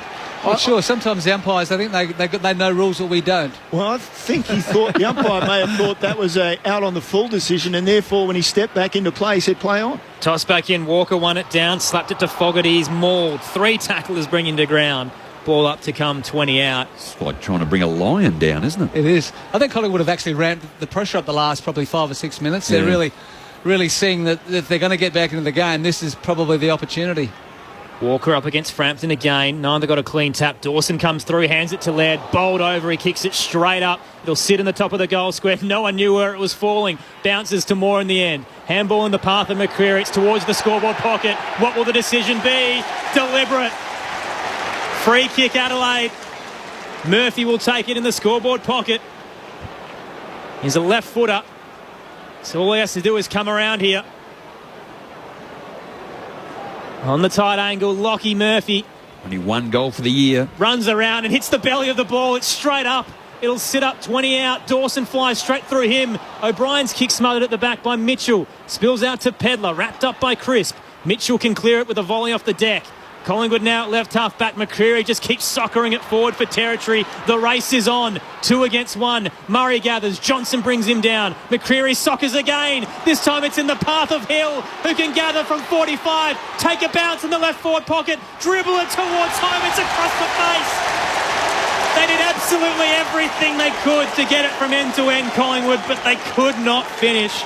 Not sure. Sometimes the umpires, I think they know rules that we don't. Well, I think he thought, the umpire may have thought that was a out on the full decision, and therefore when he stepped back into play, he said play on. Toss back in. Walker won it down. Slapped it to Fogarty. He's mauled. 3 tacklers bring him to ground. Ball up to come 20 out. It's like trying to bring a lion down, isn't it? It is. I think Collingwood have actually ramped the pressure up the last probably 5 or 6 minutes. They're really seeing that if they're going to get back into the game, this is probably the opportunity. Walker up against Frampton again. Neither got a clean tap. Dawson comes through, hands it to Laird. Bowled over. He kicks it straight up. It'll sit in the top of the goal square. No one knew where it was falling. Bounces to Moore in the end. Handball in the path of McCreary. It's towards the scoreboard pocket. What will the decision be? Deliberate. Free kick Adelaide. Murphy will take it in the scoreboard pocket. He's a left footer. So all he has to do is come around here. On the tight angle, Lockie Murphy. Only 1 goal for the year. Runs around and hits the belly of the ball. It's straight up. It'll sit up 20 out. Dawson flies straight through him. O'Brien's kick smothered at the back by Mitchell. Spills out to Pedler. Wrapped up by Crisp. Mitchell can clear it with a volley off the deck. Collingwood now at left half back. McCreary just keeps soccering it forward for territory. The race is on. 2 against 1. Murray gathers. Johnson brings him down. McCreary soccers again. This time it's in the path of Hill, who can gather from 45. Take a bounce in the left forward pocket. Dribble it towards home. It's across the face. They did absolutely everything they could to get it from end to end, Collingwood, but they could not finish.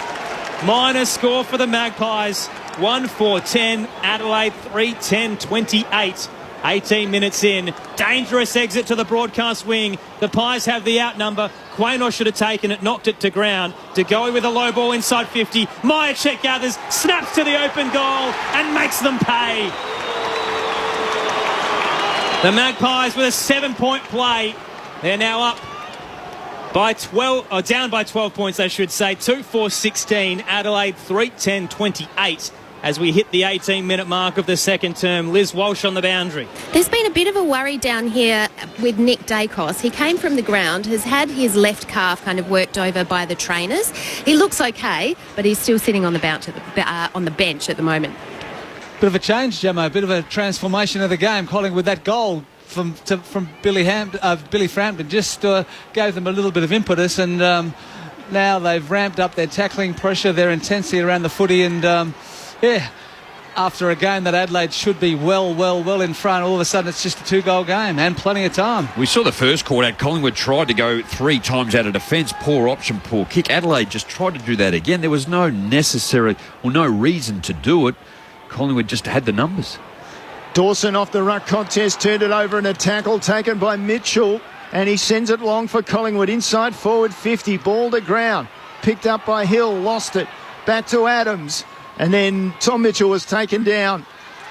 Minor score for the Magpies. 1-4-10, Adelaide 3-10-28. 18 minutes in. Dangerous exit to the broadcast wing. The Pies have the outnumber. Quaynor should have taken it, knocked it to ground. De Goey with a low ball inside 50. Myercheck gathers, snaps to the open goal and makes them pay. The Magpies with a 7-point play. They're now up by 12, or down by 12 points, I should say. 2-4-16, Adelaide 3-10-28. As we hit the 18-minute mark of the second term. Liz Walsh on the boundary. There's been a bit of a worry down here with Nick Dacos. He came from the ground, has had his left calf kind of worked over by the trainers. He looks okay, but he's still sitting on the bench at the moment. Bit of a change, Gemma. A bit of a transformation of the game. Collingwood, that goal from Billy Frampton just gave them a little bit of impetus, and now they've ramped up their tackling pressure, their intensity around the footy, and after a game that Adelaide should be well in front, all of a sudden it's just a 2-goal game and plenty of time. We saw the first quarter out. Collingwood tried to go 3 times out of defence. Poor option, poor kick. Adelaide just tried to do that again. There was no reason to do it. Collingwood just had the numbers. Dawson off the ruck contest, turned it over in a tackle taken by Mitchell, and he sends it long for Collingwood. Inside forward 50, ball to ground. Picked up by Hill, lost it. Back to Adams. And then Tom Mitchell was taken down.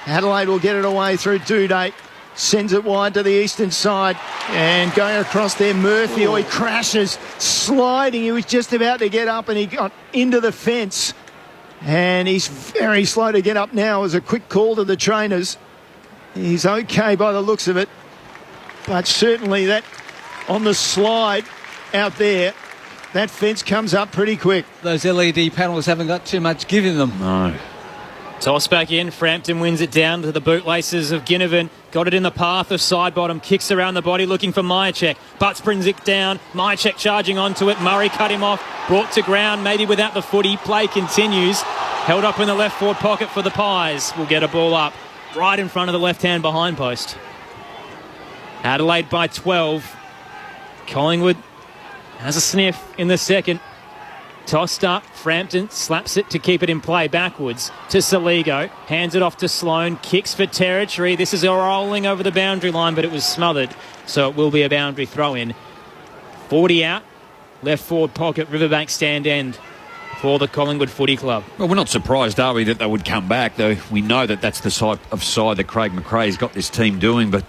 Adelaide will get it away through Duday. Sends it wide to the eastern side. And going across there, Murphy. He crashes, sliding. He was just about to get up and he got into the fence. And he's very slow to get up now as a quick call to the trainers. He's okay by the looks of it. But certainly that on the slide out there, that fence comes up pretty quick. Those LED panels haven't got too much giving them. No. Toss back in. Frampton wins it down to the bootlaces of Ginnivan. Got it in the path of side bottom. Kicks around the body looking for Myercheck. Butts brings it down. Myercheck charging onto it. Murray cut him off. Brought to ground, maybe without the footy. Play continues. Held up in the left forward pocket for the Pies. Will get a ball up right in front of the left-hand behind post. Adelaide by 12. Collingwood has a sniff in the second. Tossed up, Frampton slaps it to keep it in play backwards to Saligo. Hands it off to Sloane, kicks for territory. This is a rolling over the boundary line, but it was smothered, so it will be a boundary throw-in. 40 out, left forward pocket, Riverbank stand end for the Collingwood Footy Club. Well, we're not surprised, are we, that they would come back, though we know that that's the side that Craig McRae's got this team doing, but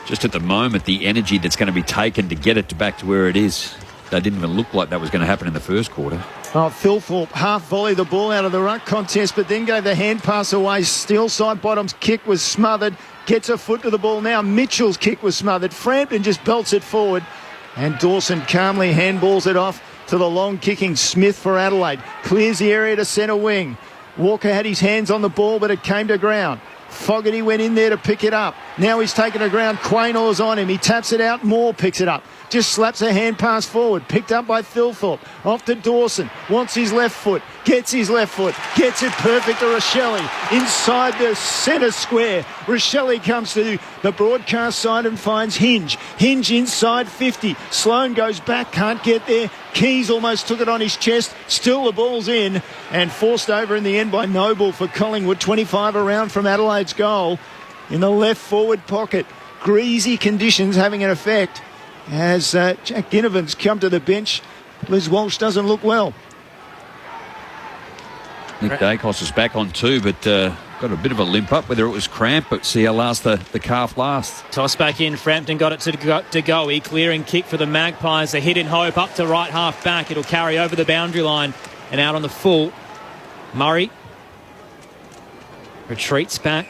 just at the moment, the energy that's going to be taken to get it back to where it is, they didn't even look like that was going to happen in the first quarter. Oh, Philthorpe half volleyed the ball out of the ruck contest, but then gave the hand pass away. Still side bottom's kick was smothered. Gets a foot to the ball now. Mitchell's kick was smothered. Frampton just belts it forward. And Dawson calmly handballs it off to the long kicking Smith for Adelaide. Clears the area to centre wing. Walker had his hands on the ball, but it came to ground. Fogarty went in there to pick it up. Now he's taken it ground. Quaynord's on him. He taps it out. Moore picks it up. Just slaps a hand pass forward. Picked up by Philthorpe. Off to Dawson. Wants his left foot. Gets his left foot. Gets it perfect to Rochelle. Inside the centre square. Rochelle comes to the broadcast side and finds Hinge. Hinge inside 50. Sloane goes back. Can't get there. Keys almost took it on his chest. Still the ball's in. And forced over in the end by Noble for Collingwood. 25 around from Adelaide's goal. In the left forward pocket. Greasy conditions having an effect. As Jack Ginnivan's come to the bench, Liz Walsh doesn't look well. Nick Dacos is back on too, but got a bit of a limp up, whether it was cramp, but see how last the calf lasts. Toss back in. Frampton got it to Goey. Clearing kick for the Magpies. A hit in hope up to right half back. It'll carry over the boundary line and out on the full. Murray retreats back.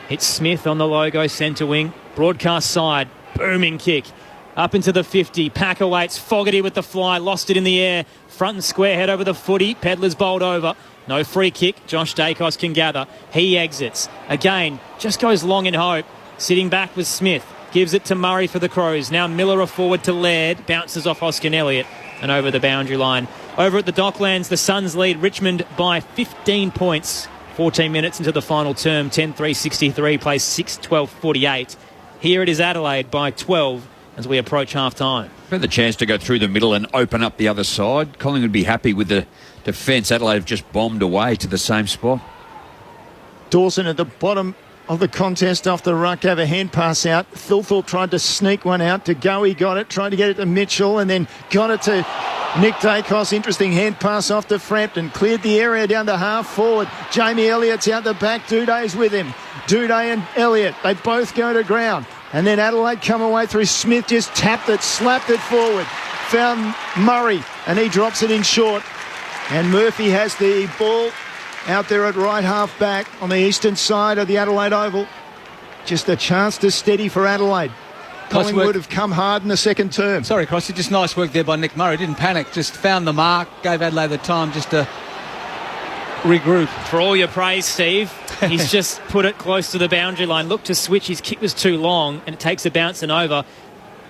Hits Smith on the logo, centre wing. Broadcast side. Booming kick. Up into the 50. Packer waits. Fogarty with the fly. Lost it in the air. Front and square. Head over the footy. Pedlar's bowled over. No free kick. Josh Dacos can gather. He exits. Again, just goes long in hope. Sitting back with Smith. Gives it to Murray for the Crows. Now Miller a forward to Laird. Bounces off Hoskin Elliott and over the boundary line. Over at the Docklands, the Suns lead Richmond by 15 points. 14 minutes into the final term. 10-3-63. Plays 6-12-48. Here it is Adelaide by 12 as we approach half-time. Had the chance to go through the middle and open up the other side. Collingwood would be happy with the defence. Adelaide have just bombed away to the same spot. Dawson at the bottom of the contest off the ruck, have a hand pass out. Philthorpe tried to sneak one out. To go, he got it. Tried to get it to Mitchell and then got it to Nick Dacos. Interesting hand pass off to Frampton. Cleared the area down to half forward. Jamie Elliott's out the back. Duday's with him. Duday and Elliott, they both go to ground. And then Adelaide come away through Smith, just tapped it, slapped it forward. Found Murray, and he drops it in short. And Murphy has the ball out there at right half back on the eastern side of the Adelaide Oval. Just a chance to steady for Adelaide. Collingwood have come hard in the second term. Sorry, Crossy, just nice work there by Nick Murray. Didn't panic, just found the mark, gave Adelaide the time just to regroup. For all your praise, Steve, he's just put it close to the boundary line. Looked to switch, his kick was too long and it takes a bounce and over.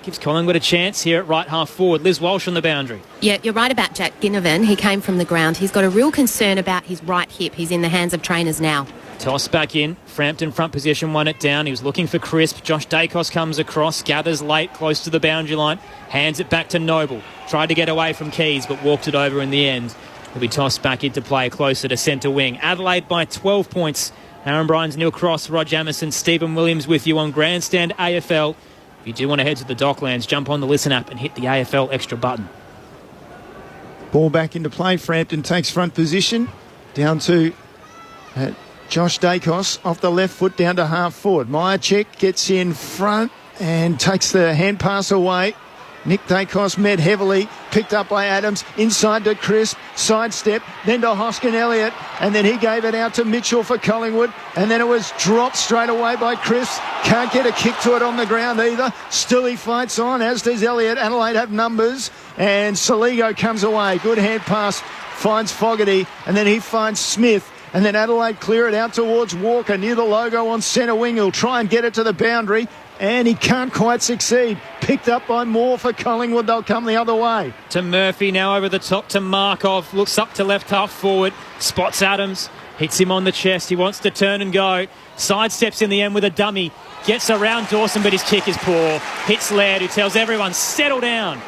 Gives Collingwood a chance here at right half forward. Liz Walsh on the boundary. Yeah, you're right about Jack Ginnivan. He came from the ground. He's got a real concern about his right hip. He's in the hands of trainers now. Toss back in. Frampton front possession, won it down. He was looking for Crisp. Josh Dacos comes across, gathers late, close to the boundary line. Hands it back to Noble. Tried to get away from Keys, but walked it over in the end. Will be tossed back into play closer to centre wing. Adelaide by 12 points. Aaron Bryans, Neil Cross, Rod Jamison, Stephen Williams with you on Grandstand AFL. If you do want to head to the Docklands, jump on the Listen app and hit the AFL extra button. Ball back into play. Frampton takes front position. Down to Josh Dacos off the left foot down to half forward. Myercheck gets in front and takes the hand pass away. Nick Dacos met heavily, picked up by Adams, inside to Crisp, sidestep, then to Hoskin Elliott, and then he gave it out to Mitchell for Collingwood, and then it was dropped straight away by Crisp. Can't get a kick to it on the ground either. Still he fights on, as does Elliott. Adelaide have numbers, and Saligo comes away. Good hand pass, finds Fogarty, and then he finds Smith. And then Adelaide clear it out towards Walker near the logo on centre wing. He'll try and get it to the boundary, and he can't quite succeed. Picked up by Moore for Collingwood. They'll come the other way. To Murphy, now over the top to Markov. Looks up to left half forward. Spots Adams. Hits him on the chest. He wants to turn and go. Sidesteps in the end with a dummy. Gets around Dawson, but his kick is poor. Hits Laird, who tells everyone, settle down.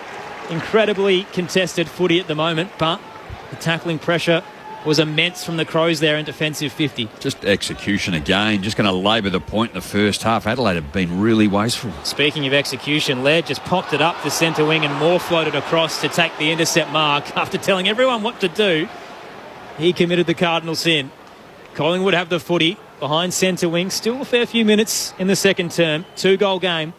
Incredibly contested footy at the moment, but the tackling pressure was immense from the Crows there in defensive 50. Just execution again. Just going to labour the point in the first half. Adelaide have been really wasteful. Speaking of execution, Laird just popped it up the centre wing and Moore floated across to take the intercept mark. After telling everyone what to do, he committed the cardinal sin. Collingwood have the footy behind centre wing. Still a fair few minutes in the second term. 2-goal game.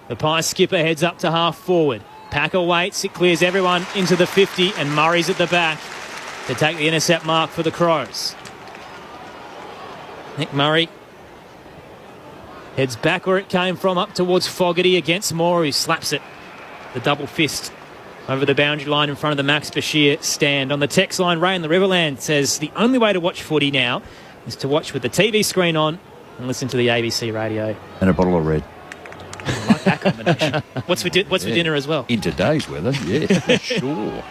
The Pies skipper heads up to half forward. Packer waits. It clears everyone into the 50 and Murray's at the back to take the intercept mark for the Crows. Nick Murray heads back where it came from, up towards Fogarty against Moore, who slaps it. The double fist over the boundary line in front of the Max Bashir stand. On the text line, Ray in the Riverland says the only way to watch footy now is to watch with the TV screen on and listen to the ABC radio. And a bottle of red. I like that combination. What's for dinner as well? In today's weather, yeah, for sure.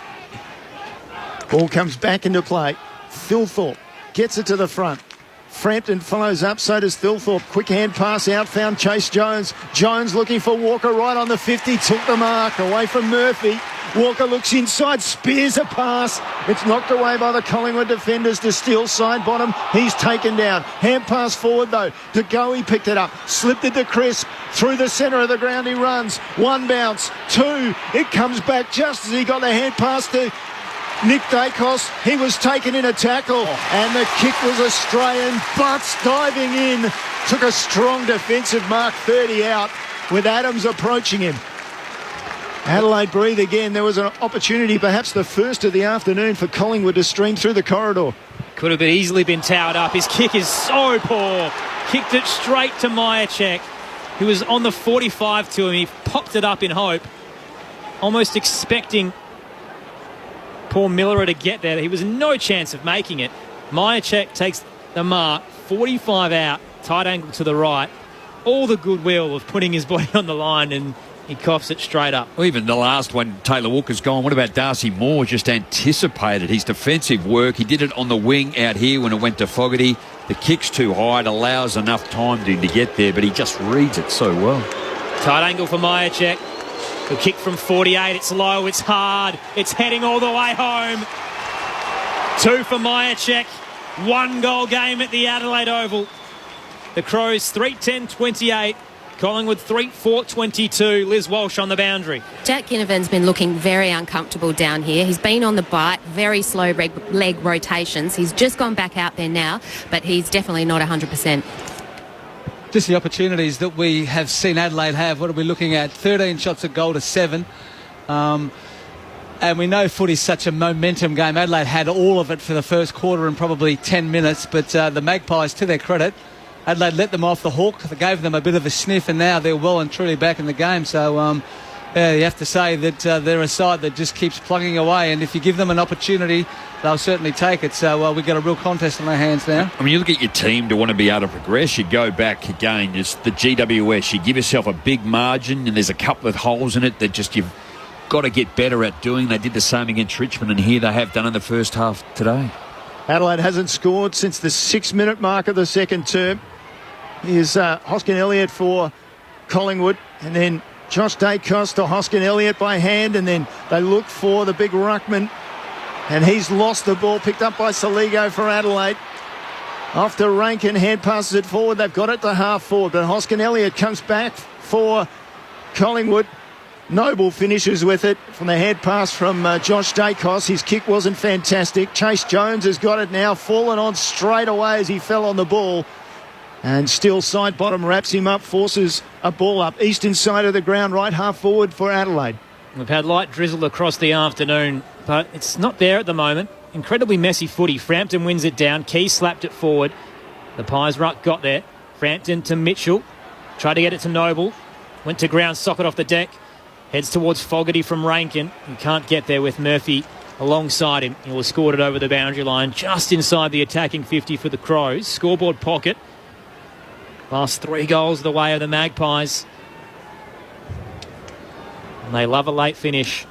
Ball comes back into play. Thilthorpe gets it to the front. Frampton follows up, so does Thilthorpe. Quick hand pass out, found Chase Jones. Jones looking for Walker right on the 50, took the mark away from Murphy. Walker looks inside, spears a pass. It's knocked away by the Collingwood defenders to Steele side bottom. He's taken down. Hand pass forward though. To go, he picked it up. Slipped it to Crisp. Through the centre of the ground he runs. One bounce. Two. It comes back just as he got the hand pass to Nick Dacos. He was taken in a tackle and the kick was Australian. Butts diving in. Took a strong defensive mark, 30 out, with Adams approaching him. Adelaide breathe again. There was an opportunity, perhaps the first of the afternoon, for Collingwood to stream through the corridor. Could have easily been towered up. His kick is so poor. Kicked it straight to Myercheck, who was on the 45 to him. He popped it up in hope, almost expecting poor Miller to get there. He was no chance of making it. Myercheck takes the mark, 45 out, tight angle to the right. All the goodwill of putting his body on the line, and he coughs it straight up. Well, even the last one, Taylor Walker's gone. What about Darcy Moore? Just anticipated his defensive work. He did it on the wing out here when it went to Fogarty. The kick's too high. It allows enough time to get there, but he just reads it so well. Tight angle for Myercheck. The kick from 48. It's low. It's hard. It's heading all the way home. 2 for Myercheck. 1-goal game at the Adelaide Oval. The Crows 3-10-28. Collingwood 3-4-22. Liz Walsh on the boundary. Jack Ginnivan's been looking very uncomfortable down here. He's been on the bite, very slow leg rotations. He's just gone back out there now, but he's definitely not 100%. Just the opportunities that we have seen Adelaide have. What are we looking at? 13 shots at goal to 7. And we know footy's such a momentum game. Adelaide had all of it for the first quarter and probably 10 minutes, but the Magpies, to their credit, Adelaide let them off the hook. They gave them a bit of a sniff, and now they're well and truly back in the game. So, yeah, you have to say that they're a side that just keeps plugging away, and if you give them an opportunity, they'll certainly take it. So we've got a real contest on our hands now. I mean, you look at your team to want to be able to progress, you go back again, just the GWS, you give yourself a big margin, and there's a couple of holes in it that just you've got to get better at doing. They did the same against Richmond, and here they have done in the first half today. Adelaide hasn't scored since the 6-minute mark of the second term. Here's Hoskin Elliott for Collingwood, and then Josh Dacos to Hoskin Elliott by hand, and then they look for the big ruckman, and he's lost the ball, picked up by Saligo for Adelaide. After Rankin hand passes it forward, they've got it to half forward, but Hoskin Elliott comes back for Collingwood. Noble finishes with it from the head pass from Josh Dacos. His kick wasn't fantastic. Chase Jones has got it now, fallen on straight away as he fell on the ball. And still side bottom wraps him up, forces a ball up. Eastern side of the ground, right half forward for Adelaide. We've had light drizzle across the afternoon, but it's not there at the moment. Incredibly messy footy. Frampton wins it down. Key slapped it forward. The Pies ruck got there. Frampton to Mitchell. Tried to get it to Noble. Went to ground, socket off the deck. Heads towards Fogarty from Rankin. He can't get there with Murphy alongside him. He will have scored it over the boundary line just inside the attacking 50 for the Crows. Scoreboard pocket. Last 3 goals the way of the Magpies. And they love a late finish.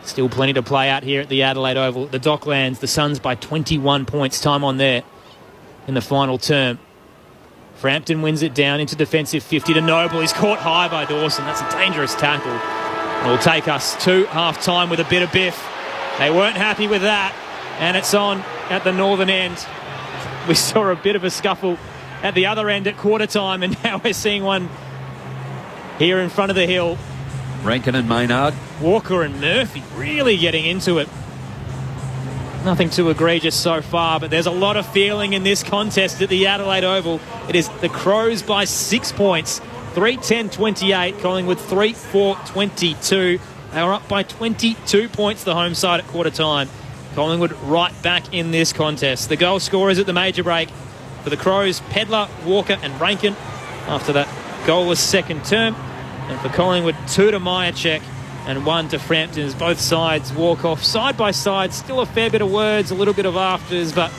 Still plenty to play out here at the Adelaide Oval. The Docklands, the Suns by 21 points. Time on there in the final term. Frampton wins it down into defensive 50 to Noble. He's caught high by Dawson. That's a dangerous tackle. It'll take us to half-time with a bit of biff. They weren't happy with that. And it's on at the northern end. We saw a bit of a scuffle at the other end at quarter time, and now we're seeing one here in front of the hill. Rankin and Maynard. Walker and Murphy really getting into it. Nothing too egregious so far, but there's a lot of feeling in this contest at the Adelaide Oval. It is the Crows by 6 points. 3-10-28. Collingwood 3-4-22. They were up by 22 points, the home side at quarter time. Collingwood right back in this contest. The goal scorers at the major break for the Crows, Pedler, Walker and Rankin after that goalless second term. And for Collingwood, 2 to Myercheck and 1 to Frampton as both sides walk off side by side. Still a fair bit of words, a little bit of afters, but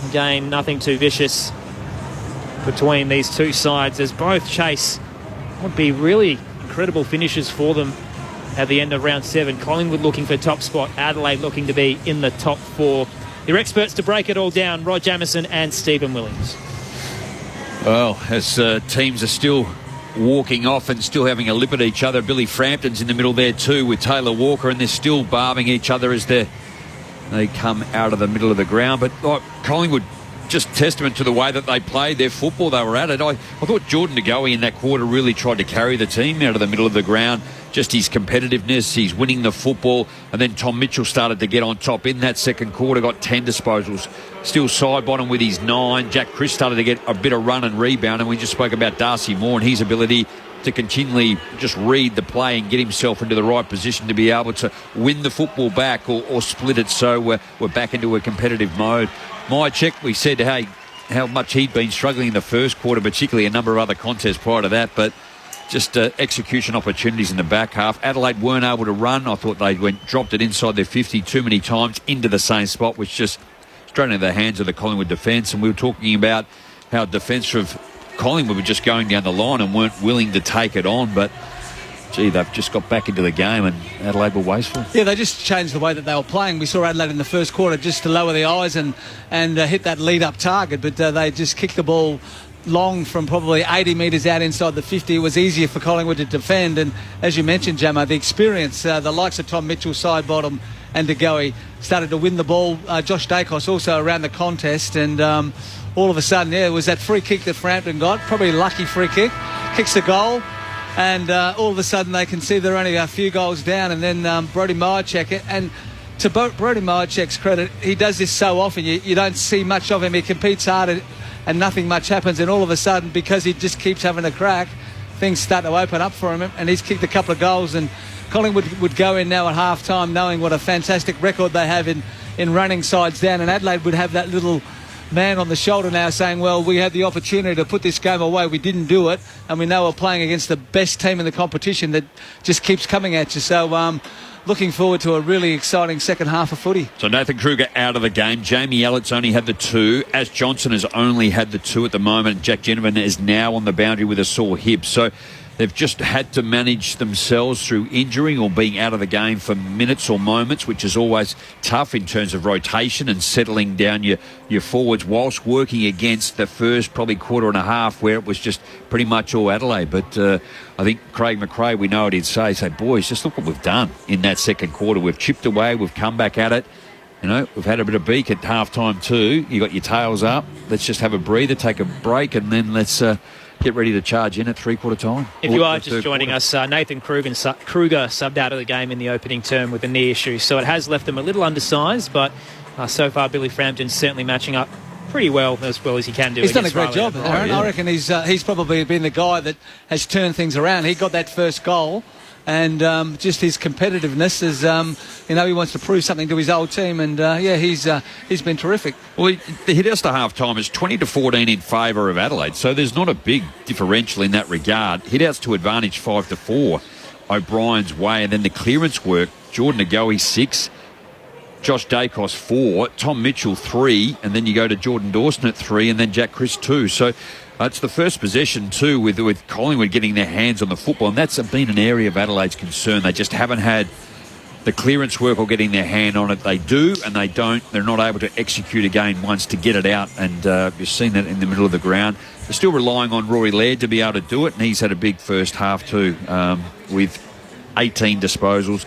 again, nothing too vicious between these two sides as both chase would be really incredible finishes for them at the end of round 7. Collingwood looking for top spot, Adelaide looking to be in the top 4. Your experts to break it all down, Rod Jamieson and Stephen Williams. Well, as teams are still walking off and still having a lip at each other, Billy Frampton's in the middle there too with Taylor Walker, and they're still barbing each other as they come out of the middle of the ground. But Collingwood, just testament to the way that they played their football. They were at it. I thought Jordan De Goey in that quarter really tried to carry the team out of the middle of the ground. Just his competitiveness, he's winning the football. And then Tom Mitchell started to get on top in that second quarter, got 10 disposals. Still side bottom with his 9. Jack Chris started to get a bit of run and rebound. And we just spoke about Darcy Moore and his ability to continually just read the play and get himself into the right position to be able to win the football back or split it. So we're back into a competitive mode. Myercheck, we said, hey, how much he'd been struggling in the first quarter, particularly a number of other contests prior to that, but just execution opportunities in the back half. Adelaide weren't able to run. I thought they dropped it inside their 50 too many times into the same spot, which just straight into the hands of the Collingwood defence. And we were talking about how defensive Collingwood were just going down the line and weren't willing to take it on, but gee, they've just got back into the game and Adelaide were wasteful. Yeah, they just changed the way that they were playing. We saw Adelaide in the first quarter just to lower the eyes and hit that lead-up target, but they just kicked the ball long from probably 80 metres out inside the 50. It was easier for Collingwood to defend, and as you mentioned, Jamo, the experience, the likes of Tom Mitchell, side bottom, and De Goey started to win the ball. Josh Dacos also around the contest, and all of a sudden, it was that free kick that Frampton got, probably a lucky free kick, kicks the goal. And all of a sudden they can see they're only a few goals down, and then Brodie Myercheck. And to Brodie Myercheck's credit, he does this so often. You don't see much of him. He competes hard and nothing much happens. And all of a sudden, because he just keeps having a crack, things start to open up for him. And he's kicked a couple of goals. And Collingwood would go in now at half-time knowing what a fantastic record they have in running sides down. And Adelaide would have that little man on the shoulder now saying, well, we had the opportunity to put this game away, we didn't do it, and we know we're playing against the best team in the competition that just keeps coming at you. So looking forward to a really exciting second half of footy. So Nathan Kruger out of the game. Jamie Elliot's only had the 2. As Johnson has only had the 2 at the moment. Jack Ginnivan is now on the boundary with a sore hip. So they've just had to manage themselves through injury or being out of the game for minutes or moments, which is always tough in terms of rotation and settling down your forwards whilst working against the first probably quarter and a half where it was just pretty much all Adelaide. But I think Craig McRae, we know what he'd say, boys, just look what we've done in that second quarter. We've chipped away, we've come back at it. You know, we've had a bit of beak at half-time too. You got your tails up. Let's just have a breather, take a break, and then let's get ready to charge in at three-quarter time. If you are just joining us, Nathan Kruger subbed out of the game in the opening term with a knee issue, so it has left them a little undersized, but so far Billy Frampton's certainly matching up pretty well as he can do. He's done a great job, Aaron. I reckon he's probably been the guy that has turned things around. He got that first goal, and just his competitiveness is, he wants to prove something to his old team, and he's been terrific. Well, the hit us to half-time is 20-14 in favour of Adelaide, so there's not a big differential in that regard. Hit-outs to advantage 5-4 O'Brien's way, and then the clearance work, Jordan Agoe 6, Josh Dacos 4, Tom Mitchell 3, and then you go to Jordan Dawson at 3, and then Jack Chris 2. So it's the first possession too with Collingwood getting their hands on the football, and that's been an area of Adelaide's concern. They just haven't had the clearance work or getting their hand on it. They do and they don't. They're not able to execute again once to get it out, and you've seen that in the middle of the ground. They're still relying on Rory Laird to be able to do it, and he's had a big first half too with 18 disposals.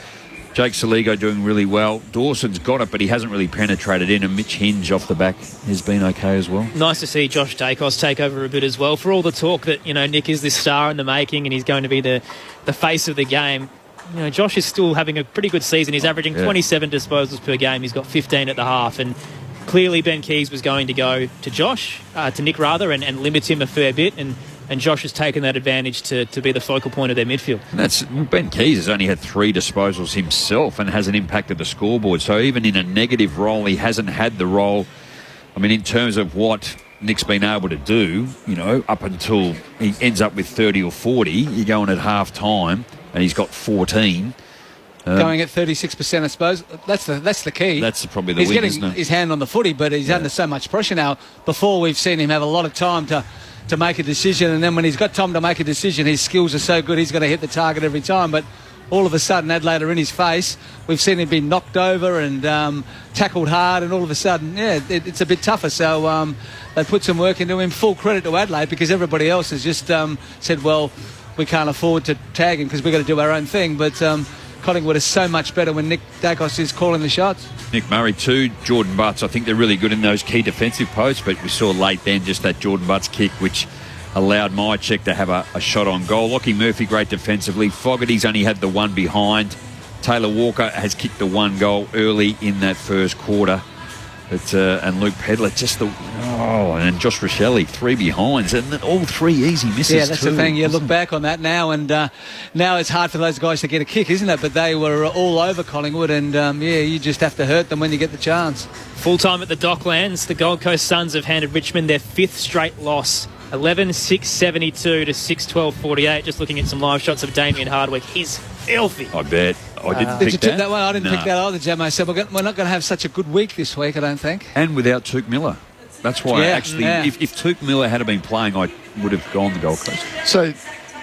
Jake Saligo doing really well. Dawson's got it, but he hasn't really penetrated in, and Mitch Hinge off the back has been okay as well. Nice to see Josh Dacos take over a bit as well. For all the talk that, Nick is this star in the making and he's going to be the face of the game, Josh is still having a pretty good season. He's averaging 27 disposals per game. He's got 15 at the half, and clearly Ben Keys was going to go to Nick rather, and limit him a fair bit, and Josh has taken that advantage to be the focal point of their midfield. And Ben Keys has only had 3 disposals himself and hasn't impacted the scoreboard. So even in a negative role, he hasn't had the role. I mean, in terms of what Nick's been able to do, up until he ends up with 30 or 40, you're going at half time and he's got 14. Going at 36%, I suppose. That's the key. That's probably the win, isn't it? He's getting his hand on the footy, but he's under so much pressure now. Before, we've seen him have a lot of time to make a decision, and then when he's got time to make a decision, his skills are so good he's going to hit the target every time. But all of a sudden, Adelaide are in his face. We've seen him be knocked over and tackled hard, and all of a sudden, it's a bit tougher. So they put some work into him. Full credit to Adelaide, because everybody else has just said, well, we can't afford to tag him because we've got to do our own thing. But Collingwood is so much better when Nick Dacos is calling the shots. Nick Murray too, Jordan Butts. I think they're really good in those key defensive posts, but we saw late then just that Jordan Butts kick, which allowed Myercheck to have a shot on goal. Lockie Murphy, great defensively. Fogarty's only had the one behind. Taylor Walker has kicked the one goal early in that first quarter. And Luke Pedler, and Josh Rochelle, 3 behinds, and all 3 easy misses. Yeah, that's the thing. You look back on that now, and now it's hard for those guys to get a kick, isn't it? But they were all over Collingwood, and you just have to hurt them when you get the chance. Full time at the Docklands, the Gold Coast Suns have handed Richmond their 5th straight loss. 11-6-72 to 6-12-48. Just looking at some live shots of Damien Hardwick. He's filthy. I bet. Did you pick that one? I didn't pick that either, Jamo. So we're not going to have such a good week this week, I don't think. And without Tuke Miller. That's why if Tuke Miller had been playing, I would have gone the Gold Coast. So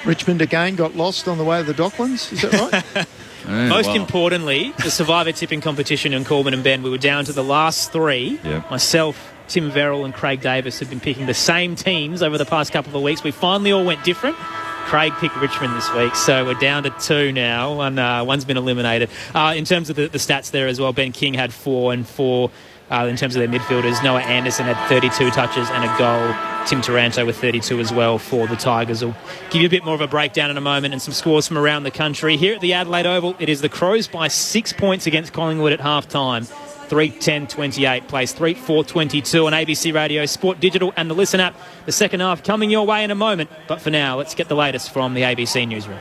Richmond again got lost on the way of the Docklands, is that right? Most importantly, the Survivor tipping competition in Corbin and Ben, we were down to the last 3. Yep. Myself, Tim Verrill and Craig Davis have been picking the same teams over the past couple of weeks. We finally all went different. Craig picked Richmond this week, so we're down to 2 now, and one's been eliminated. In terms of the stats there as well, Ben King had 4 and 4 in terms of their midfielders. Noah Anderson had 32 touches and a goal. Tim Taranto with 32 as well for the Tigers. We'll give you a bit more of a breakdown in a moment and some scores from around the country. Here at the Adelaide Oval, it is the Crows by 6 points against Collingwood at half-time. 3-10-28, plays 3-4-22 on ABC Radio, Sport Digital and the Listen app. The second half coming your way in a moment. But for now, let's get the latest from the ABC newsroom.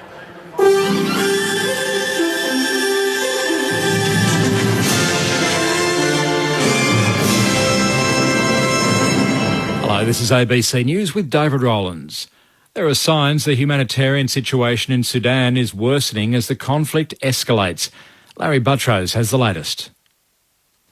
Hello, this is ABC News with David Rowlands. There are signs the humanitarian situation in Sudan is worsening as the conflict escalates. Larry Buttrose has the latest.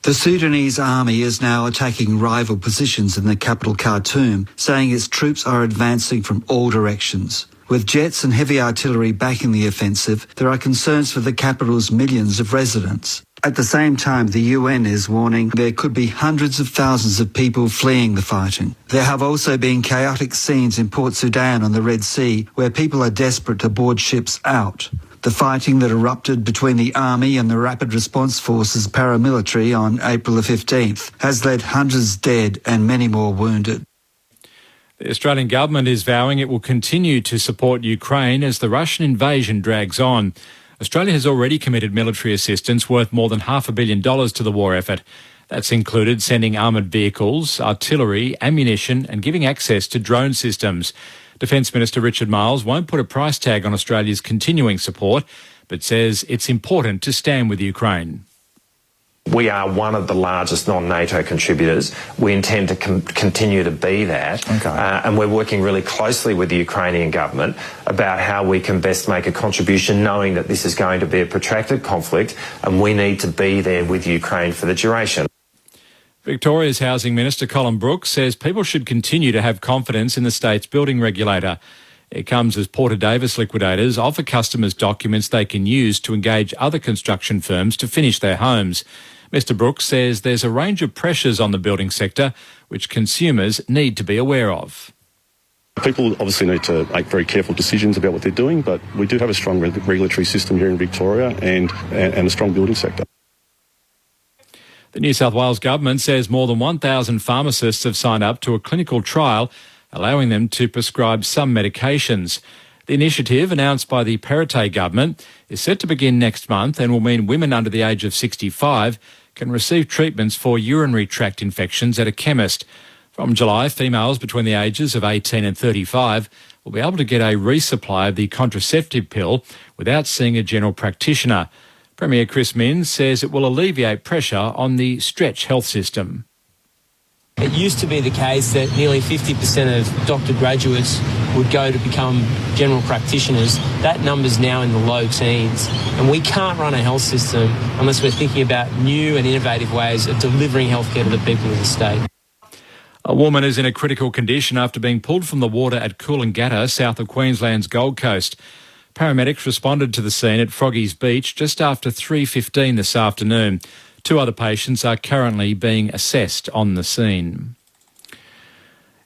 The Sudanese army is now attacking rival positions in the capital Khartoum, saying its troops are advancing from all directions. With jets and heavy artillery backing the offensive, there are concerns for the capital's millions of residents. At the same time, the UN is warning there could be hundreds of thousands of people fleeing the fighting. There have also been chaotic scenes in Port Sudan on the Red Sea, where people are desperate to board ships out. The fighting that erupted between the Army and the Rapid Response Forces paramilitary on April the 15th has led hundreds dead and many more wounded. The Australian government is vowing it will continue to support Ukraine as the Russian invasion drags on. Australia has already committed military assistance worth more than $500 million to the war effort. That's included sending armoured vehicles, artillery, ammunition and giving access to drone systems. Defence Minister Richard Marles won't put a price tag on Australia's continuing support, but says it's important to stand with Ukraine. We are one of the largest non-NATO contributors. We intend to continue to be that. Okay. And we're working really closely with the Ukrainian government about how we can best make a contribution, knowing that this is going to be a protracted conflict and we need to be there with Ukraine for the duration. Victoria's Housing Minister Colin Brooks says people should continue to have confidence in the state's building regulator. It comes as Porter Davis liquidators offer customers documents they can use to engage other construction firms to finish their homes. Mr Brooks says there's a range of pressures on the building sector which consumers need to be aware of. People obviously need to make very careful decisions about what they're doing, but we do have a strong regulatory system here in Victoria and a strong building sector. The New South Wales government says more than 1,000 pharmacists have signed up to a clinical trial allowing them to prescribe some medications. The initiative, announced by the Perrottet government, is set to begin next month and will mean women under the age of 65 can receive treatments for urinary tract infections at a chemist. From July, females between the ages of 18 and 35 will be able to get a resupply of the contraceptive pill without seeing a general practitioner. Premier Chris Minns says it will alleviate pressure on the stretch health system. It used to be the case that nearly 50% of doctor graduates would go to become general practitioners. That number's now in the low teens. And we can't run a health system unless we're thinking about new and innovative ways of delivering healthcare to the people of the state. A woman is in a critical condition after being pulled from the water at Coolangatta, south of Queensland's Gold Coast. Paramedics responded to the scene at Froggy's Beach just after 3:15 this afternoon. 2 other patients are currently being assessed on the scene.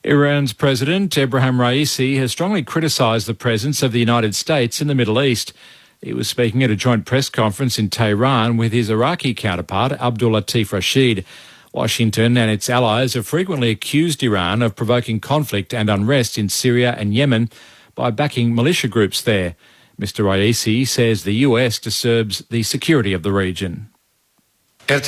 Iran's President Ebrahim Raisi has strongly criticised the presence of the United States in the Middle East. He was speaking at a joint press conference in Tehran with his Iraqi counterpart Abdul Latif Rashid. Washington and its allies have frequently accused Iran of provoking conflict and unrest in Syria and Yemen by backing militia groups there. Mr Raisi says the US disturbs the security of the region. Our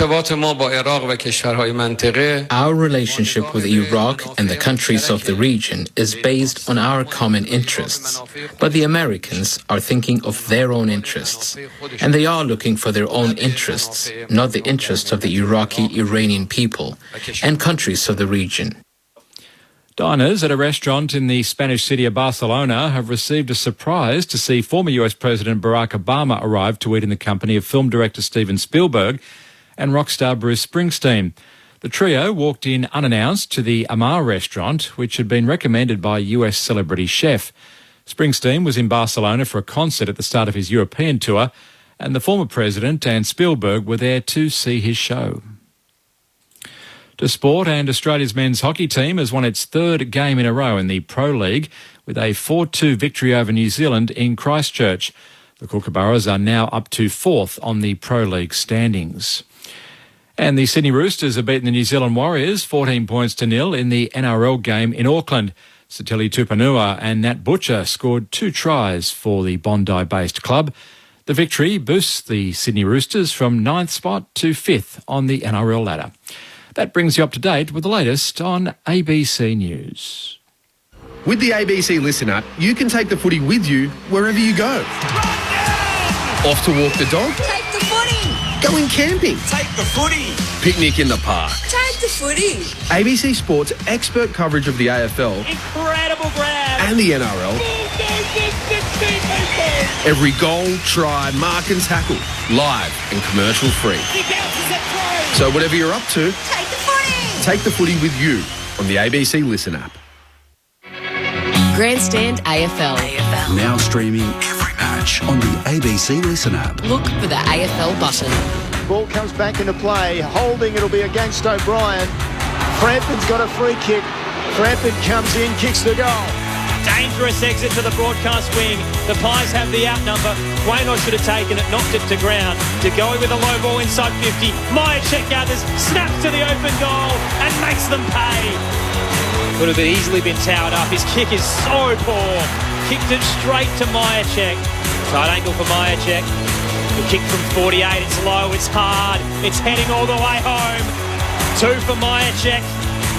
relationship with Iraq and the countries of the region is based on our common interests. But the Americans are thinking of their own interests. And they are looking for their own interests, not the interests of the Iraqi-Iranian people and countries of the region. Diners at a restaurant in the Spanish city of Barcelona have received a surprise to see former US President Barack Obama arrive to eat in the company of film director Steven Spielberg and rock star Bruce Springsteen. The trio walked in unannounced to the Amar restaurant, which had been recommended by US celebrity chef. Springsteen was in Barcelona for a concert at the start of his European tour, and the former president and Spielberg were there to see his show. To sport, and Australia's men's hockey team has won its 3rd game in a row in the Pro League with a 4-2 victory over New Zealand in Christchurch. The Kookaburras are now up to 4th on the Pro League standings. And the Sydney Roosters have beaten the New Zealand Warriors 14-0 in the NRL game in Auckland. Satili Tupanua and Nat Butcher scored 2 tries for the Bondi-based club. The victory boosts the Sydney Roosters from 9th spot to 5th on the NRL ladder. That brings you up to date with the latest on ABC News. With the ABC Listen app, you can take the footy with you wherever you go. Off to walk the dog? Take the footy! Going camping? Take the footy! Picnic in the park? Take the footy! ABC Sport's expert coverage of the AFL. Incredible grab! And the NRL. Every goal, try, mark and tackle. Live and commercial free. So whatever you're up to, take the footy! Take the footy with you on the ABC Listen app. Grandstand AFL. Now streaming every match on the ABC Listen app. Look for the AFL button. Ball comes back into play. Holding, it'll be against O'Brien. Frampton's got a free kick. Frampton comes in, kicks the goal. Dangerous exit to the broadcast wing. The Pies have the outnumber. Waino should have taken it, knocked it to ground. De Goey with a low ball inside 50. Myercheck gathers, snaps to the open goal and makes them pay. Could have easily been towered up. His kick is so poor. Kicked it straight to Majacek. Tight angle for Majacek. The kick from 48. It's low. It's hard. It's heading all the way home. 2 for Majacek.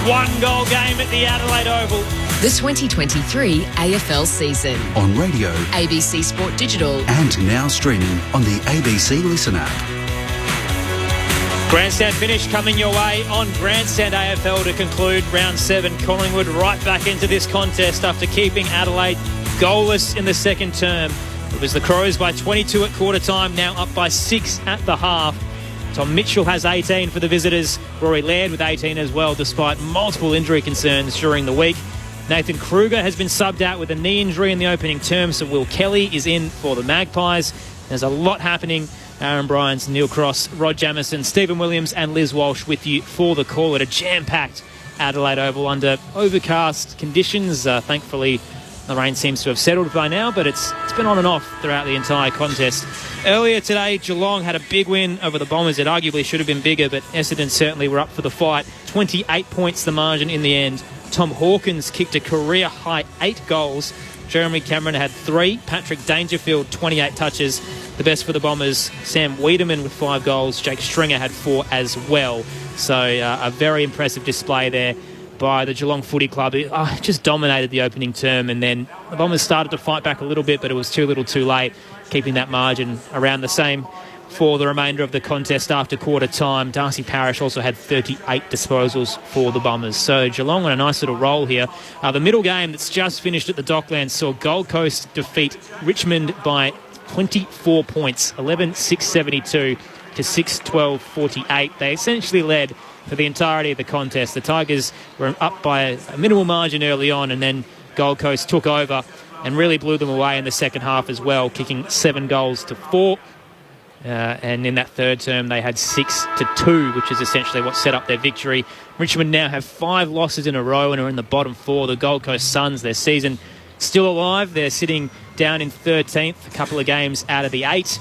1 goal game at the Adelaide Oval. The 2023 AFL season. On radio, ABC Sport Digital. and now streaming on the ABC Listen app. Grandstand finish coming your way on Grandstand AFL to conclude round 7. Collingwood right back into this contest after keeping Adelaide goalless in the second term. It was the Crows by 22 at quarter time, now up by 6 at the half. Tom Mitchell has 18 for the visitors. Rory Laird with 18 as well, despite multiple injury concerns during the week. Nathan Kruger has been subbed out with a knee injury in the opening term, so Will Kelly is in for the Magpies. There's a lot happening. Aaron Bryans, Neil Cross, Rod Jamieson, Stephen Williams and Liz Walsh with you for the call at a jam-packed Adelaide Oval under overcast conditions. Thankfully, the rain seems to have settled by now, but it's been on and off throughout the entire contest. Earlier today, Geelong had a big win over the Bombers. It arguably should have been bigger, but Essendon certainly were up for the fight. 28 points the margin in the end. Tom Hawkins kicked a career-high 8 goals. Jeremy Cameron had 3. Patrick Dangerfield, 28 touches. The best for the Bombers, Sam Wiedemann with 5 goals. Jake Stringer had 4 as well. So a very impressive display there by the Geelong Footy Club. It just dominated the opening term, and then the Bombers started to fight back a little bit, but it was too little too late, keeping that margin around the same for the remainder of the contest after quarter time. Darcy Parish also had 38 disposals for the Bombers. So Geelong on a nice little roll here. The middle game that's just finished at the Docklands saw Gold Coast defeat Richmond by 24 points, 11-6-72 to 6-12-48. They essentially led for the entirety of the contest. The Tigers were up by a minimal margin early on, and then Gold Coast took over and really blew them away in the second half as well, kicking 7 goals to 4. And in that third term, they had 6-2, which is essentially what set up their victory. Richmond now have 5 losses in a row and are in the bottom 4. The Gold Coast Suns, their season still alive. They're sitting down in 13th, a couple of games out of the 8.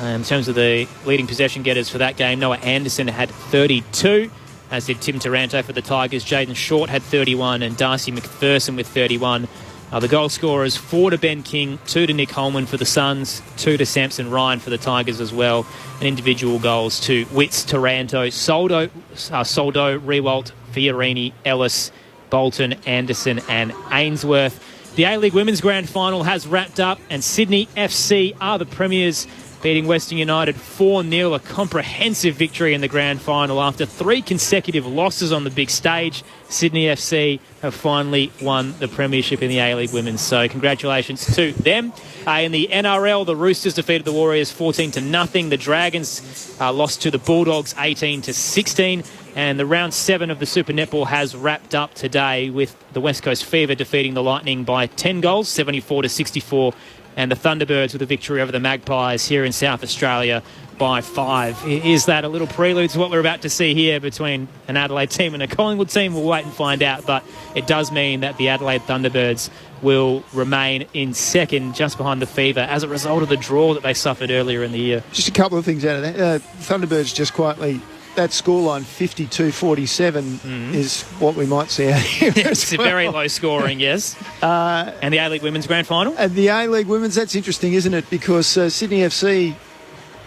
In terms of the leading possession getters for that game, Noah Anderson had 32, as did Tim Taranto for the Tigers. Jaden Short had 31 and Darcy McPherson with 31. The goal scorers, 4 to Ben King, 2 to Nick Holman for the Suns, 2 to Samson Ryan for the Tigers as well, and individual goals to Witts, Taranto, Soldo, Rewalt, Fiorini, Ellis, Bolton, Anderson and Ainsworth. The A-League Women's Grand Final has wrapped up, and Sydney FC are the premiers, beating Western United 4-0, a comprehensive victory in the Grand Final. After 3 consecutive losses on the big stage, Sydney FC have finally won the premiership in the A-League Women's. So congratulations to them. In the NRL, the Roosters defeated the Warriors 14-0. The Dragons lost to the Bulldogs 18-16. And the round 7 of the Super Netball has wrapped up today with the West Coast Fever defeating the Lightning by 10 goals, 74-64. And the Thunderbirds with a victory over the Magpies here in South Australia by 5. Is that a little prelude to what we're about to see here between an Adelaide team and a Collingwood team? We'll wait and find out, but it does mean that the Adelaide Thunderbirds will remain in second, just behind the Fever, as a result of the draw that they suffered earlier in the year. Just a couple of things out of that. Thunderbirds just quietly, that scoreline 52-47 is what we might see out here. It's well. Very low scoring, yes. And the A-League Women's Grand Final? And the A-League Women's, that's interesting, isn't it? Because Sydney FC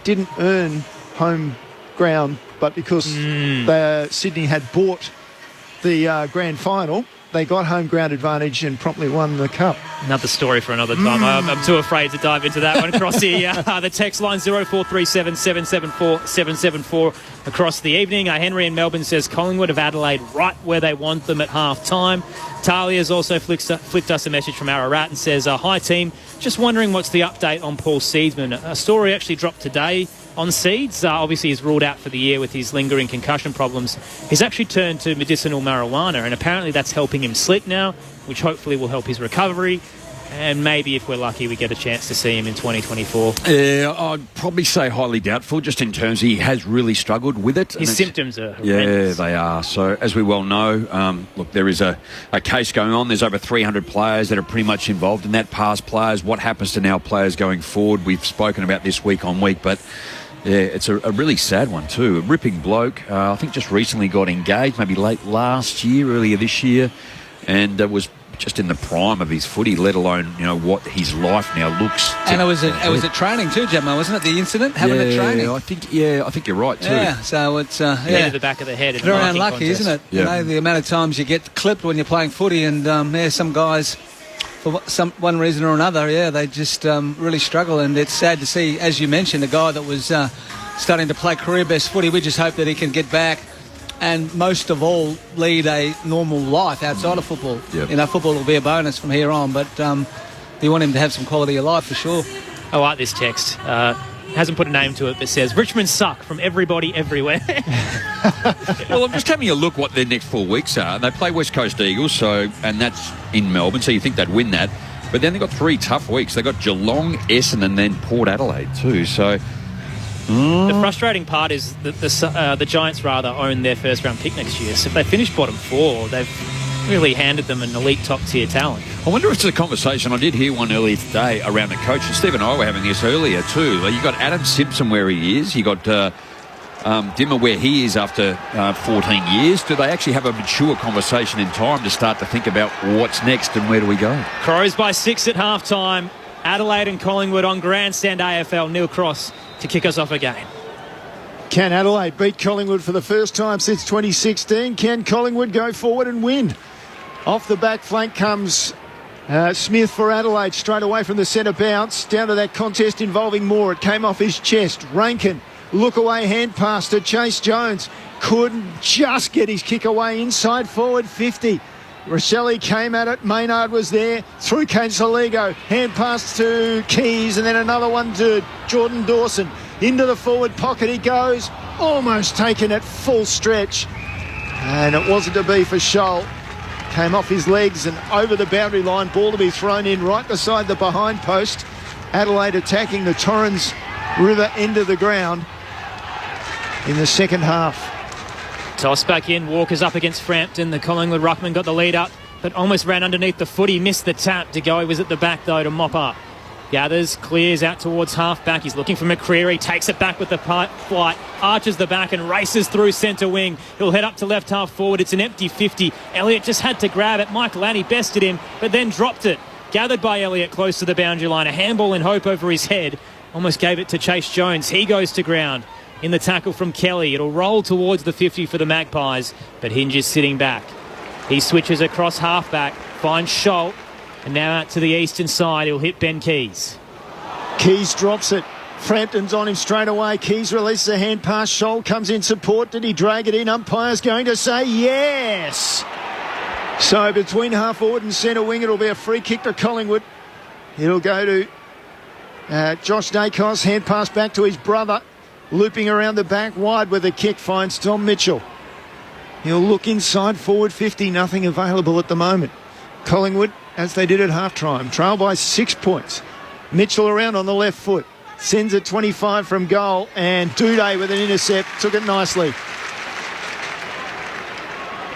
didn't earn home ground, but because Sydney had bought the Grand Final, they got home ground advantage and promptly won the cup. Another story for another time. I'm too afraid to dive into that one across here. The text line 0437 774 774 across the evening. Henry in Melbourne says Collingwood of Adelaide right where they want them at half time. Talia's also flicked us a message from Ararat and says, hi team, just wondering what's the update on Paul Seedsman. A story actually dropped today on Seeds. Obviously he's ruled out for the year with his lingering concussion problems. He's actually turned to medicinal marijuana, and apparently that's helping him sleep now, which hopefully will help his recovery. And maybe, if we're lucky, we get a chance to see him in 2024. Yeah, I'd probably say highly doubtful, just in terms he has really struggled with it. His symptoms are horrendous. Yeah, they are. So, as we well know, look, there is a case going on. There's over 300 players that are pretty much involved in that, past players. What happens to now players going forward? We've spoken about this week on week, but yeah, it's a really sad one too. A ripping bloke. I think just recently got engaged, maybe late last year, earlier this year. and was just in the prime of his footy, let alone what his life now looks. And it was at training too, Gemma, wasn't it? The incident happened at training. I think you're right too. Yeah, so it's to the back of the head. Very unlucky, isn't it? Yeah. The amount of times you get clipped when you're playing footy, and some guys, for one reason or another, they just really struggle, and it's sad to see, as you mentioned, a guy that was starting to play career best footy. We just hope that he can get back and most of all lead a normal life outside of football. Yep. Football will be a bonus from here on, but you want him to have some quality of life for sure. I like this text. Hasn't put a name to it, but says Richmond suck from everybody everywhere. Well, I'm just having a look what their next 4 weeks are. They play West Coast Eagles, and that's in Melbourne, so you think they'd win that. But then they've got 3 tough weeks. They've got Geelong, Essendon, and then Port Adelaide too. So the frustrating part is that the Giants rather own their first round pick next year. So if they finish bottom 4, they've really handed them an elite top tier talent. I wonder if it's a conversation. I did hear one earlier today around the coach, and Steve and I were having this earlier too. You got Adam Simpson where he is. You got Dimmer where he is after 14 years. Do they actually have a mature conversation in time to start to think about what's next and where do we go? Crows by 6 at half time. Adelaide and Collingwood on grandstand AFL. Neil Cross to kick us off again. Can Adelaide beat Collingwood for the first time since 2016? Can Collingwood go forward and win? Off the back flank comes Smith for Adelaide, straight away from the centre bounce, down to that contest involving Moore. It came off his chest. Rankin, look away hand pass to Chase Jones. Couldn't just get his kick away inside forward 50. Rochelle came at it. Maynard was there. Through came Soligo. Hand pass to Keys, and then another one to Jordan Dawson. Into the forward pocket he goes. Almost taken at full stretch. And it wasn't to be for Scholl. Came off his legs and over the boundary line. Ball to be thrown in right beside the behind post. Adelaide attacking the Torrens River end of the ground in the second half. Toss back in. Walker's up against Frampton. The Collingwood ruckman got the lead up, but almost ran underneath the foot. He missed the tap. De Goey was at the back, though, to mop up. Gathers, clears out towards half-back. He's looking for McCreary. Takes it back with the flight. Arches the back and races through centre wing. He'll head up to left half forward. It's an empty 50. Elliott just had to grab it. Mike Lanny bested him, but then dropped it. Gathered by Elliott close to the boundary line. A handball in hope over his head. Almost gave it to Chase Jones. He goes to ground. In the tackle from Kelly. It'll roll towards the 50 for the Magpies, but Hinge is sitting back. He switches across halfback, finds Scholl, and now out to the eastern side. He'll hit Ben Keys. Keys drops it. Frampton's on him straight away. Keys releases a hand pass. Scholl comes in support. Did he drag it in? Umpire's going to say yes. So between half forward and centre wing, it'll be a free kick to Collingwood. It'll go to Josh Dacos. Hand pass back to his brother. Looping around the back, wide with a kick, finds Tom Mitchell. He'll look inside, forward 50, nothing available at the moment. Collingwood, as they did at half-time, trail by 6 points. Mitchell around on the left foot, sends it 25 from goal, and Duday with an intercept, took it nicely.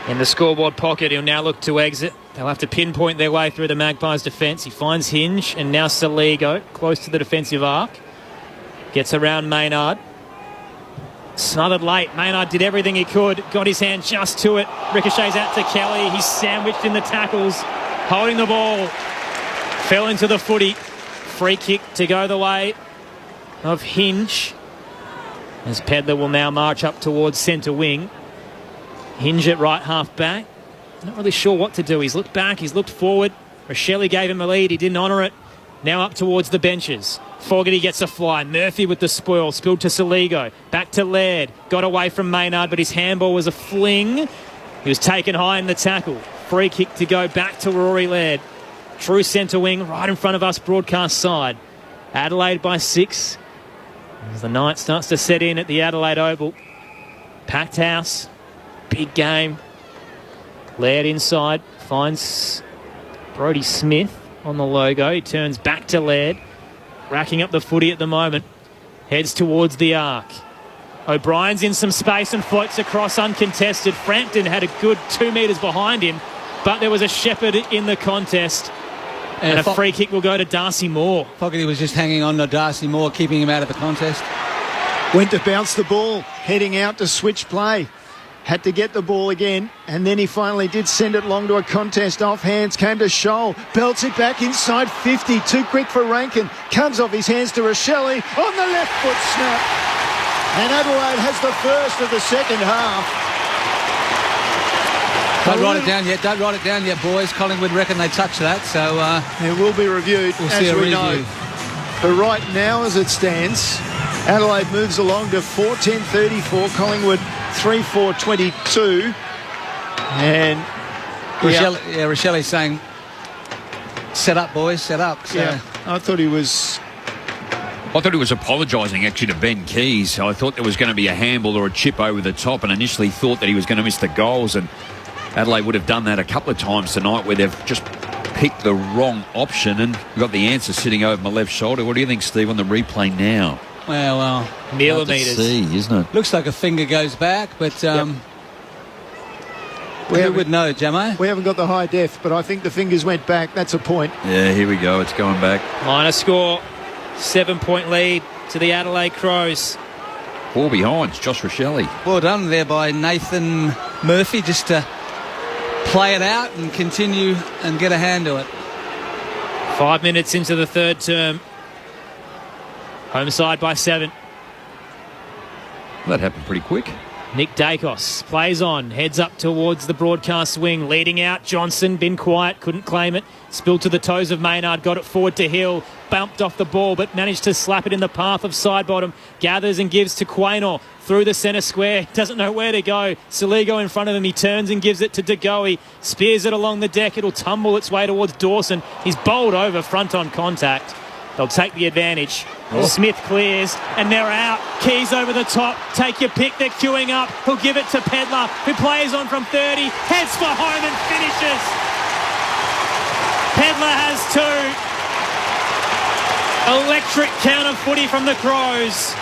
In the scoreboard pocket, he'll now look to exit. They'll have to pinpoint their way through the Magpies' defence. He finds Hinge, and now Soligo, close to the defensive arc. Gets around Maynard. Smothered late. Maynard did everything he could. Got his hand just to it. Ricochets out to Kelly. He's sandwiched in the tackles. Holding the ball. Fell into the footy. Free kick to go the way of Hinge. As Pedler will now march up towards centre wing. Hinge at right half back. Not really sure what to do. He's looked back. He's looked forward. Rochelle gave him a lead. He didn't honour it. Now up towards the benches. Fogarty gets a fly. Murphy with the spoil. Spilled to Soligo. Back to Laird. Got away from Maynard, but his handball was a fling. He was taken high in the tackle. Free kick to go back to Rory Laird. True centre wing right in front of us broadcast side. Adelaide by 6. As the night starts to set in at the Adelaide Oval. Packed house. Big game. Laird inside. Finds Brodie Smith on the logo. He turns back to Laird. Racking up the footy at the moment. Heads towards the arc. O'Brien's in some space and floats across uncontested. Frampton had a good 2 metres behind him, but there was a shepherd in the contest. And a free kick will go to Darcy Moore. Fogarty was just hanging on to Darcy Moore, keeping him out of the contest. Went to bounce the ball, heading out to switch play. had to get the ball again, and then he finally did send it long to a contest off hands, came to Scholl, belts it back inside 50, too quick for Rankin, comes off his hands to Rochelle on the left foot snap, and Adelaide has the first of the second half. Don't write it down yet, boys. Collingwood reckon they touched that, so it will be reviewed. We'll see a review. Know. But right now, as it stands, Adelaide moves along to 4:10:34. Collingwood 3:4:22. And Rochelle's saying, "Set up, boys, set up." So. Yeah, I thought he was apologising actually to Ben Keys. I thought there was going to be a handball or a chip over the top, and initially thought that he was going to miss the goals. And Adelaide would have done that a couple of times tonight, where they've just picked the wrong option, and we've got the answer sitting over my left shoulder. What do you think, Steve, on the replay now? Well, millimetres. Isn't it? Looks like a finger goes back, but who would know, Jamo? We haven't got the high def, but I think the fingers went back. That's a point. Yeah, here we go. It's going back. Minor score. 7-point lead to the Adelaide Crows. 4 behind. Josh Rochelle. Well done there by Nathan Murphy, just to play it out and continue and get a hand to it. 5 minutes into the third term. Home side by 7. That happened pretty quick. Nick Dacos plays on, heads up towards the broadcast wing, leading out. Johnson, been quiet, couldn't claim it. Spilled to the toes of Maynard, got it forward to Hill. Bumped off the ball, but managed to slap it in the path of Sidebottom. Gathers and gives to Quaynor through the centre square. Doesn't know where to go. Saligo in front of him. He turns and gives it to De Goey. Spears it along the deck. It'll tumble its way towards Dawson. He's bowled over front on contact. They'll take the advantage. Smith clears, and they're out. Keys over the top. Take your pick. They're queuing up. He'll give it to Pedler, who plays on from 30. Heads for home and finishes. Pedler has 2. Electric count of footy from the Crows.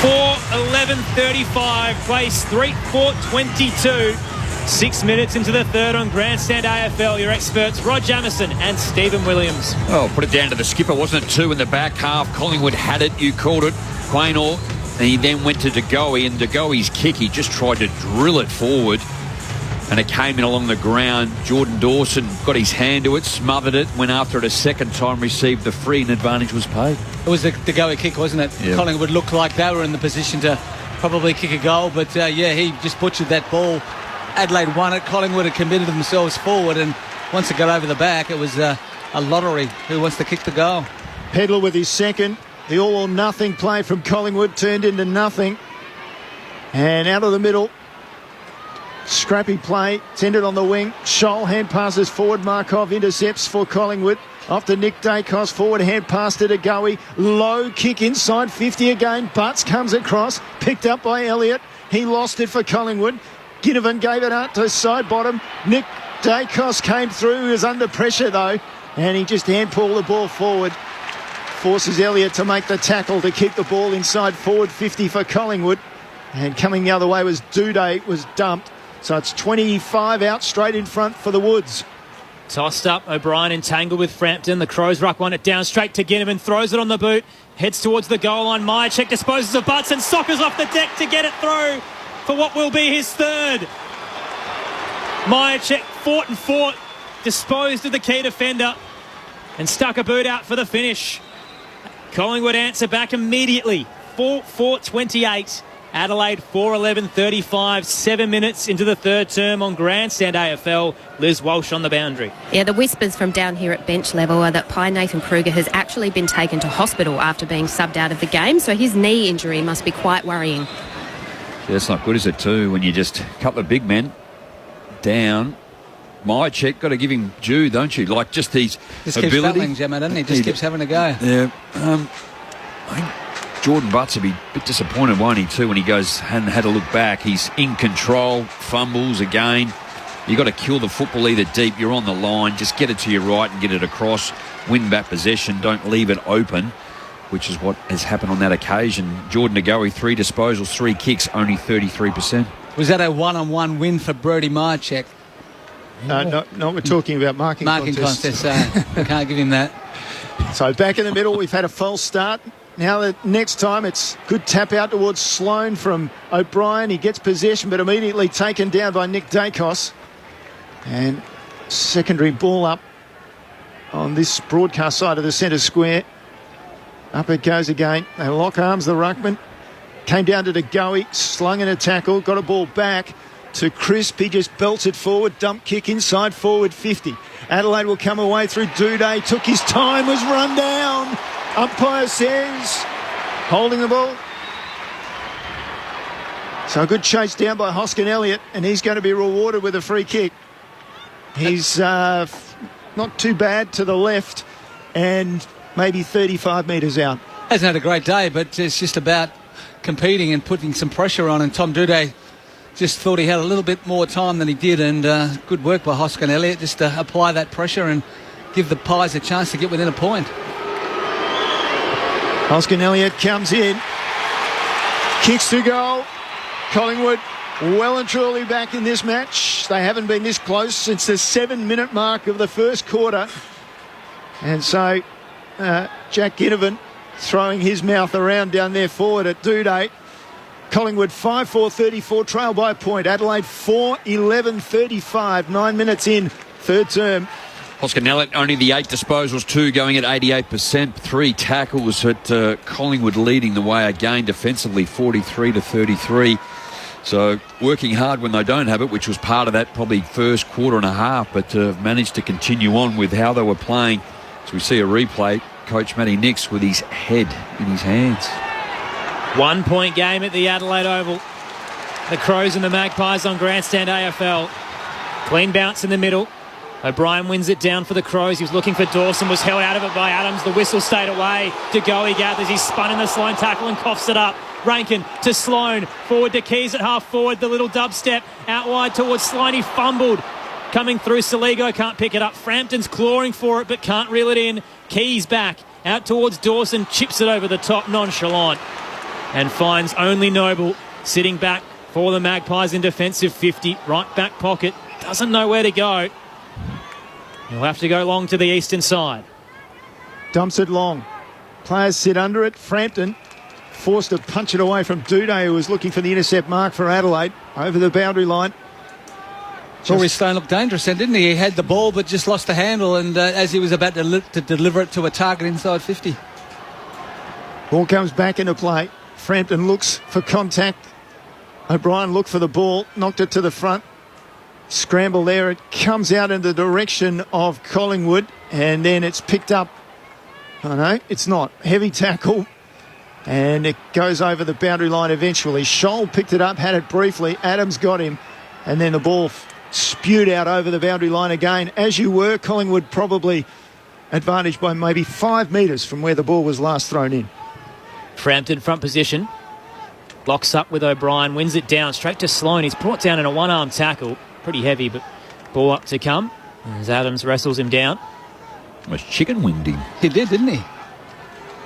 4:11:35. Place 3:4:22. 6 minutes into the third on Grandstand AFL. Your experts, Rod Jamieson and Stephen Williams. Oh, put it down to the skipper, wasn't it? 2 in the back half. Collingwood had it. You called it. Quaynor. And he then went to De Goey, and De Goey's kick, he just tried to drill it forward. And it came in along the ground. Jordan Dawson got his hand to it, smothered it, went after it a second time, received the free, and advantage was paid. It was the De Goey kick, wasn't it? Yep. Collingwood looked like they were in the position to probably kick a goal, but he just butchered that ball. Adelaide won it. Collingwood had committed themselves forward, and once it got over the back, it was a lottery who wants to kick the goal. Pedler with his second. The all or nothing play from Collingwood turned into nothing. And out of the middle, scrappy play, tended on the wing. Scholl hand passes forward. Markov intercepts for Collingwood. Off to Nick Dacos, forward hand pass to De Goey. Low kick inside 50 again. Butts comes across, picked up by Elliott. He lost it for Collingwood. Ginnivan gave it out to Sidebottom. Nick Dacos came through. He was under pressure though, and he just hand-pulled the ball forward. Forces Elliott to make the tackle to keep the ball inside forward 50 for Collingwood. And coming the other way was Duday, was dumped. So it's 25 out straight in front for the Woods. Tossed up, O'Brien entangled with Frampton. The Crows ruck one it down straight to Ginnivan, throws it on the boot, heads towards the goal line. Myercheck disposes of Butts and soccers off the deck to get it through for what will be his third. Myercheck fought, disposed of the key defender and stuck a boot out for the finish. Collingwood answer back immediately. 4:28. Adelaide 4:11:35. 7 minutes into the third term on Grandstand AFL. Liz Walsh on the boundary. Yeah, the whispers from down here at bench level are that Pi Nathan Kruger has actually been taken to hospital after being subbed out of the game, so his knee injury must be quite worrying. Yeah, it's not good, is it, too, when you just a couple of big men down. Myercheck, got to give him due, don't you? Like, just his ability. Keeps battling, Gemma, doesn't he? Just keeps having a go. Yeah. I think Jordan Butts will be a bit disappointed, won't he, too, when he goes and had a look back. He's in control, fumbles again. You've got to kill the football either deep, you're on the line, just get it to your right and get it across, win back possession, don't leave it open, which is what has happened on that occasion. Jordan De Goey, 3 disposals, 3 kicks, only 33%. Was that a one-on-one win for Brodie Myercheck? No, we're talking about marking contest. I can't give him that. So back in the middle, we've had a false start. Now the next time it's good tap out towards Sloane from O'Brien. He gets possession but immediately taken down by Nick Dacos. And secondary ball up on this broadcast side of the centre square. Up it goes again. They lock arms, the ruckman. Came down to Degoe, slung in a tackle, got a ball back to Crisp. He just belts it forward, dump kick inside, forward 50. Adelaide will come away through Duday. Took his time, was run down. Umpire says, holding the ball. So a good chase down by Hoskin Elliott, and he's going to be rewarded with a free kick. He's not too bad to the left and maybe 35 metres out. Hasn't had a great day, but it's just about competing and putting some pressure on, and Tom Duday just thought he had a little bit more time than he did, and good work by Hoskin Elliott just to apply that pressure and give the Pies a chance to get within a point. Hoskin Elliott comes in, kicks to goal. Collingwood well and truly back in this match. They haven't been this close since the 7-minute mark of the first quarter. And so Jack Ginnivan throwing his mouth around down there forward at Duday. Collingwood 5-4-34, trail by a point. Adelaide 4-11-35, 9 minutes in, third term. Hoskin Elliott, only the 8 disposals, 2 going at 88%, 3 tackles at Collingwood leading the way again defensively, 43-33. So working hard when they don't have it, which was part of that probably first quarter and a half, but managed to continue on with how they were playing. As we see a replay, Coach Matty Nix with his head in his hands. 1 point game at the Adelaide Oval. The Crows and the Magpies on Grandstand AFL. Clean bounce in the middle. O'Brien wins it down for the Crows. He was looking for Dawson, was held out of it by Adams. The whistle stayed away. Degoe gathers. He's spun in the Sloane tackle and coughs it up. Rankin to Sloane. Forward to Keys at half forward. The little dubstep out wide towards Sloane. He fumbled. Coming through, Saligo can't pick it up. Frampton's clawing for it but can't reel it in. Keys back out towards Dawson. Chips it over the top, nonchalant. And finds only Noble sitting back for the Magpies in defensive 50. Right back pocket. Doesn't know where to go. He'll have to go long to the eastern side. Dumps it long. Players sit under it. Frampton forced to punch it away from Duday, who was looking for the intercept mark for Adelaide. Over the boundary line. Rory Stone looked dangerous then, didn't he? He had the ball but just lost the handle, and as he was about to deliver it to a target inside 50. Ball comes back into play. Frampton looks for contact. O'Brien looked for the ball, knocked it to the front. Scramble there. It comes out in the direction of Collingwood, and then it's picked up. Oh no, it's not. Heavy tackle, and it goes over the boundary line eventually. Scholl picked it up, had it briefly. Adams got him, and then the ball spewed out over the boundary line again. As you were, Collingwood probably advantaged by maybe 5 metres from where the ball was last thrown in. Frampton front position. Locks up with O'Brien, wins it down straight to Sloane. He's brought down in a one-arm tackle. Pretty heavy, but ball up to come. As Adams wrestles him down. Almost chicken winged him. He did, didn't he?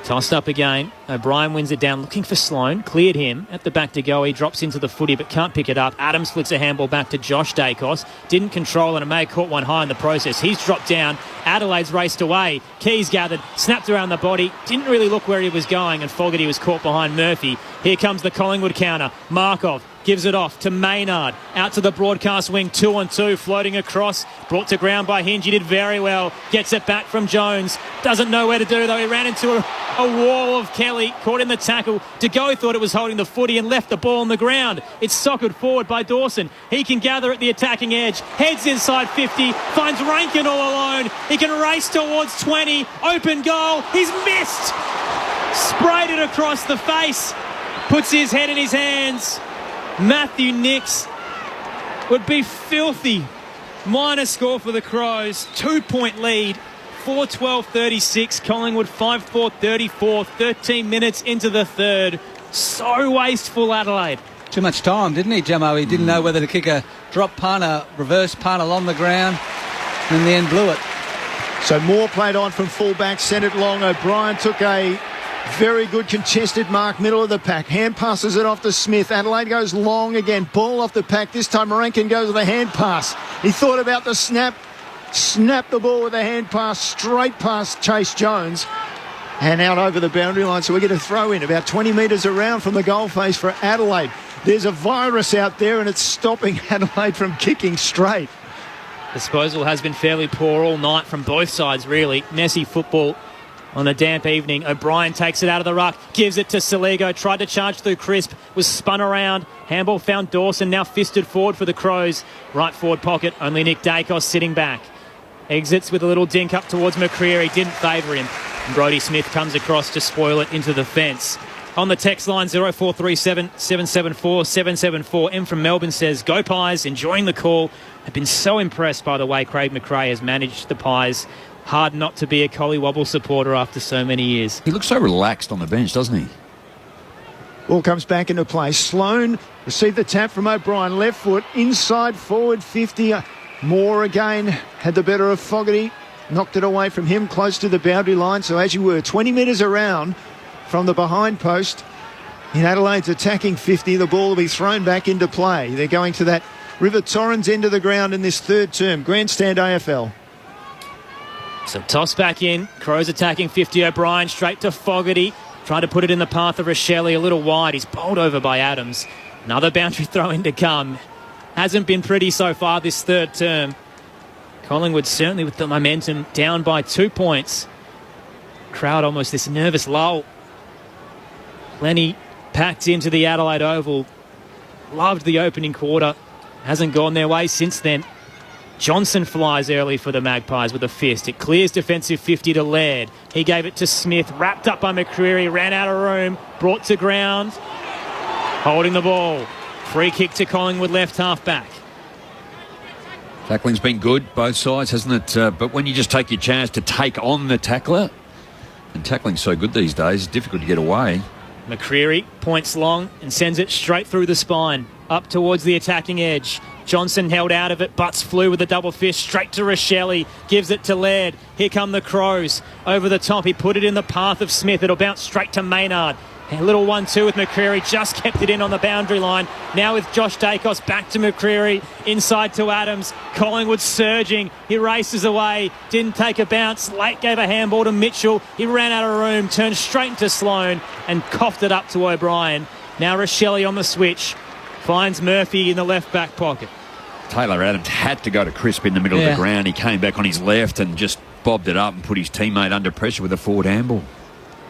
Tossed up again. O'Brien wins it down, looking for Sloane. Cleared him. At the back to go. He drops into the footy, but can't pick it up. Adams flicks a handball back to Josh Dacos. Didn't control it and may have caught one high in the process. He's dropped down. Adelaide's raced away. Keys gathered. Snapped around the body. Didn't really look where he was going, and Fogarty was caught behind Murphy. Here comes the Collingwood counter. Markov gives it off to Maynard. Out to the broadcast wing, 2-on-2, floating across. Brought to ground by Hinge. He did very well. Gets it back from Jones. Doesn't know where to do, though. He ran into a wall of Kelly. Caught in the tackle. Degoe thought it was holding the footy and left the ball on the ground. It's soccered forward by Dawson. He can gather at the attacking edge. Heads inside 50. Finds Rankin all alone. He can race towards 20. Open goal. He's missed. Sprayed it across the face. Puts his head in his hands. Matthew Nix would be filthy. Minor score for the Crows. 2-point lead. 4-12-36. Collingwood 5-4-34. 13 minutes into the third. So wasteful, Adelaide. Too much time, didn't he, Jamo? He didn't know whether to kick a drop punt, a reverse punt along the ground. And in the end, blew it. So Moore played on from fullback, sent it long. O'Brien took a very good contested mark, middle of the pack. Hand passes it off to Smith. Adelaide goes long again. Ball off the pack. This time Rankin goes with a hand pass. He thought about the snap. Snapped the ball with a hand pass straight past Chase Jones. and out over the boundary line. So we get a throw in about 20 metres around from the goal face for Adelaide. There's a virus out there and it's stopping Adelaide from kicking straight. Disposal has been fairly poor all night from both sides, really. Messy football on a damp evening. O'Brien takes it out of the ruck, gives it to Saligo, tried to charge through Crisp, was spun around. Handball found Dawson, now fisted forward for the Crows. Right forward pocket, only Nick Dacos sitting back. Exits with a little dink up towards McCreary, didn't favour him. And Brodie Smith comes across to spoil it into the fence. On the text line 0437 774 774, M from Melbourne says, "Go Pies, enjoying the call. Have been so impressed by the way Craig McRae has managed the Pies. Hard not to be a Collywobble supporter after so many years." He looks so relaxed on the bench, doesn't he? Ball comes back into play. Sloane received the tap from O'Brien. Left foot, inside forward 50. Moore again had the better of Fogarty. Knocked it away from him close to the boundary line. So as you were, 20 metres around from the behind post in Adelaide's attacking 50. The ball will be thrown back into play. They're going to that River Torrens end of the ground in this third term. Grandstand AFL. So toss back in. Crows attacking 50. O'Brien straight to Fogarty. Tried to put it in the path of Rochelle, a little wide. He's bowled over by Adams. Another boundary throw in to come. Hasn't been pretty so far this third term. Collingwood certainly with the momentum, down by 2 points. Crowd almost this nervous lull. Plenty packed into the Adelaide Oval. Loved the opening quarter. Hasn't gone their way since then. Johnson flies early for the Magpies with a fist. It clears defensive 50 to Laird. He gave it to Smith, wrapped up by McCreary, ran out of room, brought to ground. Holding the ball. Free kick to Collingwood left half back. Tackling's been good, both sides, hasn't it? But when you just take your chance to take on the tackler, and tackling's so good these days, it's difficult to get away. McCreary points long and sends it straight through the spine, up towards the attacking edge. Johnson held out of it, Butts flew with a double fist straight to Rochelle, gives it to Laird. Here come the Crows. Over the top, he put it in the path of Smith. It'll bounce straight to Maynard. A little 1-2 with McCreary, just kept it in on the boundary line. Now with Josh Dacos back to McCreary, inside to Adams. Collingwood surging, he races away, didn't take a bounce. Late gave a handball to Mitchell, he ran out of room, turned straight into Sloane and coughed it up to O'Brien. Now Rochelle on the switch, finds Murphy in the left back pocket. Taylor Adams had to go to Crisp in the middle of the ground. He came back on his left and just bobbed it up and put his teammate under pressure with a forward handball.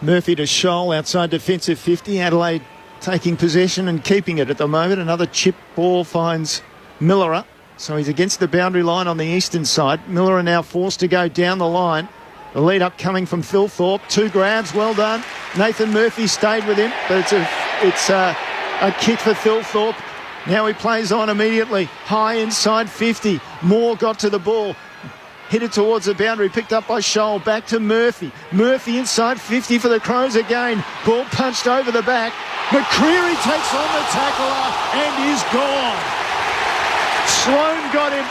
Murphy to Scholl outside defensive 50. Adelaide taking possession and keeping it at the moment. Another chip ball finds Millerer. So he's against the boundary line on the eastern side. Millerer now forced to go down the line. The lead up coming from Phil Thorpe. 2 grabs, well done. Nathan Murphy stayed with him, but it's a kick for Phil Thorpe. Now he plays on immediately. High inside 50. Moore got to the ball. Hit it towards the boundary, picked up by Scholl, back to Murphy. Murphy inside 50 for the Crows again. Ball punched over the back. McCreary takes on the tackler and is gone. Sloane got him.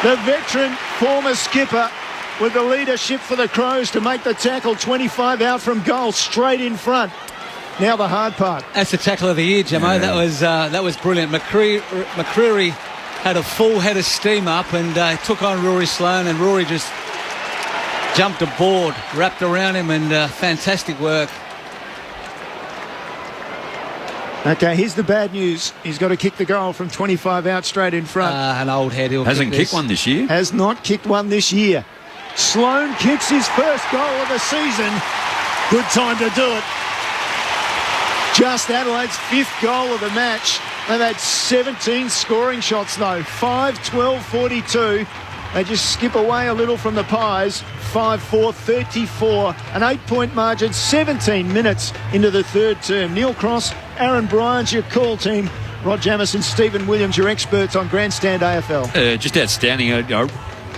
The veteran former skipper with the leadership for the Crows to make the tackle. 25 out from goal, straight in front. Now the hard part. That's the tackle of the year, Jamo. That was brilliant. McCreary had a full head of steam up and took on Rory Sloane, and Rory just jumped aboard, wrapped around him, and fantastic work. Okay, here's the bad news. He's got to kick the goal from 25 out straight in front. An old head. Hasn't kicked one this year. Has not kicked one this year. Sloane kicks his first goal of the season. Good time to do it. Just Adelaide's 5th goal of the match. They've had 17 scoring shots though. 5, 12, 42. They just skip away a little from the Pies. 5-4, 34. An 8-point margin, 17 minutes into the third term. Neil Cross, Aaron Bryans, your call team. Rod Jamison, Stephen Williams, your experts on Grandstand AFL. Just outstanding.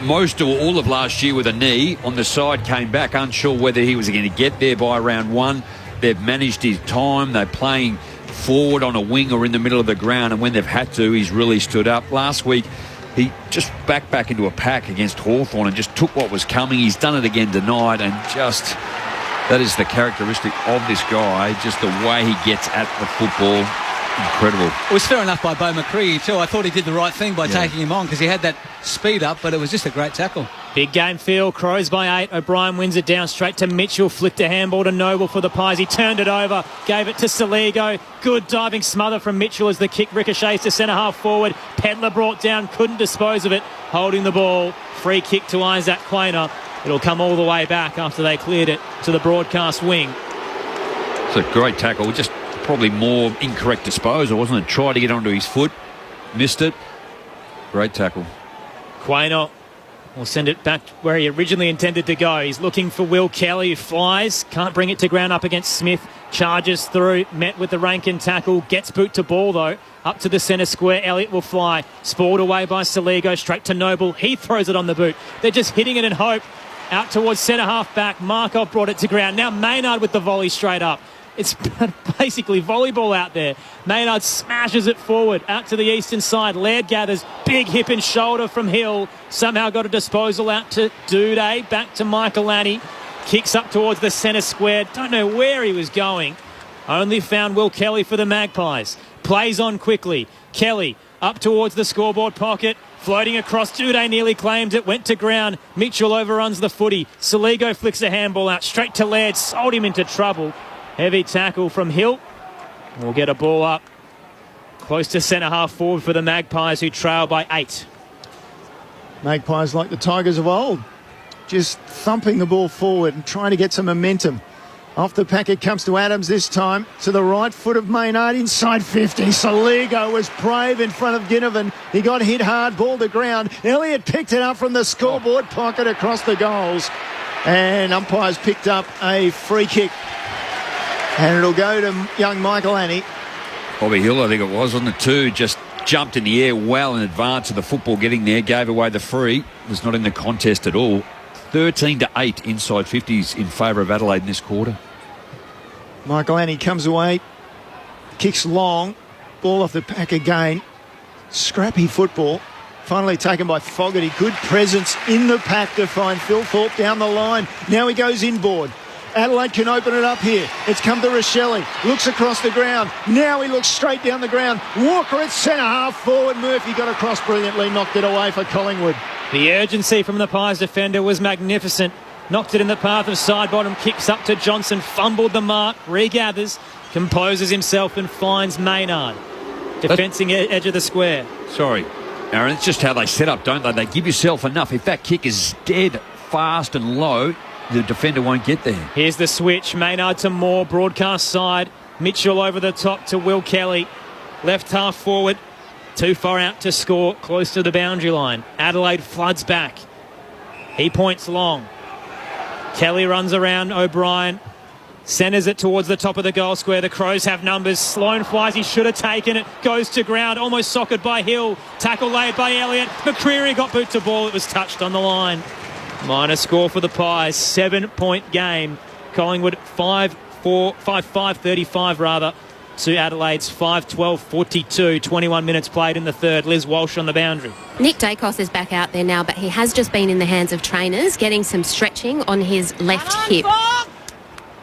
Most or all of last year with a knee on the side, came back unsure whether he was going to get there by round 1. They've managed his time. They're playing forward on a wing or in the middle of the ground, and when they've had to, he's really stood up. Last week, he just backed back into a pack against Hawthorn and just took what was coming. He's done it again tonight, and just that is the characteristic of this guy, just the way he gets at the football. Incredible. It was fair enough by Bo McCreary too. I thought he did the right thing by taking him on because he had that speed up, but it was just a great tackle. Big game feel. Crows by 8. O'Brien wins it down straight to Mitchell. Flicked a handball to Noble for the Pies. He turned it over. Gave it to Saligo. Good diving smother from Mitchell as the kick ricochets to centre half forward. Pedler brought down. Couldn't dispose of it. Holding the ball. Free kick to Isaac Quainer. It'll come all the way back after they cleared it to the broadcast wing. It's a great tackle. Just probably more incorrect disposal, wasn't it? Tried to get onto his foot. Missed it. Great tackle. Quainer will send it back where he originally intended to go. He's looking for Will Kelly, who flies. Can't bring it to ground up against Smith. Charges through. Met with the Rankin tackle. Gets boot to ball, though. Up to the centre square. Elliott will fly. Spoiled away by Saligo. Straight to Noble. He throws it on the boot. They're just hitting it in hope. Out towards centre half back. Markov brought it to ground. Now Maynard with the volley straight up. It's basically volleyball out there. Maynard smashes it forward out to the eastern side. Laird gathers. Big hip and shoulder from Hill. Somehow got a disposal out to Duday. Back to Michael Annie. Kicks up towards the centre square. Don't know where he was going. Only found Will Kelly for the Magpies. Plays on quickly. Kelly up towards the scoreboard pocket. Floating across. Duday nearly claims it. Went to ground. Mitchell overruns the footy. Saligo flicks a handball out. Straight to Laird. Sold him into trouble. Heavy tackle from Hill. We'll get a ball up close to centre half forward for the Magpies, who trail by 8. Magpies like the Tigers of old, just thumping the ball forward and trying to get some momentum. Off the pack it comes to Adams this time, to the right foot of Maynard, inside 50. Saligo was brave in front of Ginnivan. He got hit hard, ball to ground. Elliott picked it up from the scoreboard pocket across the goals. And umpires picked up a free kick. And it'll go to young Michael Annie. Bobby Hill, I think it was, on the 2, just jumped in the air well in advance of the football getting there, gave away the free. Was not in the contest at all. 13-8 inside 50s in favour of Adelaide in this quarter. Michael Annie comes away, kicks long, ball off the pack again. Scrappy football. Finally taken by Fogarty. Good presence in the pack to find Phil Thorpe down the line. Now he goes inboard. Adelaide can open it up here. It's come to Rochelle. Looks across the ground. Now he looks straight down the ground. Walker at centre half forward. Murphy got across brilliantly. Knocked it away for Collingwood. The urgency from the Pies defender was magnificent. Knocked it in the path of side bottom. Kicks up to Johnson. Fumbled the mark. Regathers. Composes himself and finds Maynard. Defensing edge of the square. Sorry, Aaron. It's just how they set up, don't they? They give yourself enough. If that kick is dead fast and low, the defender won't get there. Here's the switch. Maynard to Moore. Broadcast side. Mitchell over the top to Will Kelly. Left half forward. Too far out to score. Close to the boundary line. Adelaide floods back. He points long. Kelly runs around O'Brien. Centres it towards the top of the goal square. The Crows have numbers. Sloan flies. He should have taken it. Goes to ground. Almost socketed by Hill. Tackle laid by Elliott. McCreary got boot to ball. It was touched on the line. Minor score for the Pies. 7-point game. Collingwood 5-5-35 rather to Adelaide's 5-12-42. 21 minutes played in the third. Liz Walsh on the boundary. Nick Dacos is back out there now, but he has just been in the hands of trainers, getting some stretching on his left hip.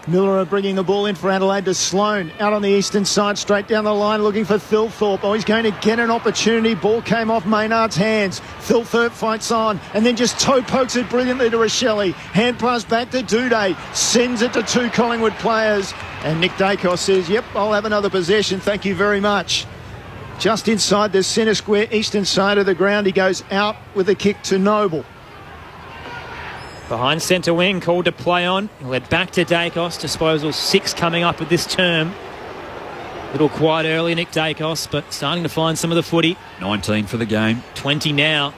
Miller bringing the ball in for Adelaide to Sloan. Out on the eastern side, straight down the line, looking for Thilthorpe. Oh, he's going to get an opportunity. Ball came off Maynard's hands. Thilthorpe fights on and then just toe pokes it brilliantly to Rochelle. Hand pass back to Duday. Sends it to 2 Collingwood players. And Nick Dacos says, yep, I'll have another possession. Thank you very much. Just inside the centre square, eastern side of the ground, he goes out with a kick to Noble. Behind centre wing, called to play on. Led back to Dacos. Disposal 6 coming up at this term. Little quiet early, Nick Dacos, but starting to find some of the footy. 19 for the game. 20 now.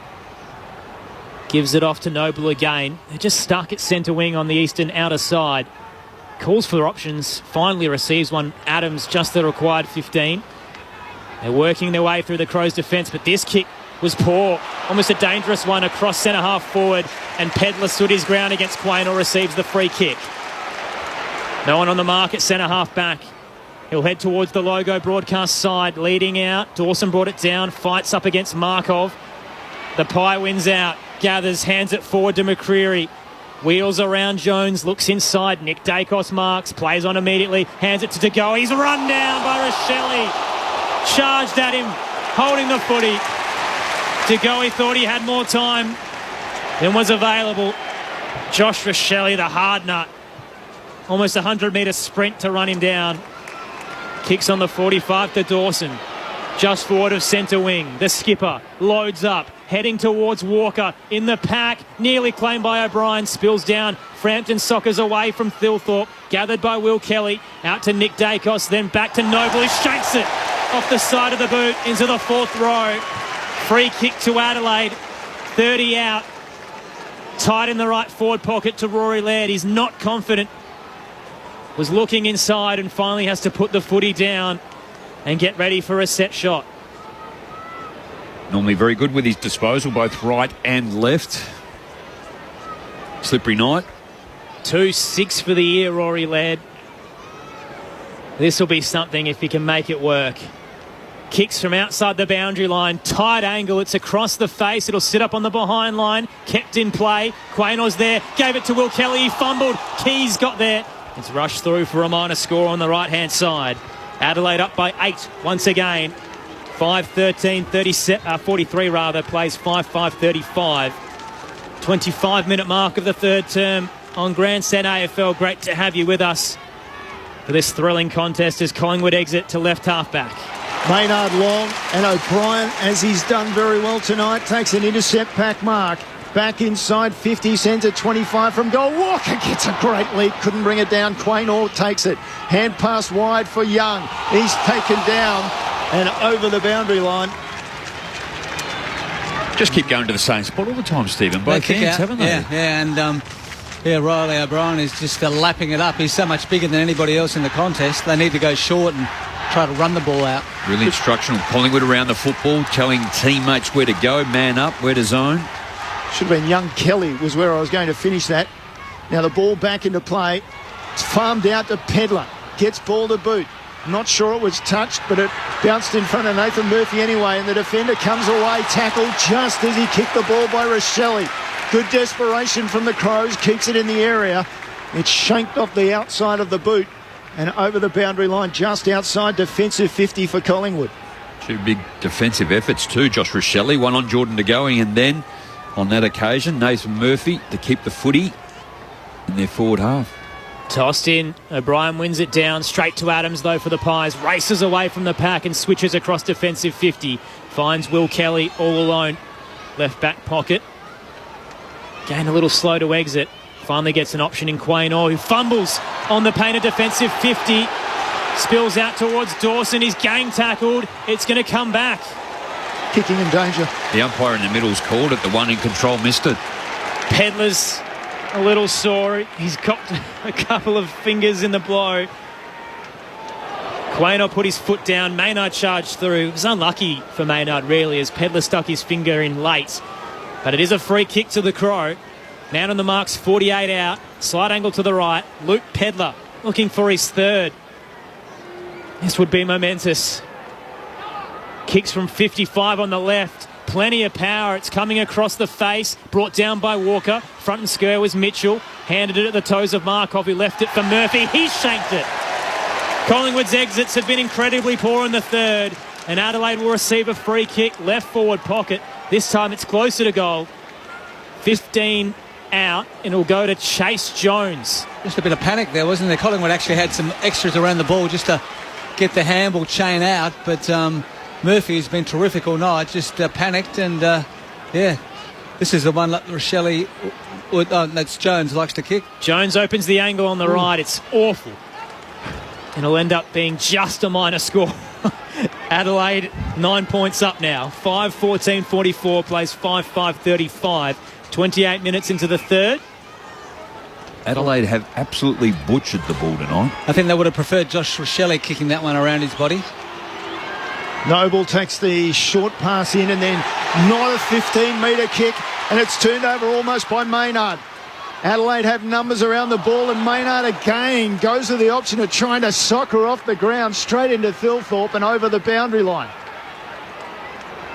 Gives it off to Noble again. They're just stuck at centre wing on the eastern outer side. Calls for options. Finally receives one. Adams just the required 15. They're working their way through the Crows' defence, but this kick was poor. Almost a dangerous one across centre half forward, and Pedler stood his ground against Quaynor, receives the free kick. No one on the mark at centre half back. He'll head towards the logo broadcast side, leading out. Dawson brought it down, fights up against Markov. The Pie wins out, gathers, hands it forward to McCreary. Wheels around Jones, looks inside. Nick Dacos marks, plays on immediately, hands it to Degoe. He's run down by Rochelle. Charged at him, holding the footy. Degoe thought he had more time. Then was available. Josh Rochelle, the hard nut. Almost a 100-metre sprint to run him down. Kicks on the 45 to Dawson. Just forward of centre wing. The skipper loads up. Heading towards Walker. In the pack. Nearly claimed by O'Brien. Spills down. Frampton Soccers away from Thilthorpe. Gathered by Will Kelly. Out to Nick Dacos. Then back to Noble. He shakes it off the side of the boot into the 4th row. Free kick to Adelaide. 30 out. Tight in the right forward pocket to Rory Laird. He's not confident. Was looking inside and finally has to put the footy down and get ready for a set shot. Normally very good with his disposal, both right and left. Slippery night. 2-6 for the year, Rory Laird. This will be something if he can make it work. Kicks from outside the boundary line. Tight angle. It's across the face. It'll sit up on the behind line. Kept in play. Quaynor's there. Gave it to Will Kelly. He fumbled. Keys got there. It's rushed through for a minor score on the right-hand side. Adelaide up by 8 once again. 5-13, 43 rather, plays 5-5-35. 25-minute mark of the third term on Grandstand AFL. Great to have you with us for this thrilling contest as Collingwood exit to left half-back. Maynard long and O'Brien, as he's done very well tonight, takes an intercept pack mark. Back inside 50, sends it 25 from goal. Walker gets a great lead, couldn't bring it down. Quaynor takes it. Hand pass wide for Young. He's taken down and over the boundary line. Just keep going to the same spot all the time, Stephen. Both hands, haven't they? Yeah, and Riley O'Brien is just lapping it up. He's so much bigger than anybody else in the contest. They need to go short and try to run the ball out. Really instructional. Collingwood around the football, telling teammates where to go, man up, where to zone. Should have been Young Kelly was where I was going to finish that. Now the ball back into play. It's farmed out to Pedler. Gets ball to boot. Not sure it was touched, but it bounced in front of Nathan Murphy anyway, and the defender comes away, tackled just as he kicked the ball by Rochelle. Good desperation from the Crows, keeps it in the area. It's shanked off the outside of the boot and over the boundary line, just outside defensive 50 for Collingwood. Two big defensive efforts too, Josh Rochelle, one on Jordan DeGoey, and then on that occasion, Nathan Murphy to keep the footy in their forward half. Tossed in. O'Brien wins it down. Straight to Adams, though, for the Pies. Races away from the pack and switches across defensive 50. Finds Will Kelly all alone. Left back pocket. Again, a little slow to exit. Finally gets an option in Quaynor, who fumbles on the painted defensive 50. Spills out towards Dawson. He's gang tackled. It's going to come back. Kicking in danger. The umpire in the middle's called it. The one in control missed it. Pedler's a little sore. He's got a couple of fingers in the blow. Quaynor put his foot down. Maynard charged through. It was unlucky for Maynard, really, as Pedler stuck his finger in late. But it is a free kick to the Crow. Man on the marks, 48 out. Slight angle to the right. Luke Pedler looking for his third. This would be momentous. Kicks from 55 on the left. Plenty of power. It's coming across the face. Brought down by Walker. Front and square was Mitchell. Handed it at the toes of Markov, who left it for Murphy. He shanked it. Collingwood's exits have been incredibly poor in the third. And Adelaide will receive a free kick. Left forward pocket. This time it's closer to goal. 15 out. And it'll go to Chase Jones. Just a bit of panic there, wasn't there? Collingwood actually had some extras around the ball just to get the handball chain out. But Murphy's been terrific all night, just panicked, and this is the one that Rochelle, that's Jones, likes to kick. Jones opens the angle on the right. It's awful. And it'll end up being just a minor score. Adelaide 9 points up now. 5-14-44 plays 5-5-35. 28 minutes into the third. Adelaide have absolutely butchered the ball tonight. I think they would have preferred Josh Rochelle kicking that one around his body. Noble takes the short pass in and then not a 15-metre kick, and it's turned over almost by Maynard. Adelaide have numbers around the ball, and Maynard again goes to the option of trying to soccer off the ground straight into Thilthorpe and over the boundary line.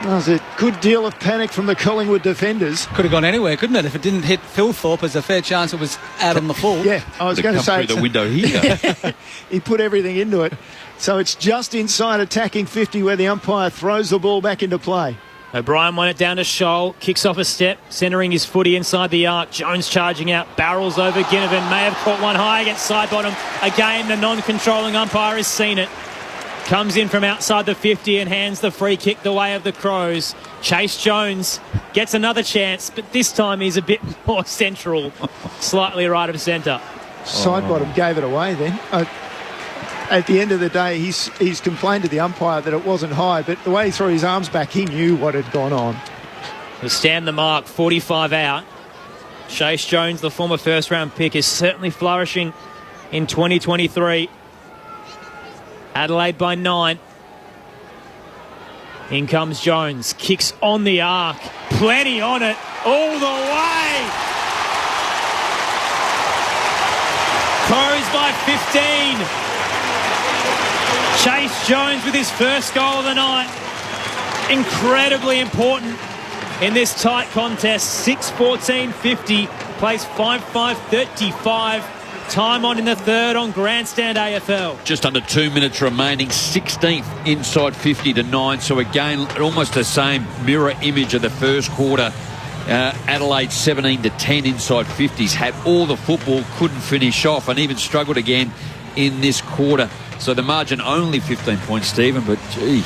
That was a good deal of panic from the Collingwood defenders. Could have gone anywhere, couldn't it? If it didn't hit Thilthorpe, there's a fair chance it was out on the full. Yeah, I was going to say through the window here. He put everything into it. So it's just inside attacking 50 where the umpire throws the ball back into play. O'Brien won it down to Scholl, kicks off a step, centering his footy inside the arc. Jones charging out, barrels over Ginnivan, may have caught one high against side bottom. Again, the non-controlling umpire has seen it. Comes in from outside the 50 and hands the free kick the way of the Crows. Chase Jones gets another chance, but this time he's a bit more central, slightly right of centre. Side bottom gave it away then. At the end of the day, he's complained to the umpire that it wasn't high, but the way he threw his arms back, he knew what had gone on. To stand the mark, 45 out. Chase Jones, the former first-round pick, is certainly flourishing in 2023. Adelaide by 9. In comes Jones, kicks on the arc, plenty on it, all the way. Crows by 15. Chase Jones with his first goal of the night. Incredibly important in this tight contest. 6:14.50, plays 5:35. Time on in the third on Grandstand AFL. Just under 2 minutes remaining, 16th inside 50 to 9. So again, almost the same mirror image of the first quarter. Adelaide 17 to 10 inside 50s, had all the football, couldn't finish off, and even struggled again in this quarter. So the margin only 15 points, Stephen, but gee,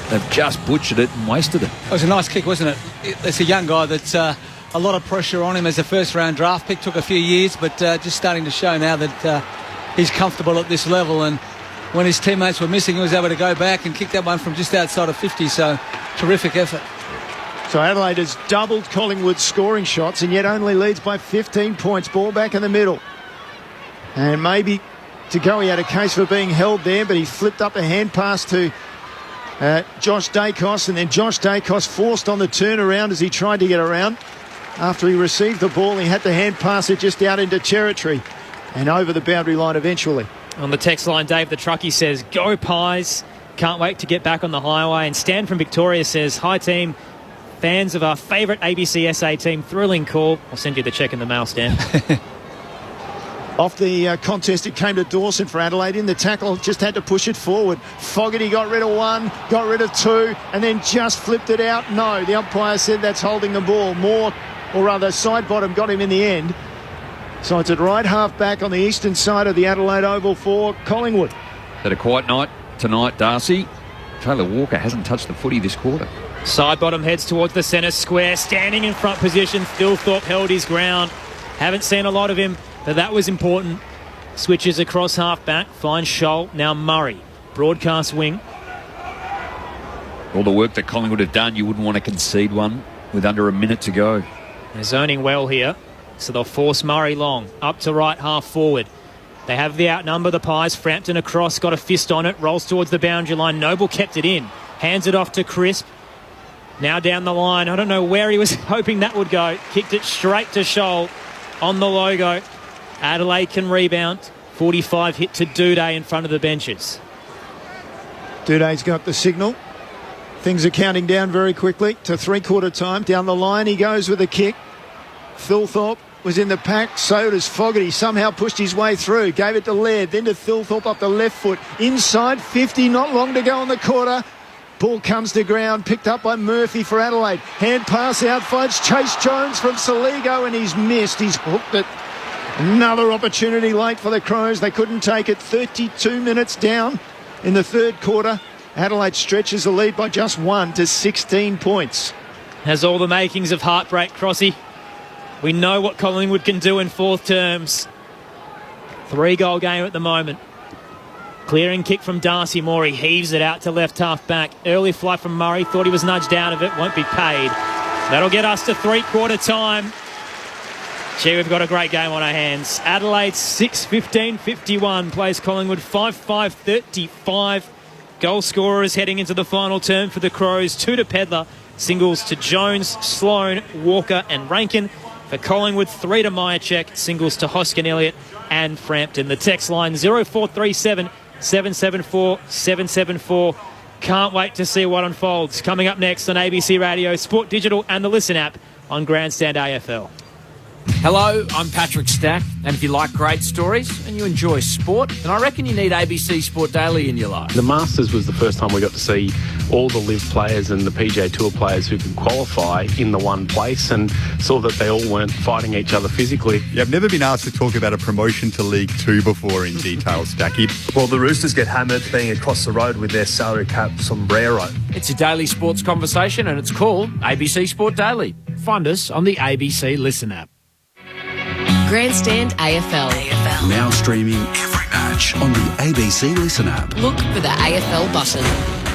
they've just butchered it and wasted it. It was a nice kick, wasn't it? It's a young guy that's a lot of pressure on him as a first-round draft pick. Took a few years, but just starting to show now that he's comfortable at this level. And when his teammates were missing, he was able to go back and kick that one from just outside of 50. So terrific effort. So Adelaide has doubled Collingwood's scoring shots and yet only leads by 15 points. Ball back in the middle. And maybe to go, he had a case for being held there, but he flipped up a hand pass to Josh Dacos, and then Josh Dacos forced on the turnaround as he tried to get around. After he received the ball, he had to hand pass it just out into territory and over the boundary line eventually. On the text line, Dave the Truckie says, "Go Pies, can't wait to get back on the highway." And Stan from Victoria says, "Hi team, fans of our favourite ABC SA team, thrilling call." I'll send you the cheque in the mail, Stan. Off the contest, it came to Dawson for Adelaide. In the tackle, just had to push it forward. Fogarty got rid of one, got rid of two, and then just flipped it out. No, the umpire said that's holding the ball. Moore, or rather side bottom, got him in the end. So it's at right half back on the eastern side of the Adelaide Oval for Collingwood. Had a quiet night tonight, Darcy. Taylor Walker hasn't touched the footy this quarter. Side bottom heads towards the centre square, standing in front position. Thilthorpe held his ground. Haven't seen a lot of him, but that was important. Switches across half-back, finds Scholl, now Murray. Broadcast wing. All the work that Collingwood have done, you wouldn't want to concede one with under a minute to go. They're zoning well here, so they'll force Murray long, up to right half forward. They have the outnumber, the Pies. Frampton across, got a fist on it, rolls towards the boundary line. Noble kept it in, hands it off to Crisp. Now down the line, I don't know where he was hoping that would go. Kicked it straight to Scholl on the logo. Adelaide can rebound. 45 hit to Duday in front of the benches. Duday's got the signal. Things are counting down very quickly to three-quarter time. Down the line he goes with a kick. Thilthorpe was in the pack, so does Fogarty. Somehow pushed his way through, gave it to Laird, then to Thilthorpe up the left foot. Inside 50, not long to go on the quarter. Ball comes to ground, picked up by Murphy for Adelaide. Hand pass out, finds Chase Jones from Saligo, and he's missed. He's hooked it. Another opportunity late for the Crows. They couldn't take it. 32 minutes down in the third quarter. Adelaide stretches the lead by just 1 to 16 points. Has all the makings of heartbreak, Crossy. We know what Collingwood can do in fourth terms. 3-goal game at the moment. Clearing kick from Darcy Moore. He heaves it out to left half back. Early fly from Murray. Thought he was nudged out of it. Won't be paid. That'll get us to three-quarter time. Gee, we've got a great game on our hands. Adelaide 6:15.51 plays Collingwood 5:35. Goal scorers heading into the final term for the Crows. 2 to Pedler. Singles to Jones, Sloan, Walker and Rankin. For Collingwood, 3 to Myercheck. Singles to Hoskin, Elliott and Frampton. The text line 0437 774 774. Can't wait to see what unfolds. Coming up next on ABC Radio, Sport Digital and the Listen app on Grandstand AFL. Hello, I'm Patrick Stack, and if you like great stories and you enjoy sport, then I reckon you need ABC Sport Daily in your life. The Masters was the first time we got to see all the LIV players and the PGA Tour players who could qualify in the one place, and saw that they all weren't fighting each other physically. Yeah, I've never been asked to talk about a promotion to League 2 before in detail, Stacky. Well, the Roosters get hammered being across the road with their salary cap sombrero. It's a daily sports conversation, and it's called ABC Sport Daily. Find us on the ABC Listen app. Grandstand AFL. Now streaming every match on the ABC Listen app. Look for the AFL button.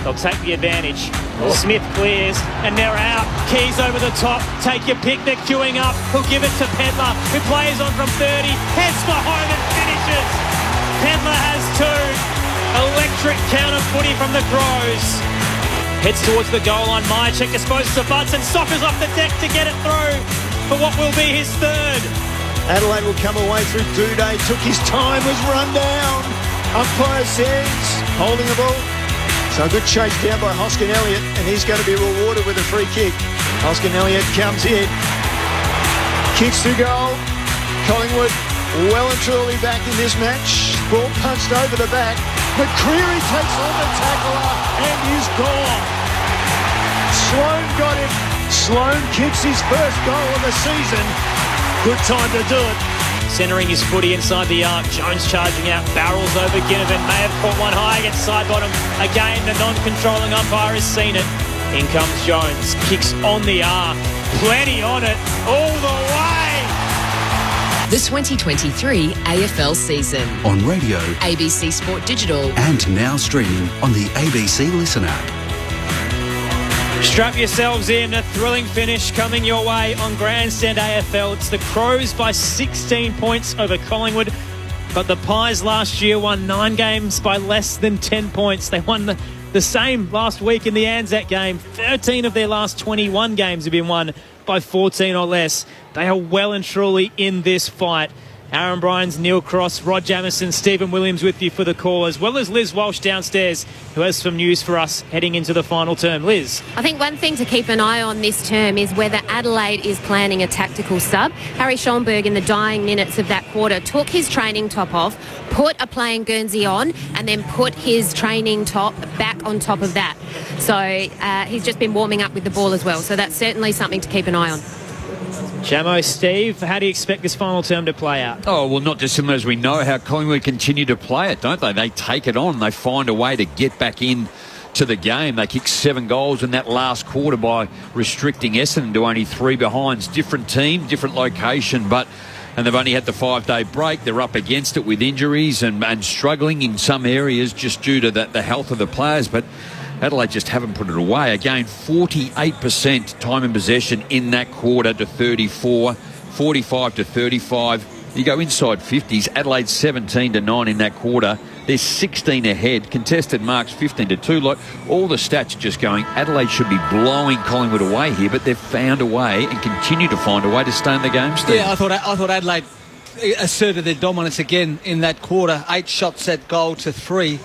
They'll take the advantage. Smith clears, and they're out. Keys over the top. Take your pick. They're queuing up. He'll give it to Pedler, who plays on from 30. Heads for home and finishes. Pedler has two. Electric counter footy from the Crows. Heads towards the goal line. Myercheck disposes of Butts and soccers off the deck to get it through for what will be his third. Adelaide will come away through Duday. Took his time, was run down. Umpire says holding the ball. So a good chase down by Hoskin Elliott, and he's going to be rewarded with a free kick. Hoskin Elliott comes in, kicks to goal. Collingwood well and truly back in this match. Ball punched over the back. McCreery takes on the tackler and he's gone. Sloane got him. Sloane kicks his first goal of the season. Good time to do it. Centering his footy inside the arc. Jones charging out, barrels over Ginnivan. May have caught one high against side bottom. Again, the non-controlling umpire has seen it. In comes Jones. Kicks on the arc. Plenty on it. All the way. The 2023 AFL season. On radio, ABC Sport Digital. and now streaming on the ABC Listen app. Strap yourselves in. A thrilling finish coming your way on Grandstand AFL. It's the Crows by 16 points over Collingwood. But the Pies last year won 9 games by less than 10 points. They won the same last week in the Anzac game. 13 of their last 21 games have been won by 14 or less. They are well and truly in this fight. Aaron Bryans, Neil Cross, Rod Jamieson, Stephen Williams with you for the call, as well as Liz Walsh downstairs, who has some news for us heading into the final term. Liz? I think one thing to keep an eye on this term is whether Adelaide is planning a tactical sub. Harry Schoenberg, in the dying minutes of that quarter, took his training top off, put a playing Guernsey on, and then put his training top back on top of that. So he's just been warming up with the ball as well. So that's certainly something to keep an eye on. Jamo, Steve, how do you expect this final term to play out? Oh, well, not dissimilar as we know how Collingwood continue to play it, don't they? They take it on. They find a way to get back in to the game. They kicked 7 goals in that last quarter by restricting Essendon to only 3 behinds. Different team, different location, and they've only had the 5-day break. They're up against it with injuries and struggling in some areas just due to the health of the players. But Adelaide just haven't put it away. Again, 48% time in possession in that quarter to 34, 45 to 35. You go inside 50s. Adelaide 17-9 in that quarter. They're 16 ahead. Contested marks 15-2. Like, all the stats are just going, Adelaide should be blowing Collingwood away here, but they've found a way and continue to find a way to stay in the game, Steve. Yeah, I thought Adelaide asserted their dominance again in that quarter. 8 shots at goal to 3.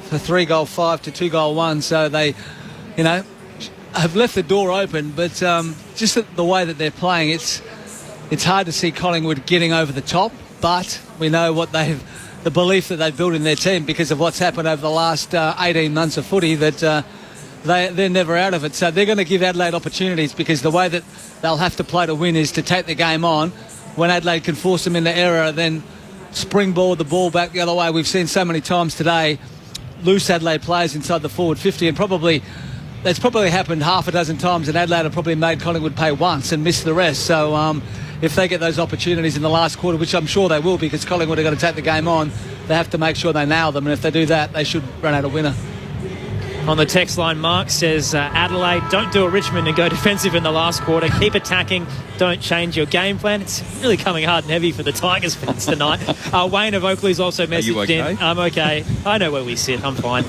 For 3 goal 5 to 2 goal 1, so they, have left the door open. But just the way that they're playing, it's hard to see Collingwood getting over the top. But we know the belief that they've built in their team because of what's happened over the last 18 months of footy. That they're never out of it. So they're going to give Adelaide opportunities because the way that they'll have to play to win is to take the game on. When Adelaide can force them into error, then springboard the ball back the other way. We've seen so many times today. Loose Adelaide players inside the forward 50, and that's probably happened half a dozen times, and Adelaide have probably made Collingwood pay once and missed the rest. So if they get those opportunities in the last quarter, which I'm sure they will because Collingwood are going to take the game on, they have to make sure they nail them, and if they do that, they should run out a winner. On the text line, Mark says, Adelaide, don't do a Richmond and go defensive in the last quarter. Keep attacking. Don't change your game plan. It's really coming hard and heavy for the Tigers fans tonight. Wayne of Oakley's also messaged in. I'm okay. I know where we sit. I'm fine.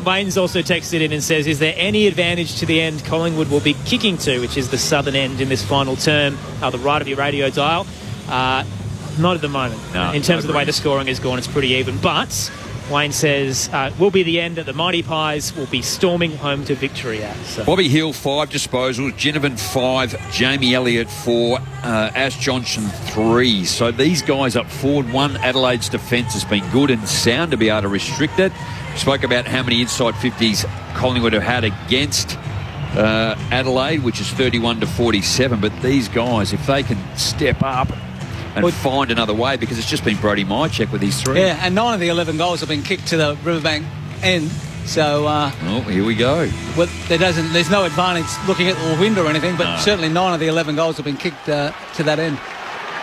Wayne's also texted in and says, is there any advantage to the end Collingwood will be kicking to, which is the southern end in this final term, the right of your radio dial? Not at the moment. No, in terms of the way the scoring has gone, it's pretty even. But Wayne says will be the end that the Mighty Pies will be storming home to victory at. So. Bobby Hill, 5 disposals. Ginnivan, 5. Jamie Elliott, 4. Ash Johnson, 3. So these guys up forward. Adelaide's defence has been good and sound to be able to restrict it. We spoke about how many inside 50s Collingwood have had against Adelaide, which is 31-47. But these guys, if they can step up and find another way, because it's just been Brody Mychek with his 3. Yeah, and 9 of the 11 goals have been kicked to the Riverbank end. So, here we go. Well, there's no advantage looking at the wind or anything, but certainly 9 of the 11 goals have been kicked to that end.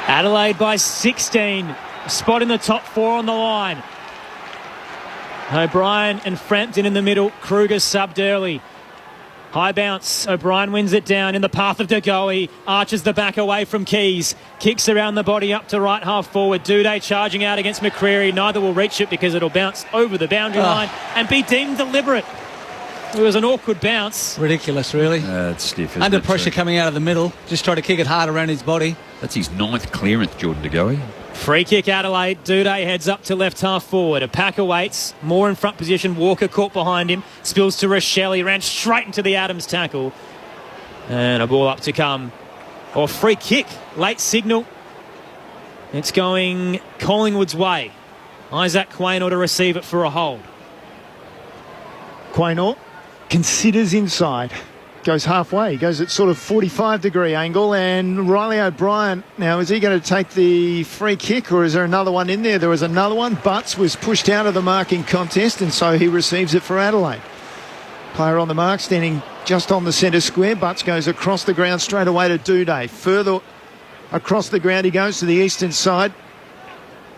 Adelaide by 16. Spot in the top 4 on the line. O'Brien and Frampton in the middle. Kruger subbed early. High bounce. O'Brien wins it down in the path of Degoe. Arches the back away from Keys. Kicks around the body up to right half forward. Duday charging out against McCreary. Neither will reach it because it'll bounce over the boundary line and be deemed deliberate. It was an awkward bounce. Ridiculous, really. It's stiff. Under pressure coming out of the middle. Just try to kick it hard around his body. That's his 9th clearance, Jordan Degoe. Free kick Adelaide. Duday heads up to left half forward. A pack awaits. More in front position. Walker caught behind him. Spills to Rochelle. He ran straight into the Adams tackle. And a ball up to come. Or free kick. Late signal. It's going Collingwood's way. Isaac Quaynor to receive it for a hold. Quaynor considers inside. Goes halfway. He goes at sort of 45-degree angle. And Riley O'Brien, now, is he going to take the free kick or is there another one in there? There was another one. Butts was pushed out of the marking contest and so he receives it for Adelaide. Player on the mark, standing just on the centre square. Butts goes across the ground straight away to Duday. Further across the ground he goes to the eastern side.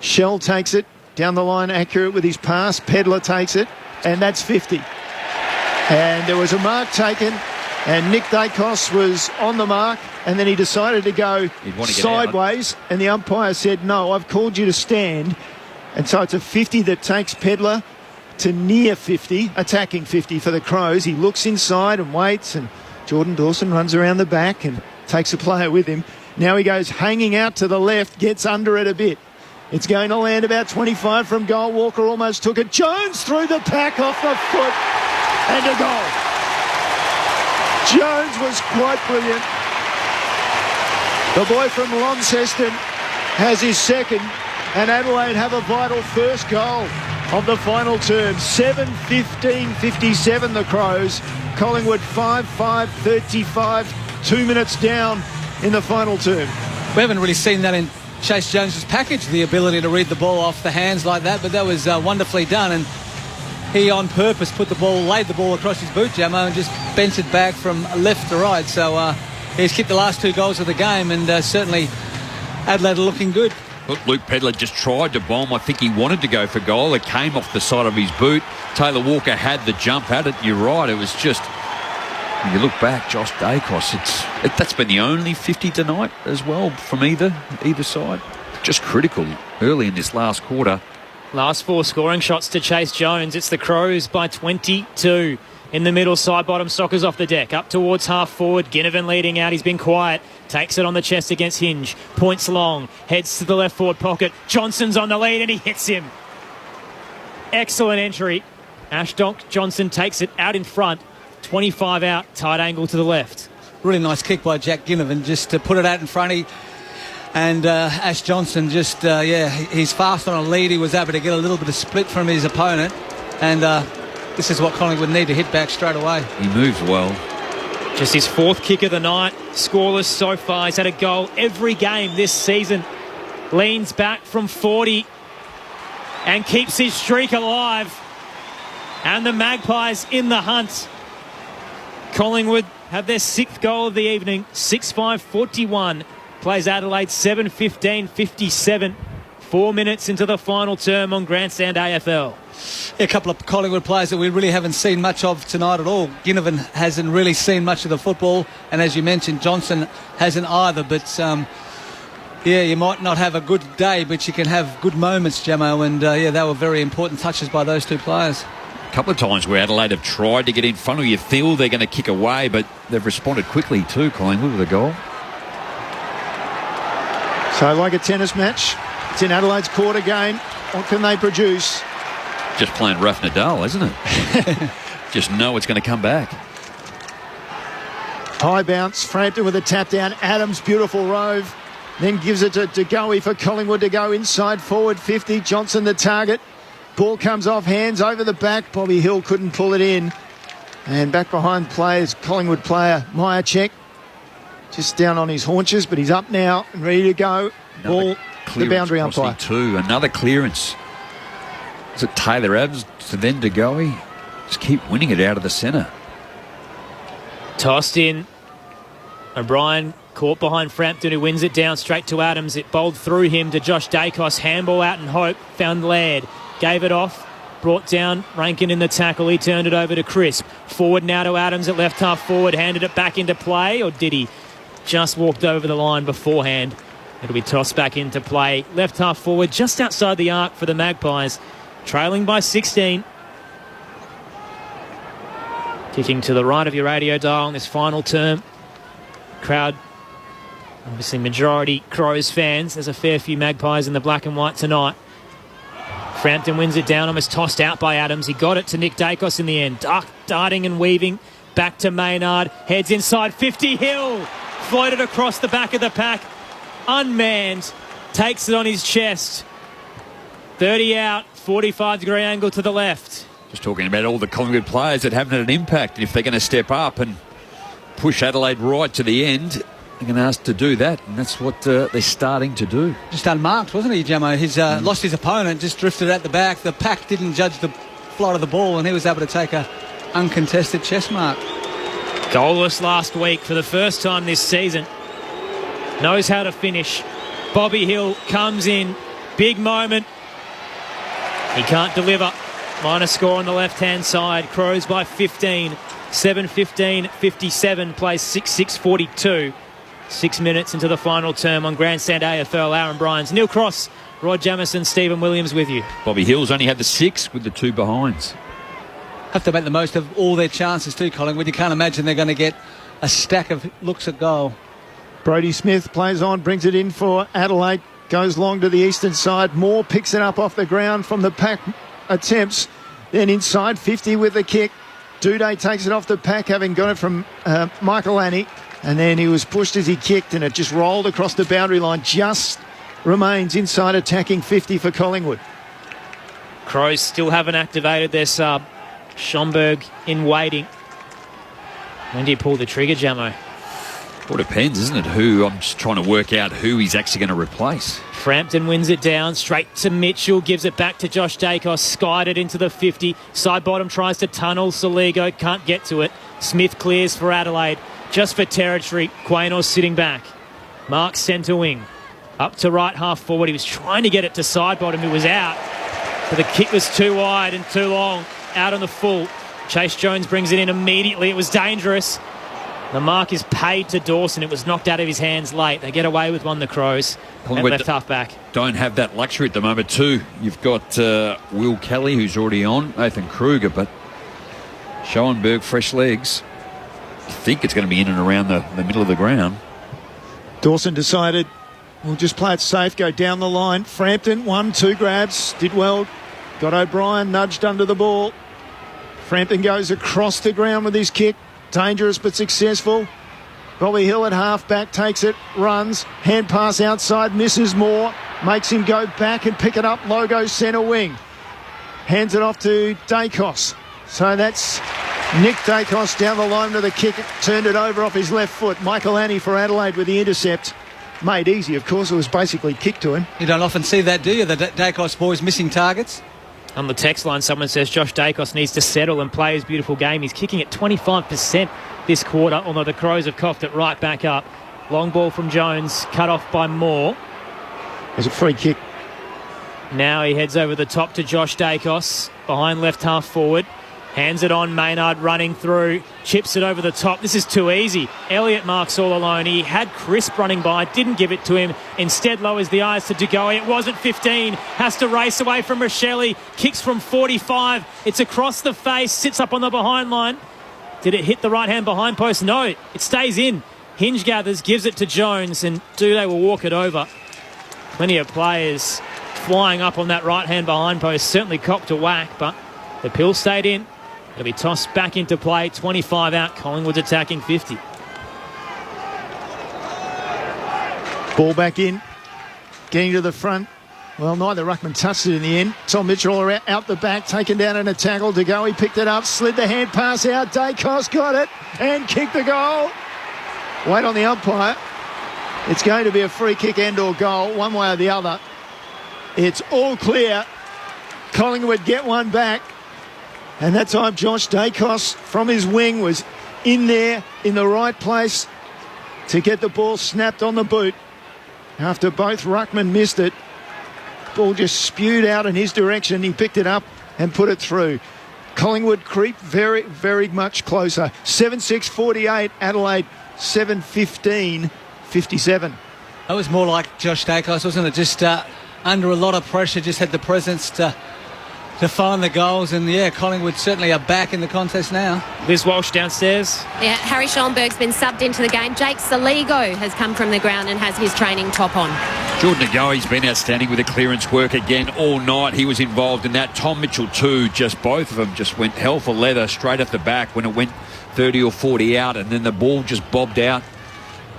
Shell takes it. Down the line, accurate with his pass. Pedler takes it. And that's 50. And there was a mark taken. And Nick Dacos was on the mark, and then he decided to go sideways, and the umpire said, no, I've called you to stand. And so it's a 50 that takes Pedler to near 50, attacking 50 for the Crows. He looks inside and waits, and Jordan Dawson runs around the back and takes a player with him. Now he goes hanging out to the left, gets under it a bit. It's going to land about 25 from goal. Walker almost took it. Jones threw the pack off the foot, and a goal. Jones was quite brilliant. The boy from Launceston has his second, and Adelaide have a vital first goal of the final term. 7:15:57 the Crows. Collingwood 5:35, 2 minutes down in the final term. We haven't really seen that in Chase Jones's package, the ability to read the ball off the hands like that, but that was wonderfully done. And he on purpose laid the ball across his boot, Jamo, and just bent it back from left to right. So he's kicked the last 2 goals of the game, and certainly Adelaide are looking good. Look, Luke Pedler just tried to bomb. I think he wanted to go for goal. It came off the side of his boot. Taylor Walker had the jump at it. You're right. It was just, when you look back, Josh Dacos, that's been the only 50 tonight as well from either side. Just critical early in this last quarter. Last 4 scoring shots to Chase Jones. It's the Crows by 22. In the middle, side bottom, Sockers off the deck. Up towards half forward. Ginnivan leading out. He's been quiet. Takes it on the chest against Hinge. Points long. Heads to the left forward pocket. Johnson's on the lead and he hits him. Excellent entry. Ashdonk Johnson takes it out in front. 25 out. Tight angle to the left. Really nice kick by Jack Ginnivan just to put it out in front. And Ash Johnson just, he's fast on a lead. He was able to get a little bit of split from his opponent. And this is what Collingwood need to hit back straight away. He moves well. Just his 4th kick of the night. Scoreless so far. He's had a goal every game this season. Leans back from 40 and keeps his streak alive. And the Magpies in the hunt. Collingwood have their 6th goal of the evening. 6-5-41. Plays Adelaide 7:15:57. 4 minutes into the final term on Grandstand AFL. A couple of Collingwood players that we really haven't seen much of tonight at all. Ginnivan hasn't really seen much of the football, and as you mentioned, Johnson hasn't either. But you might not have a good day, but you can have good moments, Jamo. And they were very important touches by those 2 players. A couple of times where Adelaide have tried to get in front of you, feel they're going to kick away, but they've responded quickly too, Collingwood, with a goal. So like a tennis match, it's in Adelaide's quarter game. What can they produce? Just playing rough Nadal, isn't it? Just know it's going to come back. High bounce, Frampton with a tap down. Adams, beautiful rove. Then gives it to Degoe for Collingwood to go inside forward 50. Johnson the target. Ball comes off hands over the back. Bobby Hill couldn't pull it in. And back behind players, Collingwood player Myercheck. Just down on his haunches, but he's up now and ready to go. Ball, the boundary umpire. Another clearance. Is it Taylor Adams to then Degoe? Just keep winning it out of the centre. Tossed in. O'Brien caught behind Frampton, who wins it down straight to Adams. It bowled through him to Josh Dacos. Handball out in hope. Found Laird. Gave it off. Brought down Rankin in the tackle. He turned it over to Crisp. Forward now to Adams at left half forward. Handed it back into play, or did he? Just walked over the line beforehand. It'll be tossed back into play. Left half forward, just outside the arc for the Magpies. Trailing by 16. Kicking to the right of your radio dial in this final term. Crowd, obviously majority Crows fans. There's a fair few Magpies in the black and white tonight. Frampton wins it down, almost tossed out by Adams. He got it to Nick Dacos in the end. Darting and weaving. Back to Maynard. Heads inside 50. Hill floated across the back of the pack. Unmanned. Takes it on his chest. 30 out. 45-degree angle to the left. Just talking about all the Collingwood players that haven't had an impact. And if they're going to step up and push Adelaide right to the end, they're going to ask to do that. And that's what they're starting to do. Just unmarked, wasn't he, Jamo? He's lost his opponent, just drifted at the back. The pack didn't judge the flight of the ball, and he was able to take a uncontested chest mark. Goalless last week for the first time this season. Knows how to finish. Bobby Hill comes in. Big moment. He can't deliver. Minor score on the left-hand side. Crows by 15. 7-15, 57, plays 6-6-42. 6 minutes into the final term on Grandstand AFL. Aaron Bryans, Neil Cross, Rod Jamieson, Stephen Williams with you. Bobby Hill's only had the 6 with the 2 behinds. Have to make the most of all their chances too, Collingwood. You can't imagine they're going to get a stack of looks at goal. Brodie Smith plays on, brings it in for Adelaide. Goes long to the eastern side. Moore picks it up off the ground from the pack attempts. Then inside 50 with the kick. Duday takes it off the pack, having got it from Michael Annie. And then he was pushed as he kicked, and it just rolled across the boundary line. Just remains inside attacking 50 for Collingwood. Crows still haven't activated their sub. Schomburg in waiting. When do you pull the trigger, Jamo? Well, it depends, isn't it? I'm just trying to work out who he's actually going to replace. Frampton wins it down, straight to Mitchell, gives it back to Josh Dacos, skied it into the 50. Side bottom tries to tunnel, Soligo can't get to it. Smith clears for Adelaide, just for territory. Quaynor sitting back. Mark centre wing, up to right half forward. He was trying to get it to side bottom, who was out. But the kick was too wide and too long, out on the full. Chase Jones brings it in immediately. It was dangerous. The mark is paid to Dawson. It was knocked out of his hands late. They get away with one, the Crows. And left half back. Don't have that luxury at the moment too. You've got Will Kelly, who's already on, Nathan Kruger, but Schoenberg, fresh legs. I think it's going to be in and around the middle of the ground. Dawson decided, we'll just play it safe, go down the line. Frampton, 1-2 grabs, did well. Got O'Brien nudged under the ball. Frampton goes across the ground with his kick. Dangerous but successful. Bobby Hill at half-back takes it, runs, hand pass outside, misses Moore, makes him go back and pick it up, Logo centre wing. Hands it off to Dacos. So that's Nick Dacos down the line to the kick, turned it over off his left foot. Michael Annie for Adelaide with the intercept. Made easy, of course, it was basically kicked to him. You don't often see that, do you? The Dacos boys missing targets. On the text line, someone says Josh Dacos needs to settle and play his beautiful game. He's kicking at 25% this quarter, although the Crows have coughed it right back up. Long ball from Jones, cut off by Moore. There's a free kick. Now he heads over the top to Josh Dacos, behind left half forward. Hands it on, Maynard running through, chips it over the top. This is too easy. Elliott marks all alone. He had Crisp running by, didn't give it to him. Instead lowers the eyes to Degoe. It wasn't 15. Has to race away from Rochelle. Kicks from 45. It's across the face, sits up on the behind line. Did it hit the right-hand behind post? No, it stays in. Hinge gathers, gives it to Jones, and Duday will walk it over. Plenty of players flying up on that right-hand behind post. Certainly copped a whack, but the pill stayed in. It'll be tossed back into play. 25 out. Collingwood's attacking 50. Ball back in. Getting to the front. Well, neither ruckman touched it in the end. Tom Mitchell out the back, taken down in a tackle to go. He picked it up, slid the hand pass out. Dacos got it and kicked the goal. Wait on the umpire. It's going to be a free kick and or goal, one way or the other. It's all clear. Collingwood get one back. And that time Josh Dacos from his wing was in there in the right place to get the ball snapped on the boot. After both ruckmen missed it, ball just spewed out in his direction. He picked it up and put it through. Collingwood creep very, very much closer. 7-6-48, Adelaide 7-15-57. That was more like Josh Dacos, wasn't it? Just under a lot of pressure, just had the presence to find the goals. And, yeah, Collingwood certainly are back in the contest now. Liz Walsh downstairs. Yeah, Harry Schoenberg's been subbed into the game. Jake Saligo has come from the ground and has his training top on. Jordan Agoe's been outstanding with the clearance work again all night. He was involved in that. Tom Mitchell too. Just both of them just went hell for leather straight off the back when it went 30 or 40 out, and then the ball just bobbed out.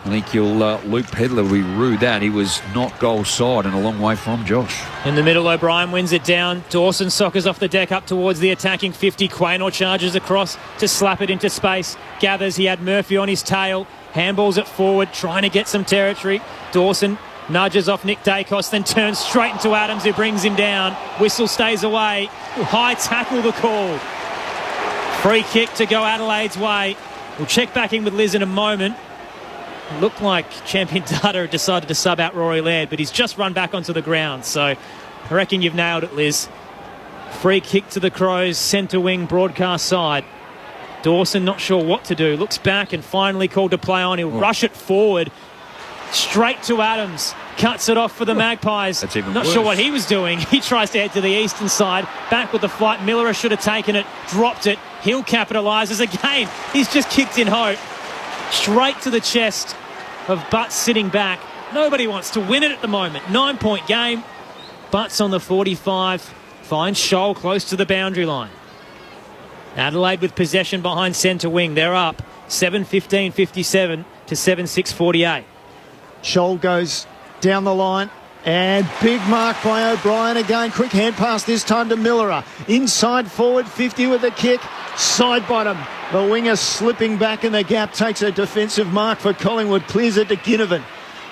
I think Luke Pedler will rue that. He was not goal side and a long way from Josh. In the middle, O'Brien wins it down. Dawson soccers off the deck up towards the attacking 50. Quaynor charges across to slap it into space. Gathers. He had Murphy on his tail. Handballs it forward, trying to get some territory. Dawson nudges off Nick Dacos, then turns straight into Adams, who brings him down. Whistle stays away. High tackle the call. Free kick to go Adelaide's way. We'll check back in with Liz in a moment. It looked like Champion Data decided to sub out Rory Laird, but he's just run back onto the ground. So I reckon you've nailed it, Liz. Free kick to the Crows, centre wing broadcast side. Dawson not sure what to do. Looks back and finally called to play on. He'll rush it forward. Straight to Adams. Cuts it off for the Magpies. That's even Not worse. sure what he was doing. He tries to head to the eastern side. Back with the flight. Miller should have taken it. Dropped it. He'll capitalise as again. He's just kicked in hope. Straight to the chest of Butts sitting back. Nobody wants to win it at the moment. 9-point game. Butts on the 45. Finds Scholl close to the boundary line. Adelaide with possession behind centre wing. They're up 7-15-57 to 7-6-48. Scholl goes down the line and big mark by O'Brien again. Quick hand pass this time to Miller. Inside forward 50 with a kick. Side bottom. The winger slipping back in the gap takes a defensive mark for Collingwood. Clears it to Ginnivan.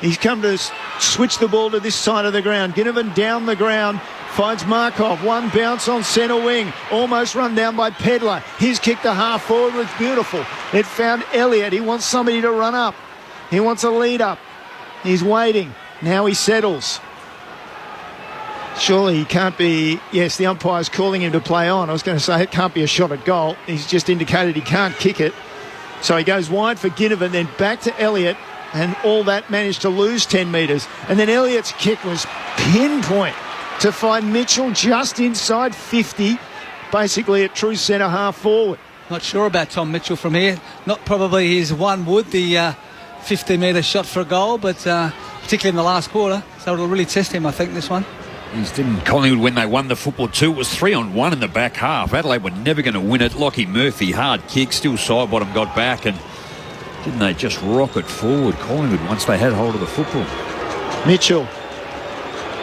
He's come to switch the ball to this side of the ground. Ginnivan down the ground. Finds Markov. One bounce on centre wing. Almost run down by Pedler. His kick to half forward was beautiful. It found Elliott. He wants somebody to run up. He wants a lead up. He's waiting. Now he settles. Surely he can't be... Yes, the umpire's calling him to play on. I was going to say it can't be a shot at goal. He's just indicated he can't kick it. So he goes wide for Ginnivan, then back to Elliott, and all that managed to lose 10 metres. And then Elliott's kick was pinpoint to find Mitchell just inside 50, basically at true centre half forward. Not sure about Tom Mitchell from here. Not probably his one would, the 50-metre shot for a goal, but particularly in the last quarter. So it'll really test him, I think, this one. Didn't Collingwood, when they won the football too, it was 3-on-1 in the back half. Adelaide were never going to win it. Lockie Murphy, hard kick, still side bottom, got back, and didn't they just rocket forward, Collingwood, once they had hold of the football. Mitchell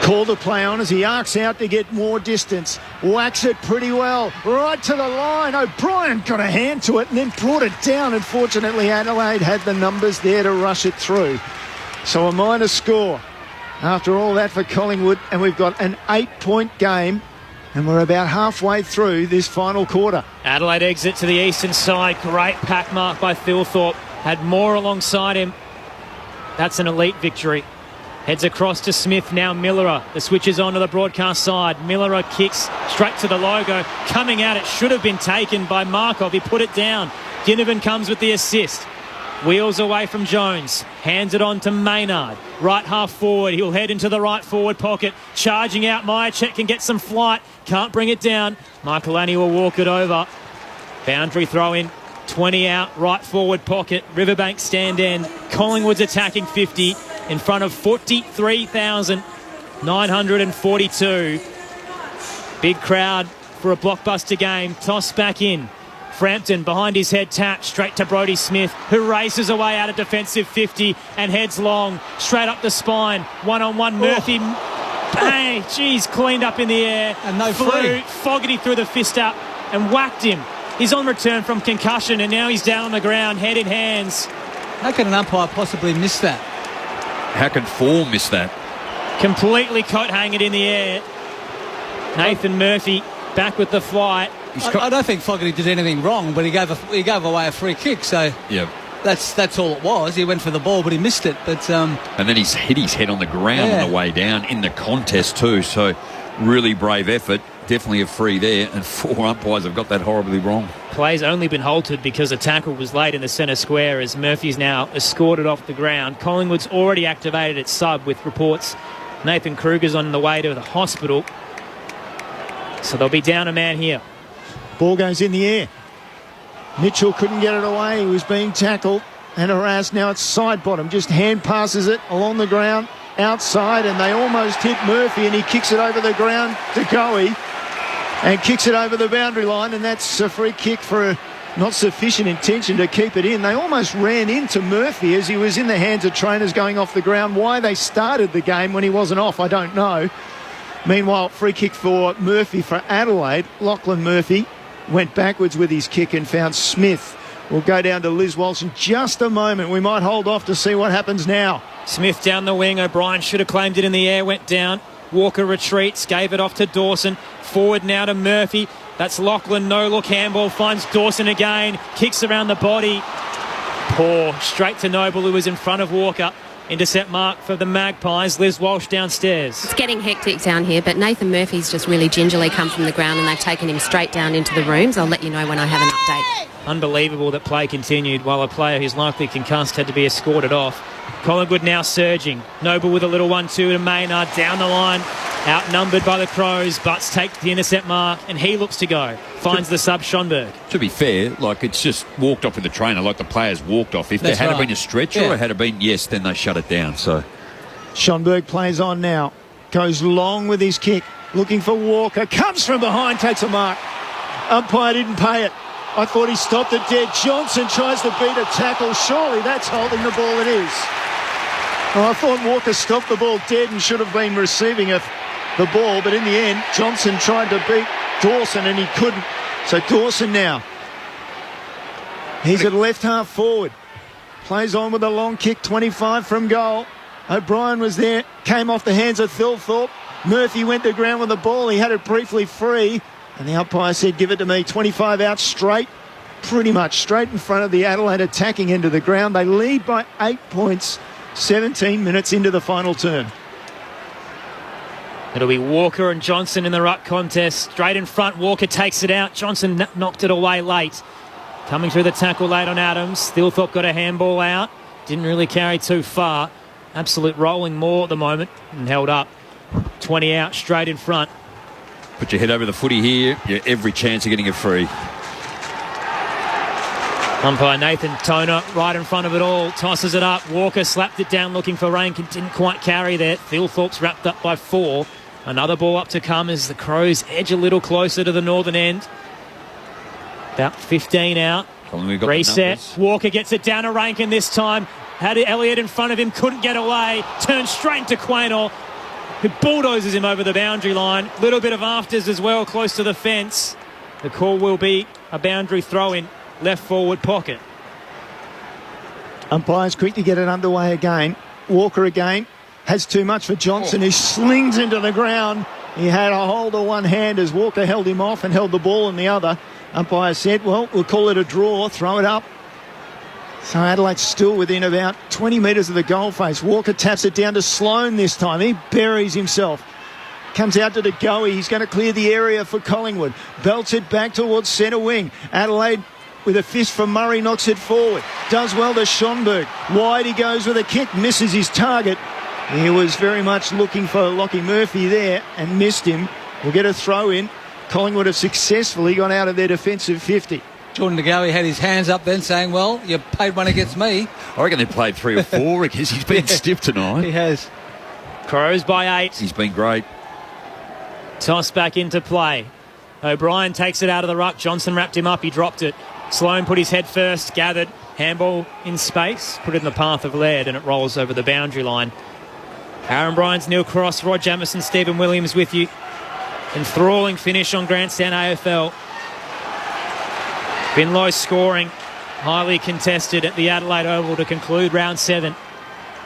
called to play on as he arcs out to get more distance. Whacks it pretty well. Right to the line. O'Brien got a hand to it and then brought it down. Unfortunately, Adelaide had the numbers there to rush it through. So a minor score after all that for Collingwood. And we've got an 8-point game. And we're about halfway through this final quarter. Adelaide exit to the eastern side. Great pack mark by Thilthorpe. Had more alongside him. That's an elite victory. Heads across to Smith, now Miller. The switch is on to the broadcast side. Miller kicks straight to the logo. Coming out, it should have been taken by Markov. He put it down. Ginnivan comes with the assist. Wheels away from Jones. Hands it on to Maynard. Right half forward. He'll head into the right forward pocket. Charging out. Myercheck can get some flight. Can't bring it down. Michaelani will walk it over. Boundary throw in. 20 out. Right forward pocket. Riverbank stand end. Collingwood's attacking 50 in front of 43,000. 942. Big crowd for a blockbuster game. Toss back in. Frampton behind his head, tap straight to Brodie Smith, who races away out of defensive 50 and heads long, straight up the spine. One-on-one, Murphy. Hey, geez, cleaned up in the air. And no free. Fogarty threw the fist up and whacked him. He's on return from concussion and now he's down on the ground, head in hands. How can an umpire possibly miss that? How can 4 miss that? Completely coat hang it in the air. Nathan Murphy back with the flight. I don't think Fogarty did anything wrong, but he gave away a free kick, so yeah, that's all it was. He went for the ball, but he missed it. But and then he's hit his head on the ground on the way down in the contest too. So really brave effort. Definitely a free there, and 4 umpires have got that horribly wrong. Play's only been halted because a tackle was laid in the centre square as Murphy's now escorted off the ground. Collingwood's already activated its sub with reports Nathan Kruger's on the way to the hospital. So they'll be down a man here. Ball goes in the air. Mitchell couldn't get it away. He was being tackled and harassed. Now it's side bottom. Just hand passes it along the ground outside, and they almost hit Murphy, and he kicks it over the ground to Goey and kicks it over the boundary line, and that's a free kick for a not sufficient intention to keep it in. They almost ran into Murphy as he was in the hands of trainers going off the ground. Why they started the game when he wasn't off, I don't know. Meanwhile, free kick for Murphy for Adelaide. Lachlan Murphy went backwards with his kick and found Smith. We'll go down to Liz Walsh in just a moment. We might hold off to see what happens now. Smith down the wing. O'Brien should have claimed it in the air, went down. Walker retreats, gave it off to Dawson. Forward now to Murphy. That's Lachlan, no look, handball, finds Dawson again, kicks around the body. Poor, straight to Noble, who was in front of Walker. Intercept mark for the Magpies. Liz Walsh downstairs. It's getting hectic down here, but Nathan Murphy's just really gingerly come from the ground and they've taken him straight down into the rooms. I'll let you know when I have an update. Unbelievable that play continued while a player who's likely concussed had to be escorted off. Collingwood now surging. Noble with a little 1-2 to Maynard down the line. Outnumbered by the Crows. Butts take the intercept mark and he looks to go. Finds the sub, Schonberg. To be fair, like it's just walked off with the trainer, like the players walked off. If there had been a stretcher or had it been, yes, then they shut it down. So Schonberg plays on now. Goes long with his kick. Looking for Walker. Comes from behind, takes a mark. Umpire didn't pay it. I thought he stopped it dead. Johnson tries to beat a tackle. Surely that's holding the ball. It is. Well, I thought Walker stopped the ball dead and should have been receiving the ball, but in the end, Johnson tried to beat Dawson and he couldn't. So Dawson now. He's at left half forward. Plays on with a long kick, 25 from goal. O'Brien was there, came off the hands of Thilthorpe. Murphy went to ground with the ball. He had it briefly free. And the umpire said, give it to me. 25 out straight, pretty much straight in front of the Adelaide attacking end of the ground. They lead by 8 points, 17 minutes into the final term. It'll be Walker and Johnson in the ruck contest. Straight in front, Walker takes it out. Johnson knocked it away late. Coming through the tackle late on Adams. Thilthorpe got a handball out. Didn't really carry too far. Absolute rolling more at the moment and held up. 20 out, straight in front. Put your head over the footy here. You're every chance of getting a free. Umpire Nathan Toner right in front of it all. Tosses it up. Walker slapped it down looking for rain. Didn't quite carry there. Thilthorpe's wrapped up by 4. Another ball up to come as the Crows edge a little closer to the northern end. About 15 out. Reset. Walker gets it down to Rankin this time. Had Elliott in front of him. Couldn't get away. Turns straight to Quaynor, who bulldozes him over the boundary line. Little bit of afters as well, close to the fence. The call will be a boundary throw-in, left forward pocket. Umpire's quick to get it underway again. Walker again. Has too much for Johnson, who slings into the ground. He had a hold of one hand as Walker held him off and held the ball in the other. Umpire said, well, we'll call it a draw, throw it up. So Adelaide's still within about 20 metres of the goal face. Walker taps it down to Sloan this time. He buries himself. Comes out to De Goey. He's going to clear the area for Collingwood. Belts it back towards centre wing. Adelaide with a fist from Murray knocks it forward. Does well to Schonberg. Wide he goes with a kick. Misses his target. He was very much looking for Lockie Murphy there and missed him. We'll get a throw in. Collingwood have successfully gone out of their defensive 50. Jordan De Goey had his hands up then saying, well, you paid one against me. I reckon they played 3 or 4 because he's been stiff tonight. He has. Crows by 8. He's been great. Toss back into play. O'Brien takes it out of the ruck. Johnson wrapped him up. He dropped it. Sloan put his head first, gathered. Handball in space. Put it in the path of Laird, and it rolls over the boundary line. Aaron Bryans, Neil Cross, Rod Jamieson, Stephen Williams with you. Enthralling finish on Grandstand AFL. Been low scoring. Highly contested at the Adelaide Oval to conclude round 7.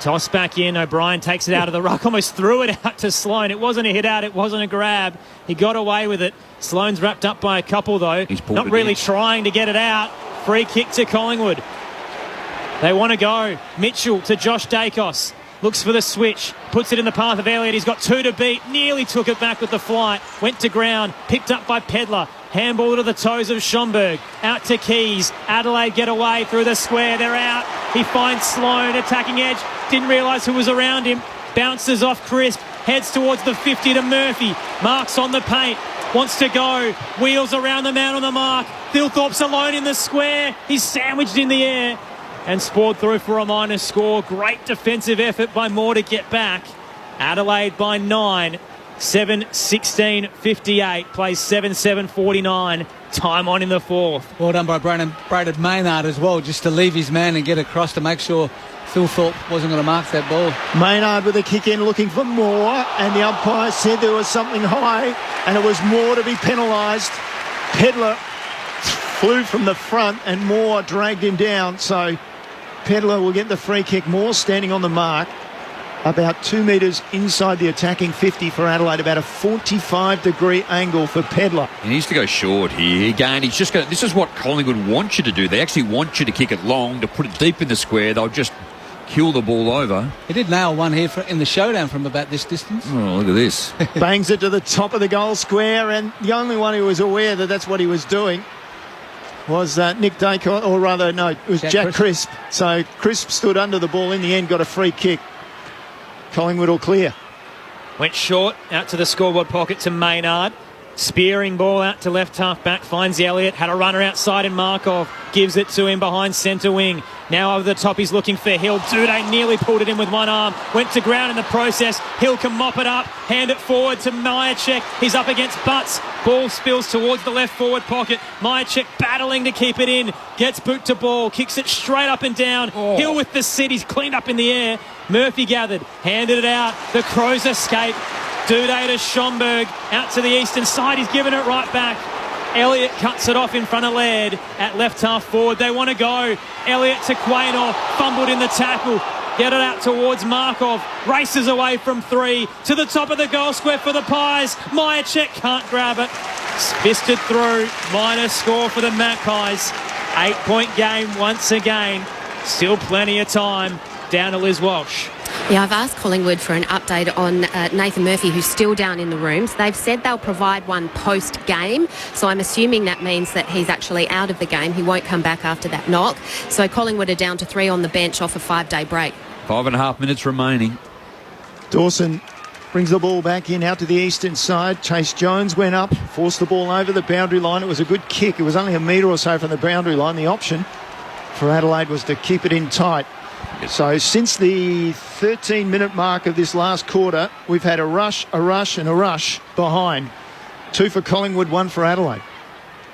Toss back in. O'Brien takes it out of the ruck. Almost threw it out to Sloan. It wasn't a hit out. It wasn't a grab. He got away with it. Sloan's wrapped up by a couple, though. Not really trying to get it out. Free kick to Collingwood. They want to go. Mitchell to Josh Dacos. Looks for the switch. Puts it in the path of Elliott. He's got 2 to beat. Nearly took it back with the flight. Went to ground. Picked up by Pedler. Handball to the toes of Schomburg. Out to Keys. Adelaide get away through the square. They're out. He finds Sloan. Attacking edge. Didn't realise who was around him. Bounces off Crisp. Heads towards the 50 to Murphy. Marks on the paint. Wants to go. Wheels around the man on the mark. Thilthorpe's alone in the square. He's sandwiched in the air. And spored through for a minor score. Great defensive effort by Moore to get back. Adelaide by 9. 7-16-58. Plays 7-7-49. Time on in the 4th. Well done by Braden Maynard as well, just to leave his man and get across to make sure Thilthorpe wasn't going to mark that ball. Maynard with a kick in looking for Moore, and the umpire said there was something high, and it was Moore to be penalised. Pedler flew from the front and Moore dragged him down, so Pedler will get the free kick. Moore standing on the mark, about 2 metres inside the attacking 50 for Adelaide, about a 45-degree angle for Pedler. He needs to go short here. Again, he's just this is what Collingwood wants you to do. They actually want you to kick it long, to put it deep in the square. They'll just kill the ball over. He did nail one here in the showdown from about this distance. Oh, look at this. Bangs it to the top of the goal square, and the only one who was aware that that's what he was doing was Nick Dacos, or rather, no, it was Jack Crisp. So Crisp stood under the ball in the end, got a free kick. Collingwood will clear. Went short, out to the scoreboard pocket to Maynard. Spearing ball out to left half back, finds Elliott, had a runner outside in Markov, gives it to him behind centre wing. Now over the top, he's looking for Hill. Duday nearly pulled it in with one arm, went to ground in the process. Hill can mop it up, hand it forward to Myercheck. He's up against Butts. Ball spills towards the left forward pocket. Myercheck battling to keep it in, gets boot to ball, kicks it straight up and down. Hill with the sit, he's cleaned up in the air. Murphy gathered, handed it out. The Crows escape. Duday to Schomburg, out to the eastern side. He's given it right back. Elliott cuts it off in front of Laird at left half forward. They want to go. Elliott to Quaynor, fumbled in the tackle. Get it out towards Markov. Races away from 3 to the top of the goal square for the Pies. Myercheck can't grab it. Fisted through. Minor score for the Magpies. 8-point game once again. Still plenty of time. Down to Liz Walsh. Yeah, I've asked Collingwood for an update on Nathan Murphy, who's still down in the rooms. They've said they'll provide one post-game, so I'm assuming that means that he's actually out of the game. He won't come back after that knock. So Collingwood are down to 3 on the bench off a 5-day break. 5.5 minutes remaining. Dawson brings the ball back in out to the eastern side. Chase Jones went up, forced the ball over the boundary line. It was a good kick. It was only a metre or so from the boundary line. The option for Adelaide was to keep it in tight. So since the 13-minute mark of this last quarter, we've had a rush and a rush behind. 2 for Collingwood, 1 for Adelaide.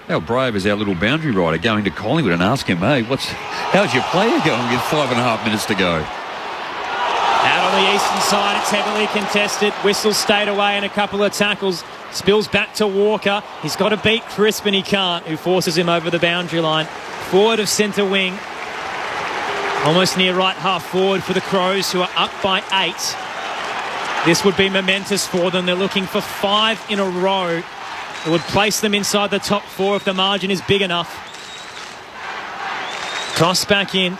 How brave is our little boundary rider going to Collingwood and asking him, hey, how's your player going with 5.5 minutes to go? Out on the eastern side, it's heavily contested. Whistle stayed away and a couple of tackles. Spills back to Walker. He's got to beat Crisp and he can't, who forces him over the boundary line. Forward of centre wing. Almost near right half forward for the Crows, who are up by 8. This would be momentous for them. They're looking for 5 in a row. It would place them inside the top 4 if the margin is big enough. Toss back in.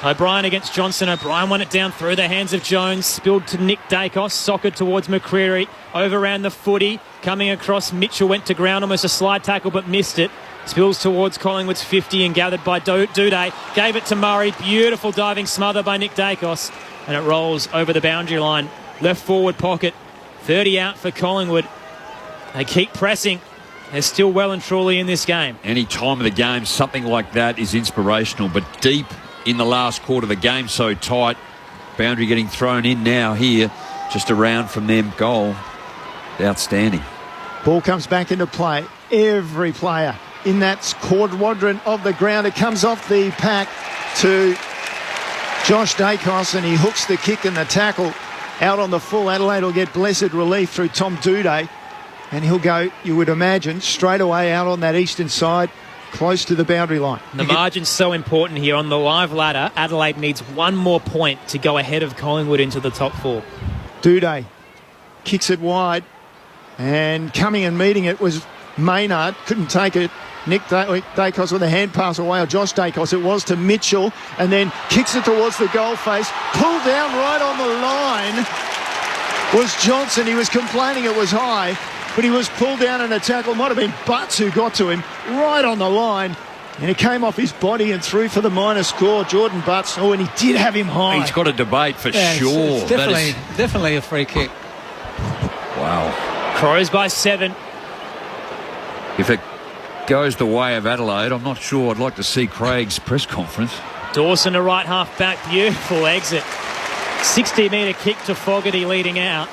O'Brien against Johnson. O'Brien won it down through the hands of Jones. Spilled to Nick Dacos. Soccered towards McCreery. Overran the footy. Coming across, Mitchell went to ground. Almost a slide tackle, but missed it. Spills towards Collingwood's 50 and gathered by Duday. Gave it to Murray. Beautiful diving smother by Nick Dacos. And it rolls over the boundary line. Left forward pocket. 30 out for Collingwood. They keep pressing. They're still well and truly in this game. Any time of the game, something like that is inspirational. But deep in the last quarter of the game, so tight. Boundary getting thrown in now here. just around from them goal. Outstanding. Ball comes back into play. Every player in that quadrant of the ground. It comes off the pack to Josh Dacos, and he hooks the kick and the tackle out on the full. Adelaide will get blessed relief through Tom Duday, and he'll go, you would imagine, straight away out on that eastern side, close to the boundary line. The margin's so important here. On the live ladder, Adelaide needs one more point to go ahead of Collingwood into the top 4. Duday kicks it wide, and coming and meeting it was Maynard. Couldn't take it. Nick Dacos with a hand pass away, or Josh Dacos it was, to Mitchell, and then kicks it towards the goal face. Pulled down right on the line was Johnson. He was complaining it was high, but he was pulled down in a tackle. Might have been Butts who got to him right on the line, and it came off his body and through for the minor score. Jordan Butts. Oh, and he did have him high. He's got a debate for sure. It's definitely a free kick. Wow. Crows by 7. If it goes the way of Adelaide, I'm not sure. I'd like to see Craig's press conference. Dawson to right half back. Beautiful exit. 60-metre kick to Fogarty leading out.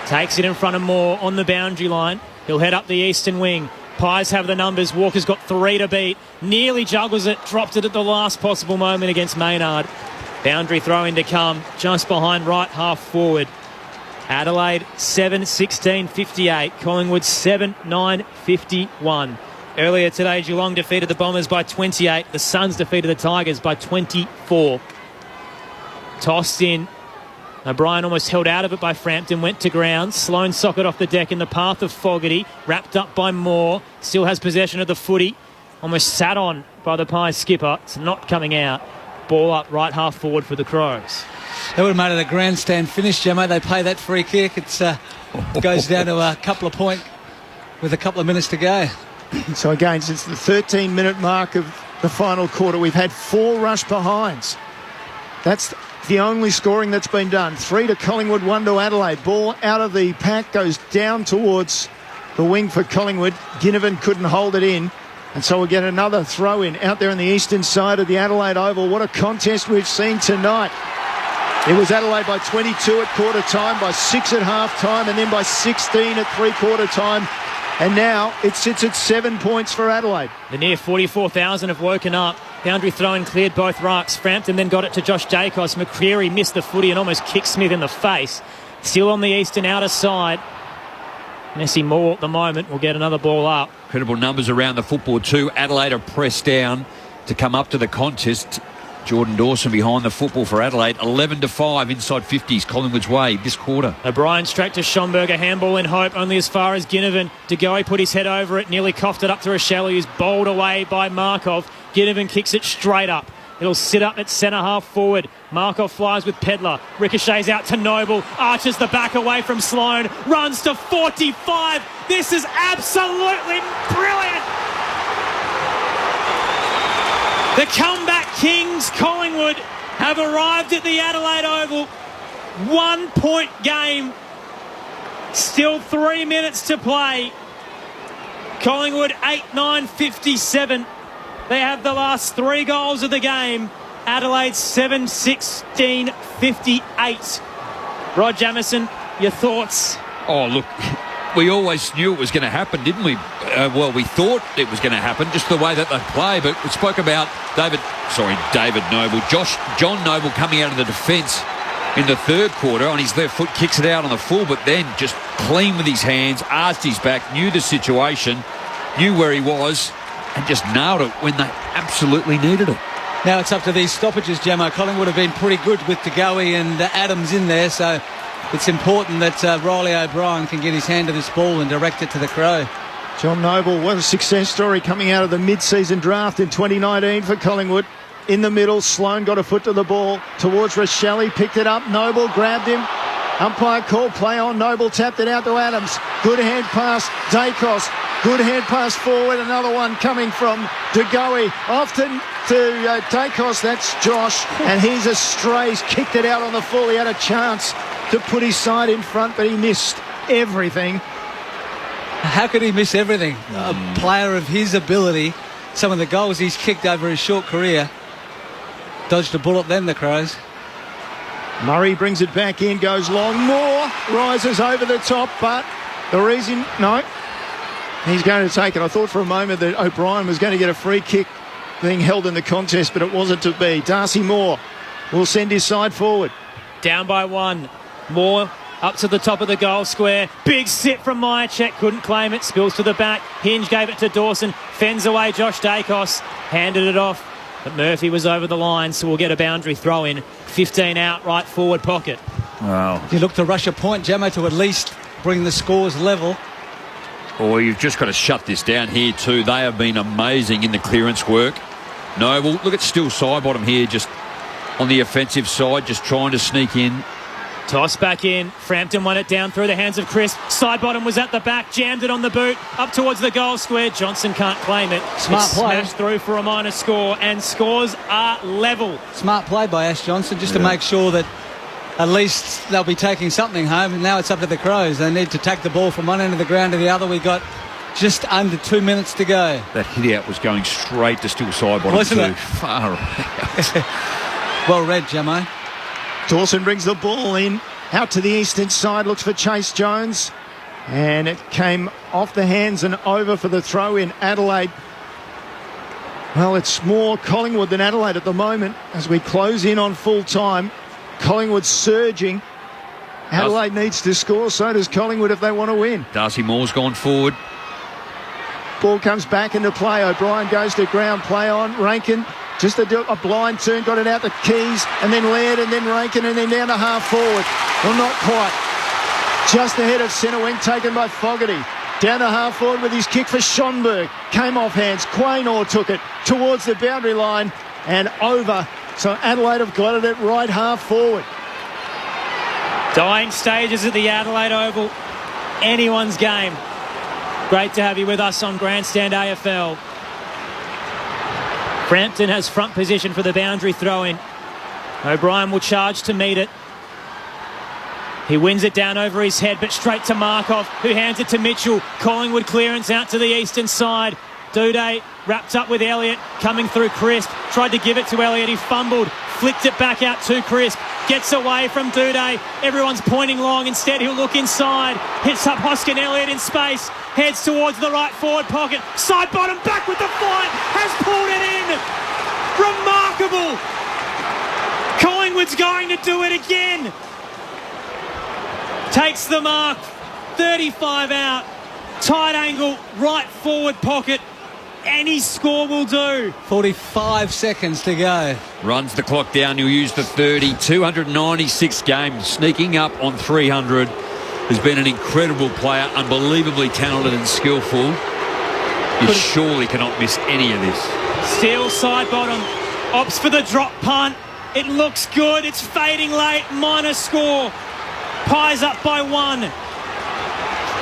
Takes it in front of Moore on the boundary line. He'll head up the eastern wing. Pies have the numbers. Walker's got 3 to beat. Nearly juggles it. Dropped it at the last possible moment against Maynard. Boundary throw-in to come just behind right half forward. Adelaide 7-16-58. Collingwood 7-9-51. Earlier today, Geelong defeated the Bombers by 28. The Suns defeated the Tigers by 24. Tossed in. O'Brien almost held out of it by Frampton. Went to ground. Sloane socket off the deck in the path of Fogarty. Wrapped up by Moore. Still has possession of the footy. Almost sat on by the Pies skipper. It's not coming out. Ball up right half forward for the Crows. They would have made it a grandstand finish, Gemma. They play that free kick. It goes down to a couple of point with a couple of minutes to go. So again, since the 13-minute mark of the final quarter, we've had 4 rush behinds. That's the only scoring that's been done. 3 to Collingwood, 1 to Adelaide. Ball out of the pack, goes down towards the wing for Collingwood. Ginnivan couldn't hold it in, and so we'll get another throw-in out there on the eastern side of the Adelaide Oval. What a contest we've seen tonight. It was Adelaide by 22 at quarter time, by 6 at half time, and then by 16 at three-quarter time. And now it sits at 7 points for Adelaide. The near 44,000 have woken up. Boundary throw-in cleared both rucks. Frampton then got it to Josh Dacos. McCreary missed the footy and almost kicked Smith in the face. Still on the eastern outer side. Nessie Moore at the moment will get another ball up. Incredible numbers around the football too. Adelaide are pressed down to come up to the contest. Jordan Dawson behind the football for Adelaide. 11-5 inside 50s. Collingwood's way this quarter. O'Brien straight to Schomburger. Handball in hope. Only as far as Ginnivan. De Goey put his head over it. Nearly coughed it up to Rochelle, who's bowled away by Markov. Ginnivan kicks it straight up. It'll sit up at centre half forward. Markov flies with Pedler. Ricochets out to Noble. Arches the back away from Sloane. Runs to 45. This is absolutely brilliant. The comeback kings, Collingwood, have arrived at the Adelaide Oval. 1 point game. Still 3 minutes to play. Collingwood 8-9-57. They have the last 3 goals of the game. Adelaide 7-16-58. Rod Jamieson, your thoughts? Oh, look, we always knew it was going to happen, didn't we? Well, we thought it was going to happen, just the way that they play. But we spoke about David Noble. John Noble coming out of the defence in the third quarter. On his left foot, kicks it out on the full, but then just clean with his hands, arched his back, knew the situation, knew where he was, and just nailed it when they absolutely needed it. Now it's up to these stoppages, Gemma. Collingwood have been pretty good with De Goey and Adams in there, so it's important that Riley O'Brien can get his hand to this ball and direct it to the Crow. John Noble, what a success story coming out of the mid-season draft in 2019 for Collingwood. In the middle, Sloane got a foot to the ball towards Rochelle, picked it up, Noble grabbed him. Umpire called play on. Noble tapped it out to Adams. Good hand pass, Dacos. Good hand pass forward. Another one coming from De Goey. Often to Dacos. That's Josh. And he's a stray. He's kicked it out on the full. He had a chance to put his side in front, but he missed everything. How could he miss everything? A player of his ability, some of the goals he's kicked over his short career. Dodged a bullet then, the Crows. Murray brings it back in, goes long. Moore rises over the top, but the reason... No, he's going to take it. I thought for a moment that O'Brien was going to get a free kick being held in the contest, but it wasn't to be. Darcy Moore will send his side forward. Down by 1. Moore up to the top of the goal square. Big sit from Myercheck. Couldn't claim it. Spills to the back. Hinge gave it to Dawson. Fends away Josh Dacos. Handed it off. But Murphy was over the line, so we'll get a boundary throw in. 15 out, right forward pocket. Wow. You look to rush a point, Jamo, to at least bring the scores level. Or you've just got to shut this down here too. They have been amazing in the clearance work. No, well, look at Still Sidebottom here, just on the offensive side, just trying to sneak in. Toss back in. Frampton won it down through the hands of Chris. Sidebottom was at the back, jammed it on the boot, up towards the goal square. Johnson can't claim it. Smart play. Smashed through for a minor score, and scores are level. Smart play by Ash Johnson, just to make sure that at least they'll be taking something home. And now it's up to the Crows. They need to take the ball from one end of the ground to the other. We got just under 2 minutes to go. That hit out was going straight to Still Sidebottom. Wasn't too. it? Far out. Well read, Jamo. Dawson brings the ball in, out to the eastern side, looks for Chase Jones. And it came off the hands and over for the throw in Adelaide. Well, it's more Collingwood than Adelaide at the moment as we close in on full time. Collingwood surging. Adelaide needs to score, so does Collingwood if they want to win. Darcy Moore's gone forward. Ball comes back into play. O'Brien goes to ground, play on. Rankin, just a blind turn, got it out the Keys, and then Laird, and then Rankin, and then down to half forward. Well, not quite. Just ahead of centre wing, taken by Fogarty. Down to half forward with his kick for Schonberg. Came off hands. Quaynor took it towards the boundary line and over. So Adelaide have got it at right half forward. Dying stages at the Adelaide Oval. Anyone's game. Great to have you with us on Grandstand AFL. Frampton has front position for the boundary throw-in. O'Brien will charge to meet it. He wins it down over his head, but straight to Markov, who hands it to Mitchell. Collingwood clearance out to the eastern side. Duday wrapped up with Elliott, coming through Crisp. Tried to give it to Elliott, he fumbled. Flicked it back out to Crisp. Gets away from Duday. Everyone's pointing long. Instead, he'll look inside. Hits up Hoskin Elliott in space. Heads towards the right forward pocket. Side bottom back with the fight. Has pulled it in. Remarkable. Collingwood's going to do it again. Takes the mark. 35 out. Tight angle. Right forward pocket. Any score will do. 45 seconds to go. Runs the clock down. He'll use the 30. 296 games. Sneaking up on 300. Has been an incredible player. Unbelievably talented and skillful. You surely cannot miss any of this. Steele side bottom. Opts for the drop punt. It looks good. It's fading late. Minor score. Pies up by 1.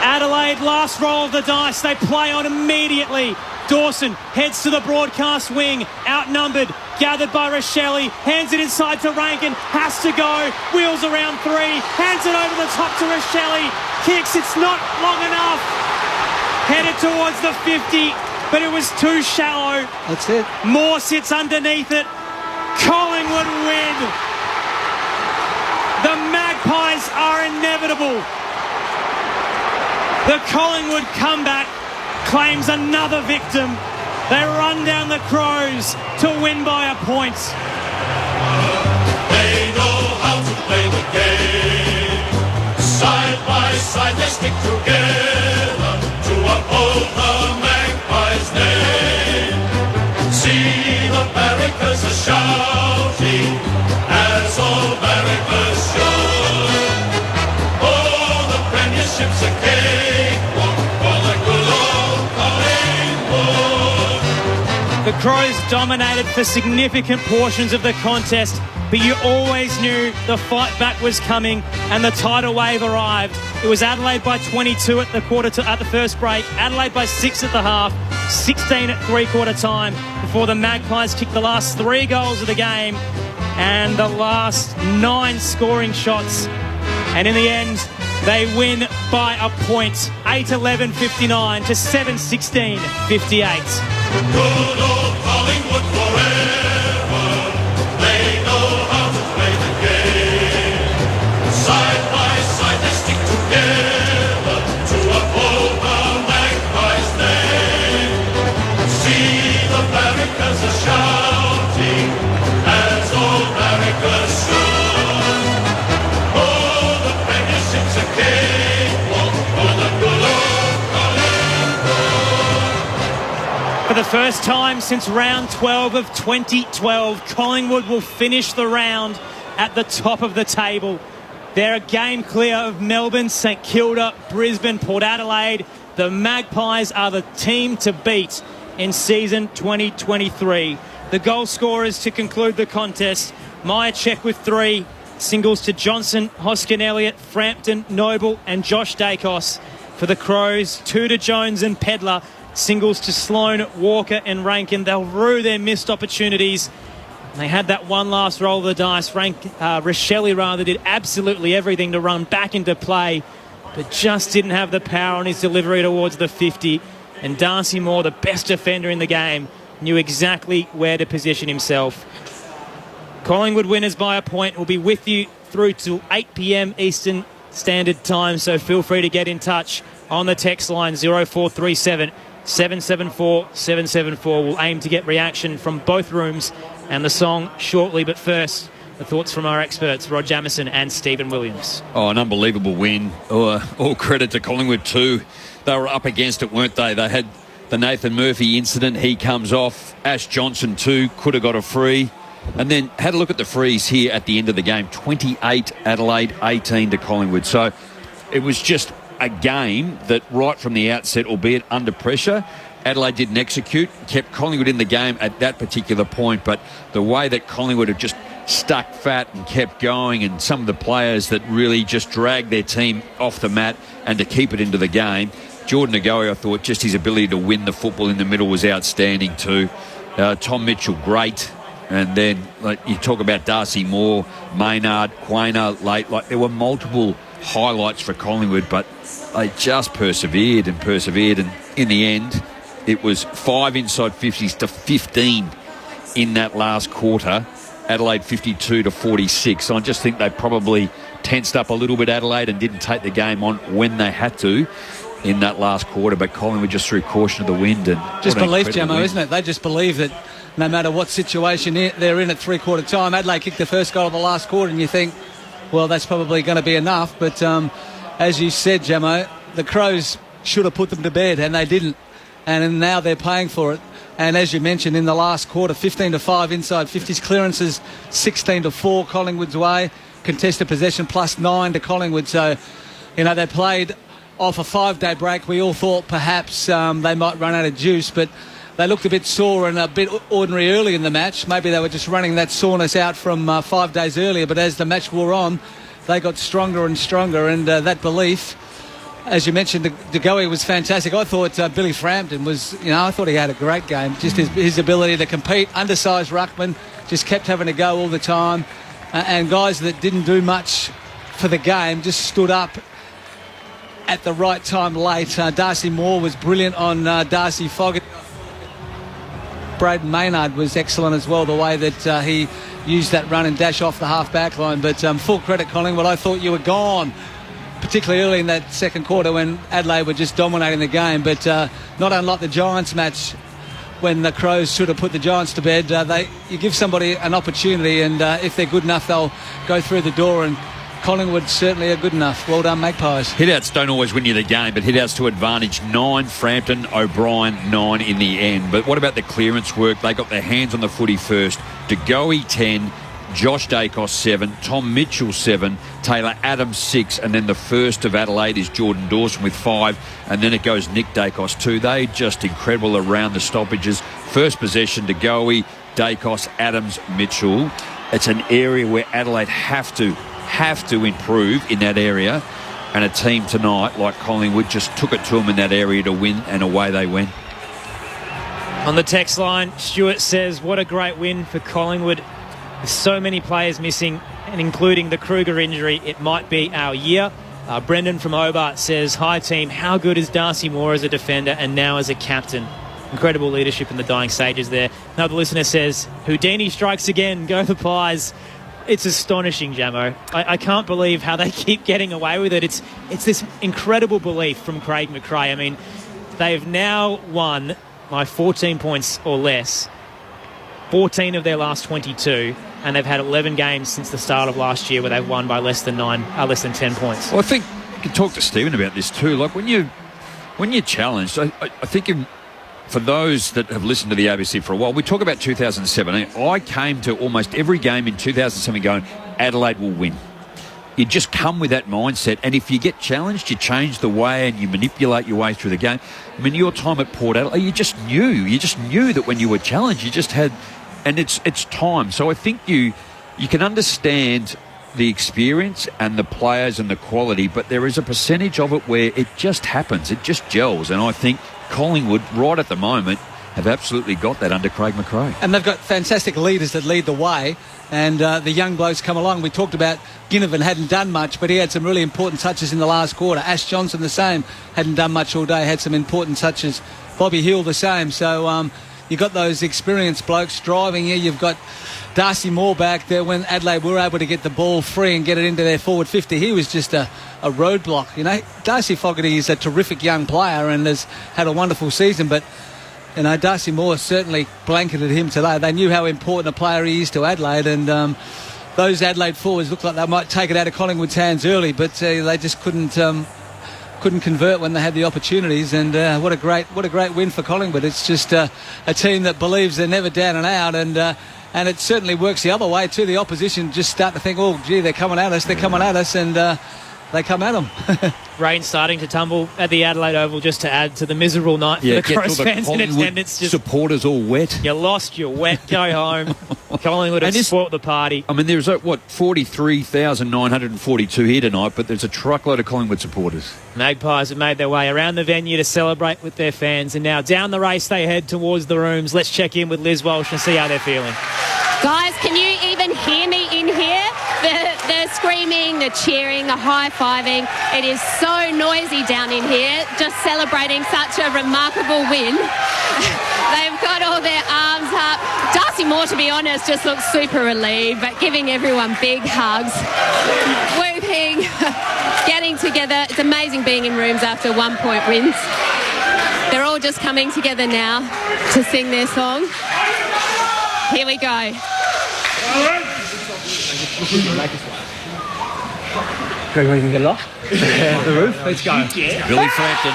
Adelaide, last roll of the dice. They play on immediately. Dawson heads to the broadcast wing, outnumbered, gathered by Rochelle, hands it inside to Rankin, has to go, wheels around 3, hands it over the top to Rochelle, kicks, it's not long enough, headed towards the 50, but it was too shallow. That's it. Moore sits underneath it. Collingwood win. The Magpies are inevitable. The Collingwood comeback claims another victim. They run down the Crows to win by a point. They know how to play the game. Side by side they stick together to uphold the Magpies' name. See the barricades are shouting as all barricades show. Oh, the premiership's a cakewalk for the good old Collingwood. The Crows dominated for significant portions of the contest, but you always knew the fight back was coming and the tidal wave arrived. It was Adelaide by 22 at the first break, Adelaide by 6 at the half, 16 at three-quarter time before the Magpies kicked the last 3 goals of the game and the last 9 scoring shots. And in the end, they win by a point, 8-11-59 to 7-16-58. Good old Collingwood forever. They know how to play the game. For the first time since round 12 of 2012, Collingwood will finish the round at the top of the table. They're a game clear of Melbourne, St Kilda, Brisbane, Port Adelaide. The Magpies are the team to beat in season 2023. The goal scorers to conclude the contest: Myercheck with 3, singles to Johnson, Hoskin Elliott, Frampton, Noble and Josh Dacos. For the Crows, 2 to Jones and Pedlar, singles to Sloan, Walker and Rankin. They'll rue their missed opportunities. They had that one last roll of the dice. Rochelle did absolutely everything to run back into play, but just didn't have the power on his delivery towards the 50. And Darcy Moore, the best defender in the game, knew exactly where to position himself. Collingwood winners by a point. Will be with you through till 8 p.m. Eastern Standard Time, so feel free to get in touch on the text line 0437 774 774. We'll aim to get reaction from both rooms and the song shortly, but first, the thoughts from our experts, Rod Jamieson and Stephen Williams. Oh, an unbelievable win. All credit to Collingwood too. They were up against it, weren't they? They had the Nathan Murphy incident. He comes off. Ash Johnson too could have got a free. And then had a look at the frees here at the end of the game. 28 Adelaide, 18 to Collingwood. So it was just a game that right from the outset, albeit under pressure, Adelaide didn't execute, kept Collingwood in the game at that particular point. But the way that Collingwood have just stuck fat and kept going, and some of the players that really just dragged their team off the mat and to keep it into the game. Jordan Ngoe, I thought, just his ability to win the football in the middle was outstanding too. Tom Mitchell, great. And then you talk about Darcy Moore, Maynard, Quainer late. There were multiple highlights for Collingwood, but they just persevered. And in the end, it was 5 inside 50s to 15 in that last quarter. Adelaide 52 to 46. So I just think they probably tensed up a little bit, Adelaide, and didn't take the game on when they had to in that last quarter. But Collingwood just threw caution to the wind. And just belief, Jamo, isn't it? They just believe that no matter what situation they're in at three-quarter time. Adelaide kicked the first goal of the last quarter, and you think, well, that's probably going to be enough. But as you said, Jamo, the Crows should have put them to bed, and they didn't. And now they're paying for it. And as you mentioned, in the last quarter, 15 to 5 inside 50s, clearances 16 to 4 Collingwood's way, contested possession plus 9 to Collingwood. So, they played off a 5-day break. We all thought perhaps they might run out of juice, but they looked a bit sore and a bit ordinary early in the match. Maybe they were just running that soreness out from 5 days earlier, but as the match wore on, they got stronger and stronger, and that belief, as you mentioned, De Goey was fantastic. I thought Billy Frampton was, I thought he had a great game. Just his ability to compete, undersized ruckman, just kept having to go all the time. And guys that didn't do much for the game just stood up at the right time late. Darcy Moore was brilliant on Darcy Foggett. Braden Maynard was excellent as well, the way that he used that run and dash off the half-back line. But full credit, Collingwood. I thought you were gone, particularly early in that second quarter when Adelaide were just dominating the game. But not unlike the Giants match, when the Crows should have put the Giants to bed, you give somebody an opportunity, and if they're good enough, they'll go through the door, and Collingwood certainly are good enough. Well done, Magpies. Hitouts don't always win you the game, but hitouts to advantage 9, Frampton, O'Brien 9 in the end. But what about the clearance work? They got their hands on the footy first. De Goey 10, Josh Dacos 7, Tom Mitchell 7, Taylor Adams 6, and then the first of Adelaide is Jordan Dawson with 5, and then it goes Nick Dacos 2. They just incredible around the stoppages. First possession, De Goey, Dacos, Adams, Mitchell. It's an area where Adelaide have to improve in that area, and a team tonight like Collingwood just took it to them in that area to win, and away they went. On the text line, Stuart says, what a great win for Collingwood. With so many players missing, and including the Kruger injury, it might be our year. Brendan from Hobart says, hi team, how good is Darcy Moore as a defender and now as a captain? Incredible leadership in the dying stages there. Another listener says, Houdini strikes again, go the Pies. It's astonishing, Jamo. I can't believe how they keep getting away with it. It's this incredible belief from Craig McRae. I mean, they've now won by 14 points or less, 14 of their last 22, and they've had 11 games since the start of last year where they've won by less than 10 points. Well, I think you can talk to Stephen about this too. Like when you're challenged, I think for those that have listened to the ABC for a while, we talk about 2017. I came to almost every game in 2007 going, Adelaide will win. You just come with that mindset, and if you get challenged, you change the way and you manipulate your way through the game. I mean, your time at Port Adelaide, you just knew that when you were challenged, you just had, and it's time. So I think you can understand the experience and the players and the quality, but there is a percentage of it where it just happens, it just gels, and I think Collingwood, right at the moment, have absolutely got that under Craig McRae. And they've got fantastic leaders that lead the way, and the young blokes come along. We talked about Ginnivan hadn't done much, but he had some really important touches in the last quarter. Ash Johnson the same, hadn't done much all day, had some important touches. Bobby Hill the same. So you've got those experienced blokes driving you. You've got Darcy Moore back there when Adelaide were able to get the ball free and get it into their forward 50. He was just a roadblock. You know, Darcy Fogarty is a terrific young player and has had a wonderful season, but you know, Darcy Moore certainly blanketed him today. They knew how important a player he is to Adelaide, and those Adelaide forwards looked like they might take it out of Collingwood's hands early, but they just couldn't convert when they had the opportunities. And what a great win for Collingwood. It's just a team that believes they're never down and out, and it certainly works the other way too. The opposition just start to think, oh, gee, they're coming at us, and they come at them. Rain starting to tumble at the Adelaide Oval, just to add to the miserable night for the Crows fans in attendance. Just supporters all wet. You lost, you're wet, go home. Collingwood have spoilt the party. I mean, there's 43,942 here tonight, but there's a truckload of Collingwood supporters. Magpies have made their way around the venue to celebrate with their fans, and now down the race they head towards the rooms. Let's check in with Liz Walsh and see how they're feeling. Guys, can you even hear me in here? The screaming, the cheering, the high-fiving. It is so noisy down in here, just celebrating such a remarkable win. They've got all their arms up. Darcy Moore, to be honest, just looks super relieved, but giving everyone big hugs, whooping, getting together. It's amazing being in rooms after 1-point wins. They're all just coming together now to sing their song. Here we go. Greg, we can get it off? The roof? Let's go. Yeah. Billy Frampton.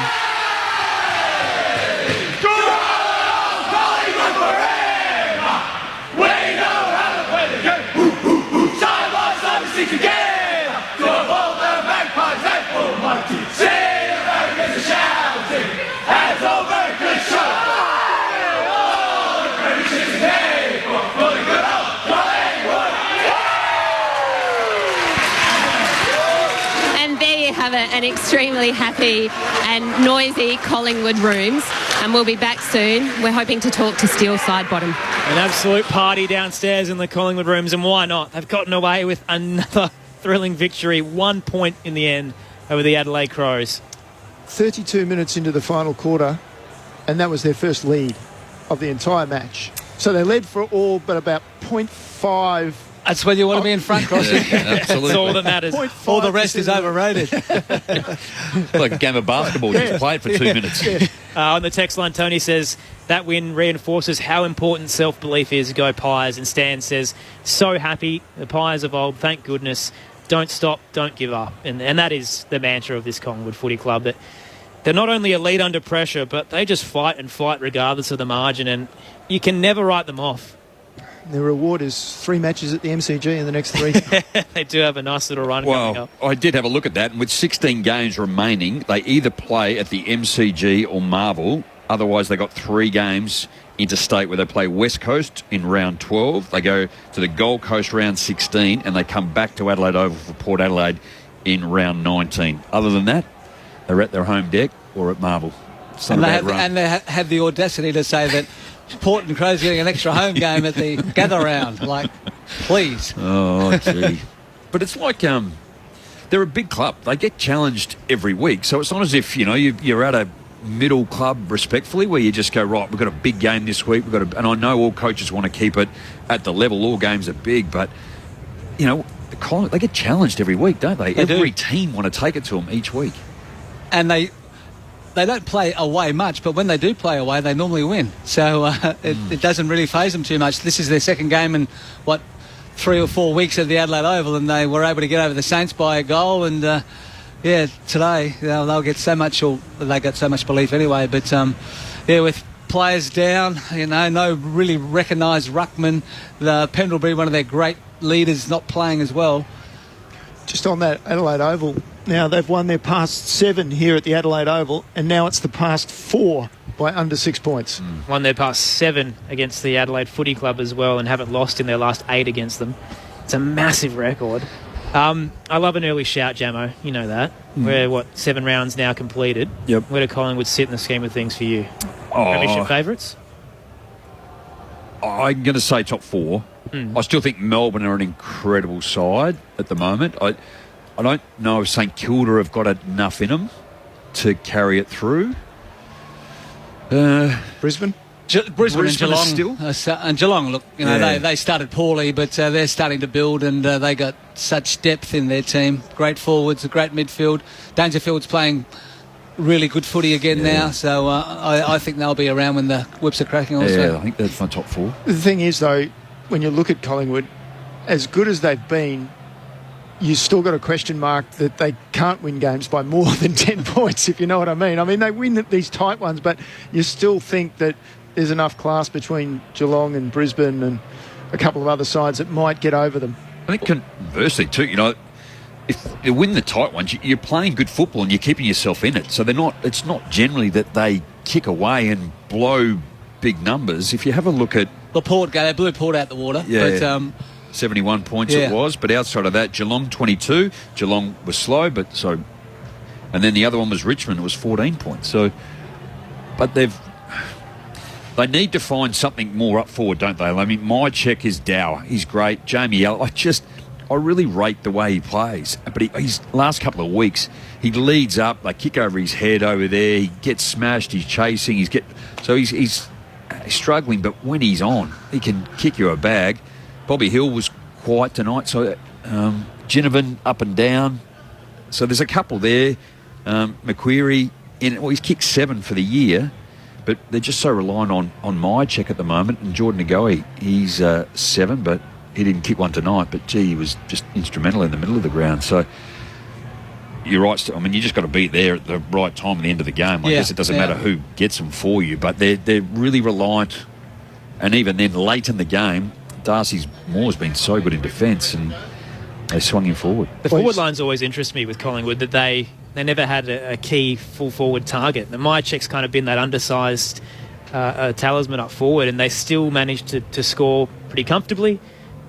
An extremely happy and noisy Collingwood rooms, and we'll be back soon. We're hoping to talk to Steele Sidebottom. An absolute party downstairs in the Collingwood rooms, and why not? They've gotten away with another thrilling victory, 1 point in the end over the Adelaide Crows. 32 minutes into the final quarter, and that was their first lead of the entire match. So they led for all but about 0.5. That's when you want to be in front, Crossy. Absolutely. That's all that matters. All the rest is overrated. Like a game of basketball, you just play it for 2 minutes. On the text line, Tony says that win reinforces how important self-belief is. Go Pies. And Stan says, so happy, the Pies of old, thank goodness. Don't stop, don't give up. And that is the mantra of this Collingwood Footy Club, that they're not only a lead under pressure, but they just fight and fight regardless of the margin, and you can never write them off. The reward is 3 matches at the MCG in the next 3. They do have a nice little run coming up. I did have a look at that, and with 16 games remaining, they either play at the MCG or Marvel. Otherwise, they got 3 games interstate where they play West Coast in round 12. They go to the Gold Coast round 16, and they come back to Adelaide Oval for Port Adelaide in round 19. Other than that, they're at their home deck or at Marvel. And they had the audacity to say that Port and Crows getting an extra home game at the gather round. Like, please. Oh, gee. But it's like they're a big club. They get challenged every week. So it's not as if, you're at a middle club respectfully where you just go, right, we've got a big game this week. And I know all coaches want to keep it at the level. All games are big. But, they get challenged every week, don't they? Every team want to take it to them each week. And they don't play away much, but when they do play away, they normally win. So it doesn't really faze them too much. This is their second game in, 3 or 4 weeks at the Adelaide Oval, and they were able to get over the Saints by a goal. And, today they'll get so much, or they got so much belief anyway. But, with players down, no really recognised ruckman. The Pendlebury, one of their great leaders, not playing as well. Just on that Adelaide Oval, now they've won their past 7 here at the Adelaide Oval, and now it's the past 4 by under 6 points. Won their past 7 against the Adelaide Footy Club as well, and haven't lost in their last 8 against them. It's a massive record. I love an early shout, Jamo. You know that. We're, 7 rounds now completed. Yep. Where do Collingwood sit in the scheme of things for you? Premiership favourites? I'm going to say top 4. I still think Melbourne are an incredible side at the moment. I don't know if St Kilda have got enough in them to carry it through. Brisbane? Brisbane and Geelong still. And Geelong, look, they started poorly, but they're starting to build, and they got such depth in their team. Great forwards, a great midfield. Dangerfield's playing really good footy again now, so I think they'll be around when the whips are cracking also. Yeah, I think that's my top 4. The thing is, though, when you look at Collingwood, as good as they've been, you've still got a question mark that they can't win games by more than 10 points, if you know what I mean. I mean, they win these tight ones, but you still think that there's enough class between Geelong and Brisbane and a couple of other sides that might get over them. I think conversely too, if you win the tight ones, you're playing good football and you're keeping yourself in it. So it's not generally that they kick away and blow big numbers. If you have a look at Laporte, they blew Port out the water. Yeah, but, 71 points it was, but outside of that, Geelong 22. Geelong was slow, and then the other one was Richmond. It was 14 points. So, but they need to find something more up forward, don't they? I mean, my check is Dower. He's great. Jamie L. I really rate the way he plays. But his last couple of weeks, he leads up. They kick over his head over there. He gets smashed. He's chasing. He's struggling. But when he's on, he can kick you a bag. Bobby Hill was quiet tonight. So Ginnivan up and down. So there's a couple there. McQuarrie, he's kicked 7 for the year. But they're just so reliant on my check at the moment. And Jordan Ngoe, he's 7, but he didn't kick one tonight. But, gee, he was just instrumental in the middle of the ground. So you're right. I mean, you just got to be there at the right time at the end of the game. I guess it doesn't matter who gets them for you. But they're really reliant. And even then, late in the game, Darcy Moore's been so good in defence and they swung him forward. The forward lines always interest me with Collingwood, that they never had a key full forward target. And my check's kind of been that undersized talisman up forward, and they still managed to score pretty comfortably.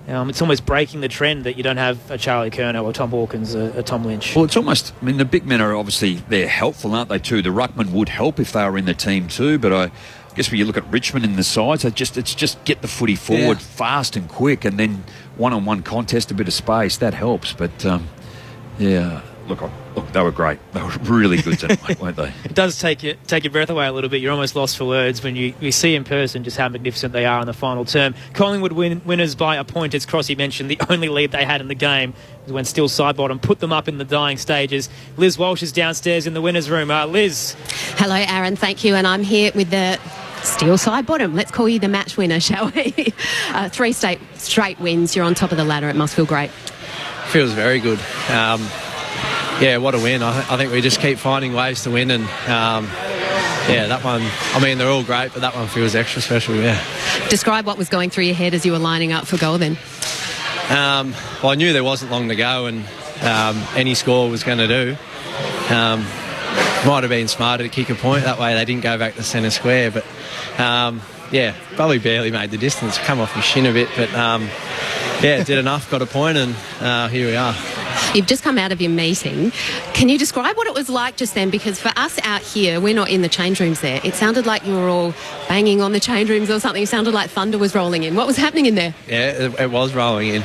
It's almost breaking the trend that you don't have a Charlie Curnow or Tom Hawkins, a Tom Lynch. Well, it's almost, I mean, the big men are obviously, they're helpful, aren't they, too? The ruckman would help if they were in the team too, but I guess when you look at Richmond in the sides, it's just get the footy forward fast and quick, and then one-on-one contest, a bit of space, that helps. But, Look, they were great. They were really good tonight, weren't they? It does take your breath away a little bit. You're almost lost for words when you see in person just how magnificent they are in the final term. Collingwood winners by a point, as Crossy mentioned. The only lead they had in the game was when Steele Sidebottom put them up in the dying stages. Liz Walsh is downstairs in the winners' room. Liz. Hello, Aaron. Thank you. And I'm here with the Steele Sidebottom. Let's call you the match winner, shall we? 3 straight wins. You're on top of the ladder. It must feel great. Feels very good. What a win. I think we just keep finding ways to win, and that one, I mean, they're all great, but that one feels extra special, Describe what was going through your head as you were lining up for goal then. I knew there wasn't long to go, and any score was going to do. Might have been smarter to kick a point, that way they didn't go back to centre square, but probably barely made the distance, come off my shin a bit, but did enough, got a point, and here we are. You've just come out of your meeting. Can you describe what it was like just then? Because for us out here, we're not in the change rooms there. It sounded like you were all banging on the change rooms or something. It sounded like thunder was rolling in. What was happening in there? Yeah, it was rolling in.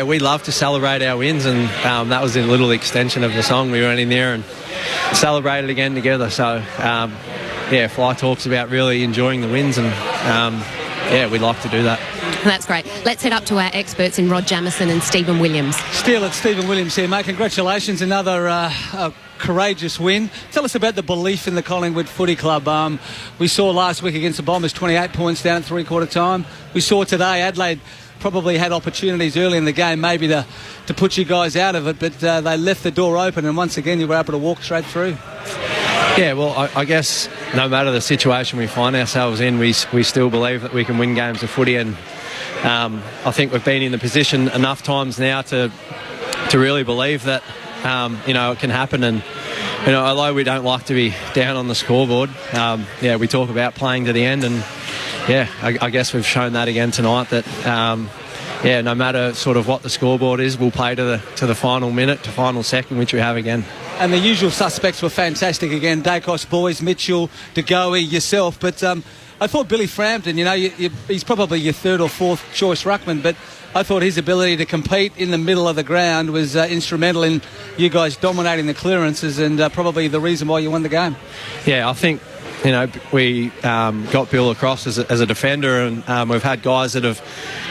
We love to celebrate our wins, and that was a little extension of the song. We went in there and celebrated again together. So, Fly talks about really enjoying the wins, and we'd like to do that. That's great. Let's head up to our experts in Rod Jamieson and Stephen Williams. Still, it's Stephen Williams here, mate. Congratulations, another courageous win. Tell us about the belief in the Collingwood Footy Club. We saw last week against the Bombers 28 points down at three-quarter time. We saw today Adelaide probably had opportunities early in the game maybe to put you guys out of it, but they left the door open, and once again you were able to walk straight through. Yeah, well, I guess no matter the situation we find ourselves in, we still believe that we can win games of footy, and I think we've been in the position enough times now to really believe that it can happen. And although we don't like to be down on the scoreboard, we talk about playing to the end, and I guess we've shown that again tonight that no matter sort of what the scoreboard is, we'll play to the final minute, to final second, which we have again. And the usual suspects were fantastic again. Dacos boys, Mitchell, DeGoey, yourself. But I thought Billy Frampton, he's probably your third or fourth choice ruckman, but I thought his ability to compete in the middle of the ground was instrumental in you guys dominating the clearances, and probably the reason why you won the game. Yeah, I think we got Bill across as a defender, and we've had guys that have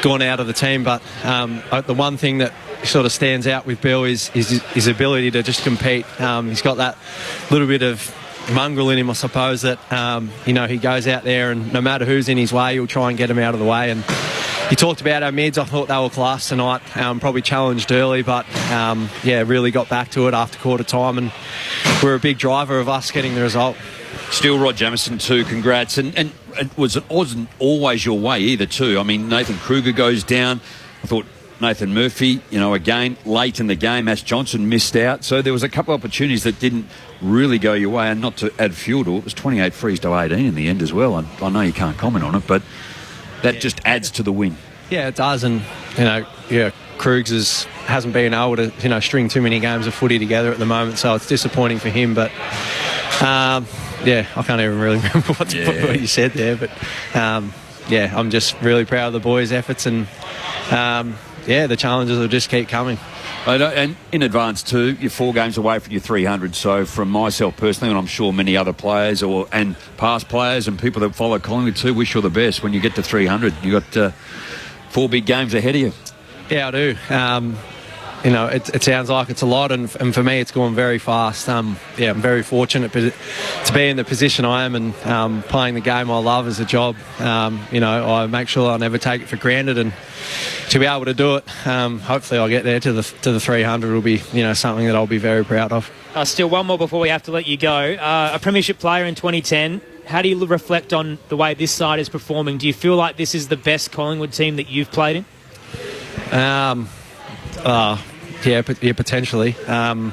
gone out of the team, but the one thing that sort of stands out with Bill is his ability to just compete. He's got that little bit of mongrel in him, I suppose, that he goes out there, and no matter who's in his way, he'll try and get him out of the way. And he talked about our mids. I thought they were class tonight. Probably challenged early, but really got back to it after quarter time, and we're a big driver of us getting the result. Still, Rod Jamieson too, congrats. And it wasn't always your way either too. I mean, Nathan Kruger goes down. I thought Nathan Murphy, again, late in the game, Ash Johnson missed out. So there was a couple of opportunities that didn't really go your way, and not to add fuel to it, was 28 frees to 18 in the end as well. I know you can't comment on it, but that just adds to the win. Yeah, it does. And, Krugs hasn't been able to, string too many games of footy together at the moment, so it's disappointing for him. But, I can't even really remember what you said there. But, I'm just really proud of the boys' efforts, and, the challenges will just keep coming. And in advance too, you're 4 games away from your 300. So from myself personally, and I'm sure many other players and past players and people that follow Collingwood too, wish you all the best when you get to 300. You've got 4 big games ahead of you. Yeah, I do. It sounds like it's a lot, and for me it's gone very fast. I'm very fortunate to be in the position I am, and playing the game I love as a job. I make sure I never take it for granted, and to be able to do it, hopefully I'll get there to the 300 will be something that I'll be very proud of. Still one more before we have to let you go. A premiership player in 2010. How do you reflect on the way this side is performing? Do you feel like this is the best Collingwood team that you've played in? Potentially. I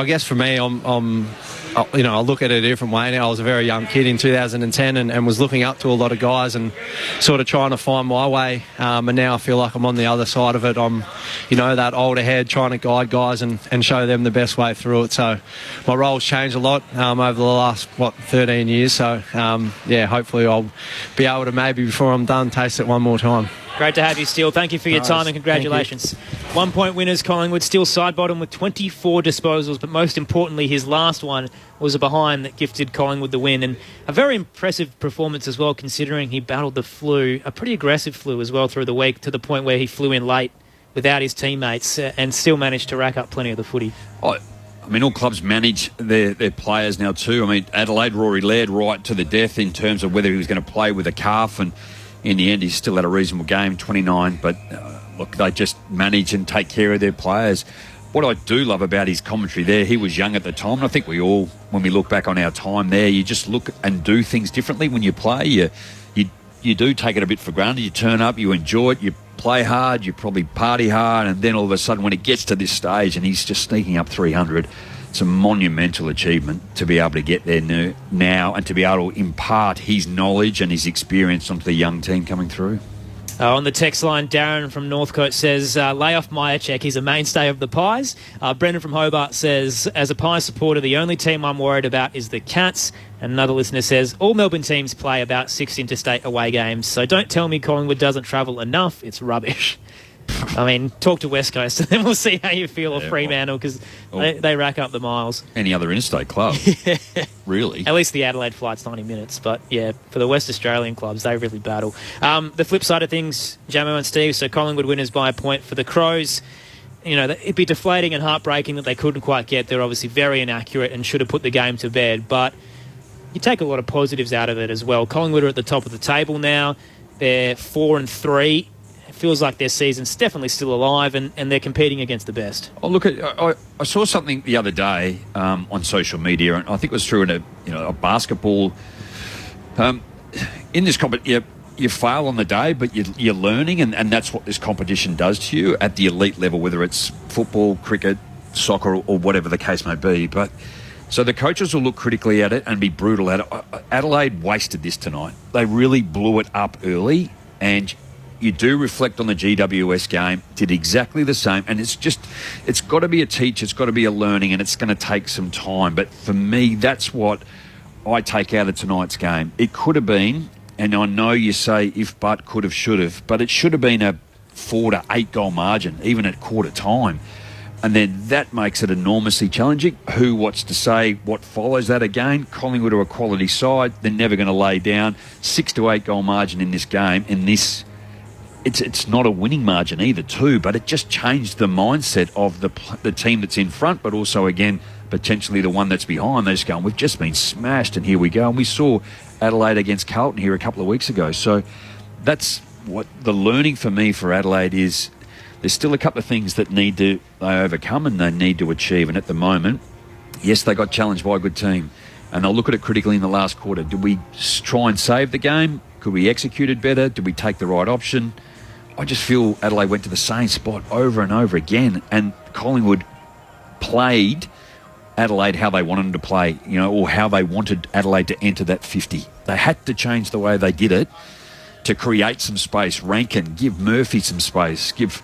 guess for me, I look at it a different way now. I was a very young kid in 2010 and was looking up to a lot of guys and sort of trying to find my way. And now I feel like I'm on the other side of it. I'm, that older head trying to guide guys and show them the best way through it. So my role's changed a lot over the last, 13 years. So, hopefully I'll be able to maybe before I'm done taste it one more time. Great to have you, Steele. Thank you for your time and congratulations. 1 point winners, Collingwood, still side bottom with 24 disposals, but most importantly, his last one was a behind that gifted Collingwood the win. And a very impressive performance as well, considering he battled the flu, a pretty aggressive flu as well through the week, to the point where he flew in late without his teammates and still managed to rack up plenty of the footy. I mean, all clubs manage their players now too. I mean, Adelaide, Rory Laird right to the death in terms of whether he was going to play with a calf, and in the end, he still had a reasonable game, 29. But, look, they just manage and take care of their players. What I do love about his commentary there, he was young at the time, and I think we all, when we look back on our time there, you just look and do things differently when you play. You do take it a bit for granted. You turn up, you enjoy it, you play hard, you probably party hard, and then all of a sudden when it gets to this stage and he's just sneaking up 300, it's a monumental achievement to be able to get there now and to be able to impart his knowledge and his experience onto the young team coming through. On the text line, Darren from Northcote says, lay off Myercheck, he's a mainstay of the Pies. Brendan from Hobart says, as a Pies supporter, the only team I'm worried about is the Cats. And another listener says, all Melbourne teams play about 6 interstate away games, so don't tell me Collingwood doesn't travel enough, it's rubbish. I mean, talk to West Coast and then we'll see how you feel, or Fremantle, because they rack up the miles. Any other interstate club, really. At least the Adelaide flight's 90 minutes. But, yeah, for the West Australian clubs, they really battle. The flip side of things, Jamo and Steve, so Collingwood winners by a point for the Crows. It'd be deflating and heartbreaking that they couldn't quite get there. Obviously very inaccurate and should have put the game to bed. But you take a lot of positives out of it as well. Collingwood are at the top of the table now. They're 4-3. feels like their season's definitely still alive and they're competing against the best. Oh, look, I saw something the other day on social media, and I think it was through a basketball. In this competition, you fail on the day, but you're learning, and that's what this competition does to you at the elite level, whether it's football, cricket, soccer, or whatever the case may be. But so the coaches will look critically at it and be brutal at it. Adelaide wasted this tonight. They really blew it up early, and you do reflect on the GWS game, did exactly the same, and it's got to be a teach, it's got to be a learning, and it's going to take some time. But for me, that's what I take out of tonight's game. It could have been, and I know you say if, but, could have, should have, but it should have been a 4 to 8 goal margin, even at quarter time. And then that makes it enormously challenging. What's to say what follows that again? Collingwood are a quality side. They're never going to lay down. 6 to 8 goal margin in this game. It's not a winning margin either too, but it just changed the mindset of the team that's in front, but also, again, potentially the one that's behind. They're just going, we've just been smashed, and here we go. And we saw Adelaide against Carlton here a couple of weeks ago. So that's what the learning for me for Adelaide is. There's still a couple of things that they overcome and they need to achieve. And at the moment, yes, they got challenged by a good team. And they'll look at it critically in the last quarter. Did we try and save the game? Could we execute it better? Did we take the right option? I just feel Adelaide went to the same spot over and over again. And Collingwood played Adelaide how they wanted them to play, or how they wanted Adelaide to enter that 50. They had to change the way they did it to create some space. Rankin, give Murphy some space, give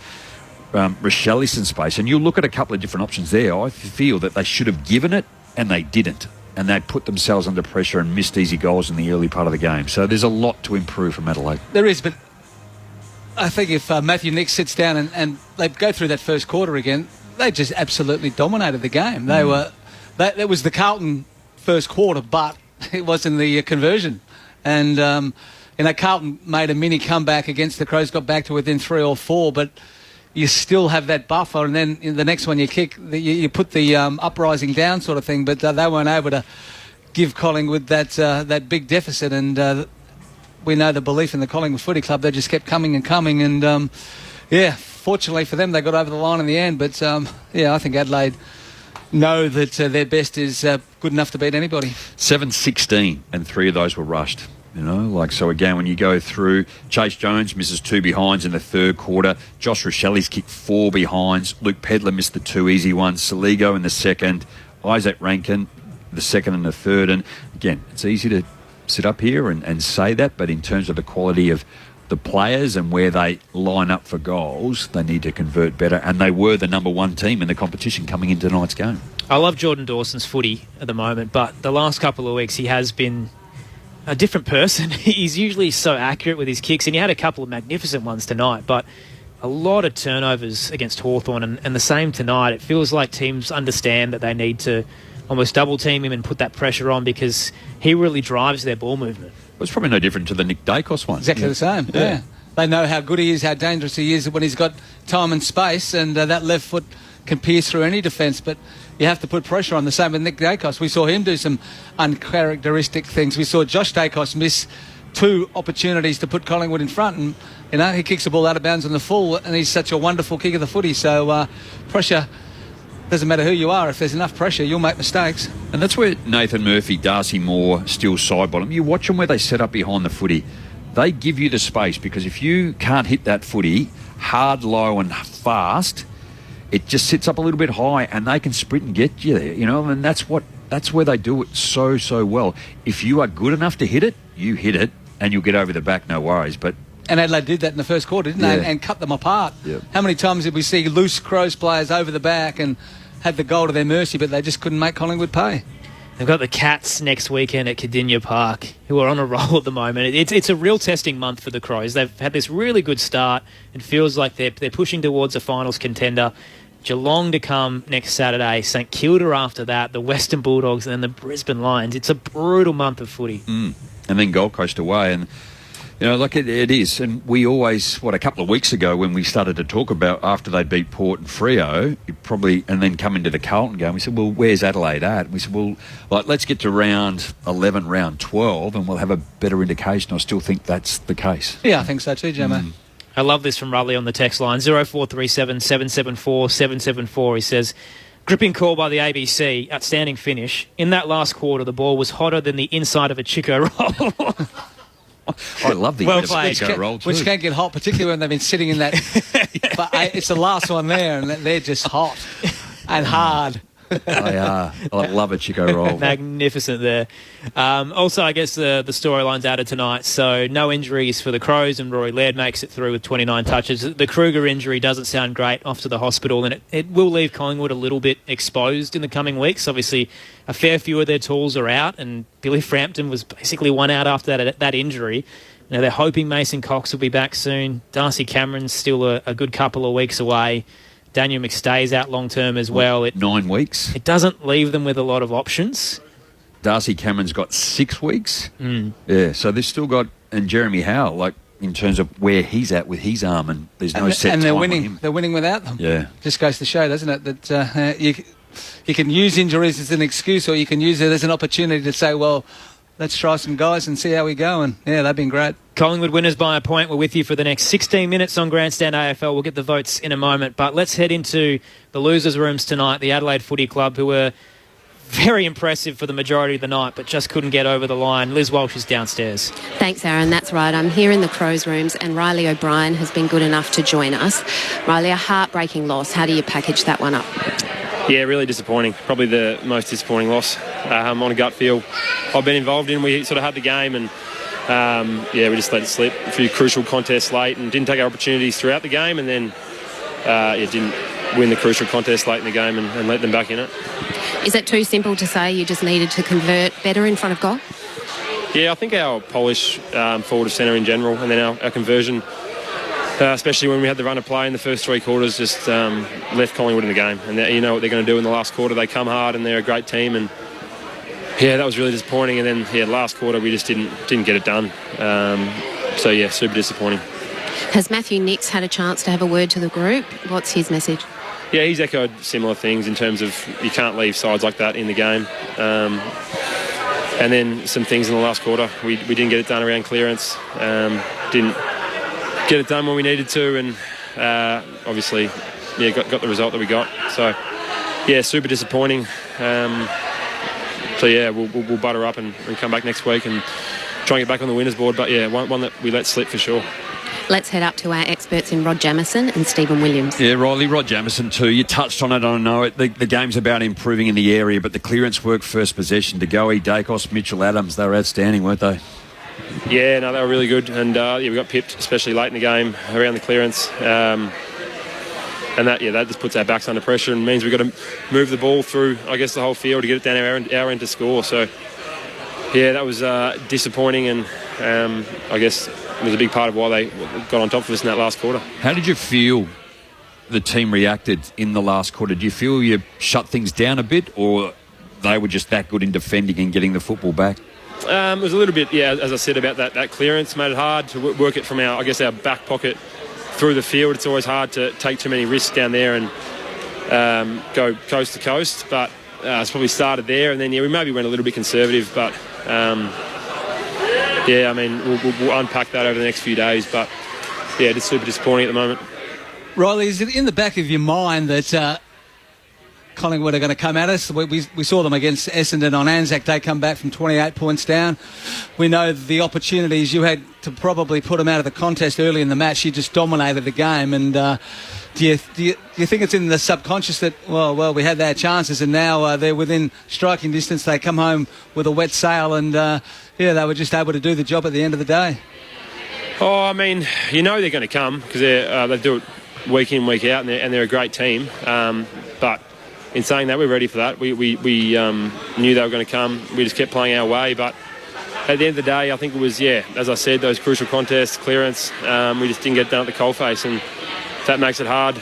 Rochelle some space. And you look at a couple of different options there. I feel that they should have given it, and they didn't. And they put themselves under pressure and missed easy goals in the early part of the game. So there's a lot to improve from Adelaide. There is, but I think if Matthew Nicks sits down and they go through that first quarter again, they just absolutely dominated the game. That was the Carlton first quarter, but it wasn't the conversion. And Carlton made a mini comeback against the Crows, got back to within 3 or 4, but you still have that buffer, and then in the next one you kick, you put the uprising down sort of thing, but they weren't able to give Collingwood that big deficit, and we know the belief in the Collingwood Footy Club. They just kept coming and coming, and fortunately for them, they got over the line in the end, but I think Adelaide know that their best is good enough to beat anybody. 7-16, and 3 of those were rushed. So again, when you go through, Chase Jones misses 2 behinds in the third quarter. Josh Rochelli's kicked 4 behinds. Luke Pedler missed the 2 easy ones. Saligo in the second. Isaac Rankin, the second and the third. And again, it's easy to sit up here and say that, but in terms of the quality of the players and where they line up for goals, they need to convert better. And they were the number 1 team in the competition coming into tonight's game. I love Jordan Dawson's footy at the moment, but the last couple of weeks he has been a different person. He's usually so accurate with his kicks, and he had a couple of magnificent ones tonight, but a lot of turnovers against Hawthorn, and the same tonight. It feels like teams understand that they need to almost double team him and put that pressure on, because he really drives their ball movement. Well, it's probably no different to the Nick Dacos one. Exactly the same, yeah. They know how good he is, how dangerous he is when he's got time and space, and that left foot can pierce through any defence, but you have to put pressure on. The same with Nick Dacos. We saw him do some uncharacteristic things. We saw Josh Dacos miss 2 opportunities to put Collingwood in front, and he kicks the ball out of bounds on the full, and he's such a wonderful kick of the footy. So pressure, doesn't matter who you are, if there's enough pressure, you'll make mistakes. And that's where Nathan Murphy, Darcy Moore still side bottom. You watch them where they set up behind the footy. They give you the space, because if you can't hit that footy hard, low and fast, it just sits up a little bit high, and they can sprint and get you there, and that's where they do it so well. If you are good enough to hit it, you hit it, and you'll get over the back, no worries. And Adelaide did that in the first quarter, didn't they? And cut them apart. Yep. How many times did we see loose Crows players over the back and had the goal to their mercy, but they just couldn't make Collingwood pay? They've got the Cats next weekend at Cardinia Park, who are on a roll at the moment. It's a real testing month for the Crows. They've had this really good start. It feels like they're pushing towards a finals contender. Geelong to come next Saturday, St Kilda after that, the Western Bulldogs, and then the Brisbane Lions. It's a brutal month of footy. And then Gold Coast away, and it is. And we always, a couple of weeks ago when we started to talk about after they beat Port and Freo, and then come into the Carlton game, we said, well, where's Adelaide at? And we said, well, let's get to round 11, round 12, and we'll have a better indication. I still think that's the case. Yeah, I think so too, Gemma. I love this from Rudley on the text line, 0437 774 774. He says, gripping call by the ABC, outstanding finish. In that last quarter, the ball was hotter than the inside of a Chico roll. I love the Chico roll too. Which can get hot, particularly when they've been sitting in that. But it's the last one there, and they're just hot and hard. I love a Chico roll. Magnificent there. Also, I guess the storyline's added tonight. So no injuries for the Crows, and Rory Laird makes it through with 29 touches. The Kruger injury doesn't sound great, off to the hospital, and it will leave Collingwood a little bit exposed in the coming weeks. Obviously, a fair few of their tools are out, and Billy Frampton was basically one out after that injury. Now, they're hoping Mason Cox will be back soon. Darcy Cameron's still a good couple of weeks away. Daniel McStay's out long-term as well. 9 weeks. It doesn't leave them with a lot of options. Darcy Cameron's got 6 weeks. Mm. Yeah, so they've still got... And Jeremy Howe, like, in terms of where he's at with his arm, and there's no set and time they're on winning. him. They're winning without them. Yeah. Just goes to show, doesn't it, that you can use injuries as an excuse, or you can use it as an opportunity to say, well, let's try some guys and see how we go. And, yeah, they've been great. Collingwood winners by a point. We're with you for the next 16 minutes on Grandstand AFL. We'll get the votes in a moment. But let's head into the losers' rooms tonight. The Adelaide Footy Club, who were very impressive for the majority of the night, but just couldn't get over the line. Liz Walsh is downstairs. Thanks, Aaron. That's right. I'm here in the Crows' rooms, and Riley O'Brien has been good enough to join us. Riley, a heartbreaking loss. How do you package that one up? Yeah, really disappointing. Probably the most disappointing loss on a gut feel I've been involved in. We sort of had the game, and we just let it slip. A few crucial contests late, and didn't take our opportunities throughout the game, and then didn't win the crucial contest late in the game and let them back in it. Is it too simple to say you just needed to convert better in front of goal? Yeah, I think our polish forward of centre in general, and then our conversion, especially when we had the run of play in the first 3 quarters, just left Collingwood in the game. And you know what they're going to do in the last quarter. They come hard, and they're a great team, and yeah, that was really disappointing. And then last quarter we just didn't get it done. Super disappointing. Has Matthew Nix had a chance to have a word to the group? What's his message? Yeah, he's echoed similar things in terms of you can't leave sides like that in the game. And then some things in the last quarter. We didn't get it done around clearance. Didn't get it done when we needed to, and obviously, got the result that we got. So, yeah, super disappointing. We'll butter up and come back next week and try and get back on the winners board. But yeah, one that we let slip for sure. Let's head up to our experts in Rod Jamieson and Stephen Williams. Yeah, Riley, Rod Jamieson too. You touched on it, I know it. The game's about improving in the area, but the clearance work, first possession, DeGoey, Dacos, Mitchell, Adams, they were outstanding, weren't they? Yeah, no, they were really good. And we got pipped, especially late in the game, around the clearance. And that just puts our backs under pressure and means we've got to move the ball through, I guess, the whole field to get it down our end to score. So, yeah, that was disappointing, and I guess it was a big part of why they got on top of us in that last quarter. How did you feel the team reacted in the last quarter? Do you feel you shut things down a bit, or they were just that good in defending and getting the football back? It was a little bit, as I said, about that clearance. Made it hard to work it from our back pocket through the field. It's always hard to take too many risks down there and go coast to coast. But it's probably started there, and then we maybe went a little bit conservative. But we'll unpack that over the next few days. But yeah, it's super disappointing at the moment. Riley, is it in the back of your mind that Collingwood are going to come at us? We saw them against Essendon on Anzac Day, come back from 28 points down. We know the opportunities you had to probably put them out of the contest early in the match. You just dominated the game. And do you think it's in the subconscious that, well, we had their chances and now they're within striking distance. They come home with a wet sail and, they were just able to do the job at the end of the day? Oh, I mean, they're going to come because they do it week in, week out, and they're a great team. But in saying that, we're ready for that. We knew they were going to come. We just kept playing our way. But at the end of the day, I think it was, as I said, those crucial contests, clearance, we just didn't get done at the coalface, and that makes it hard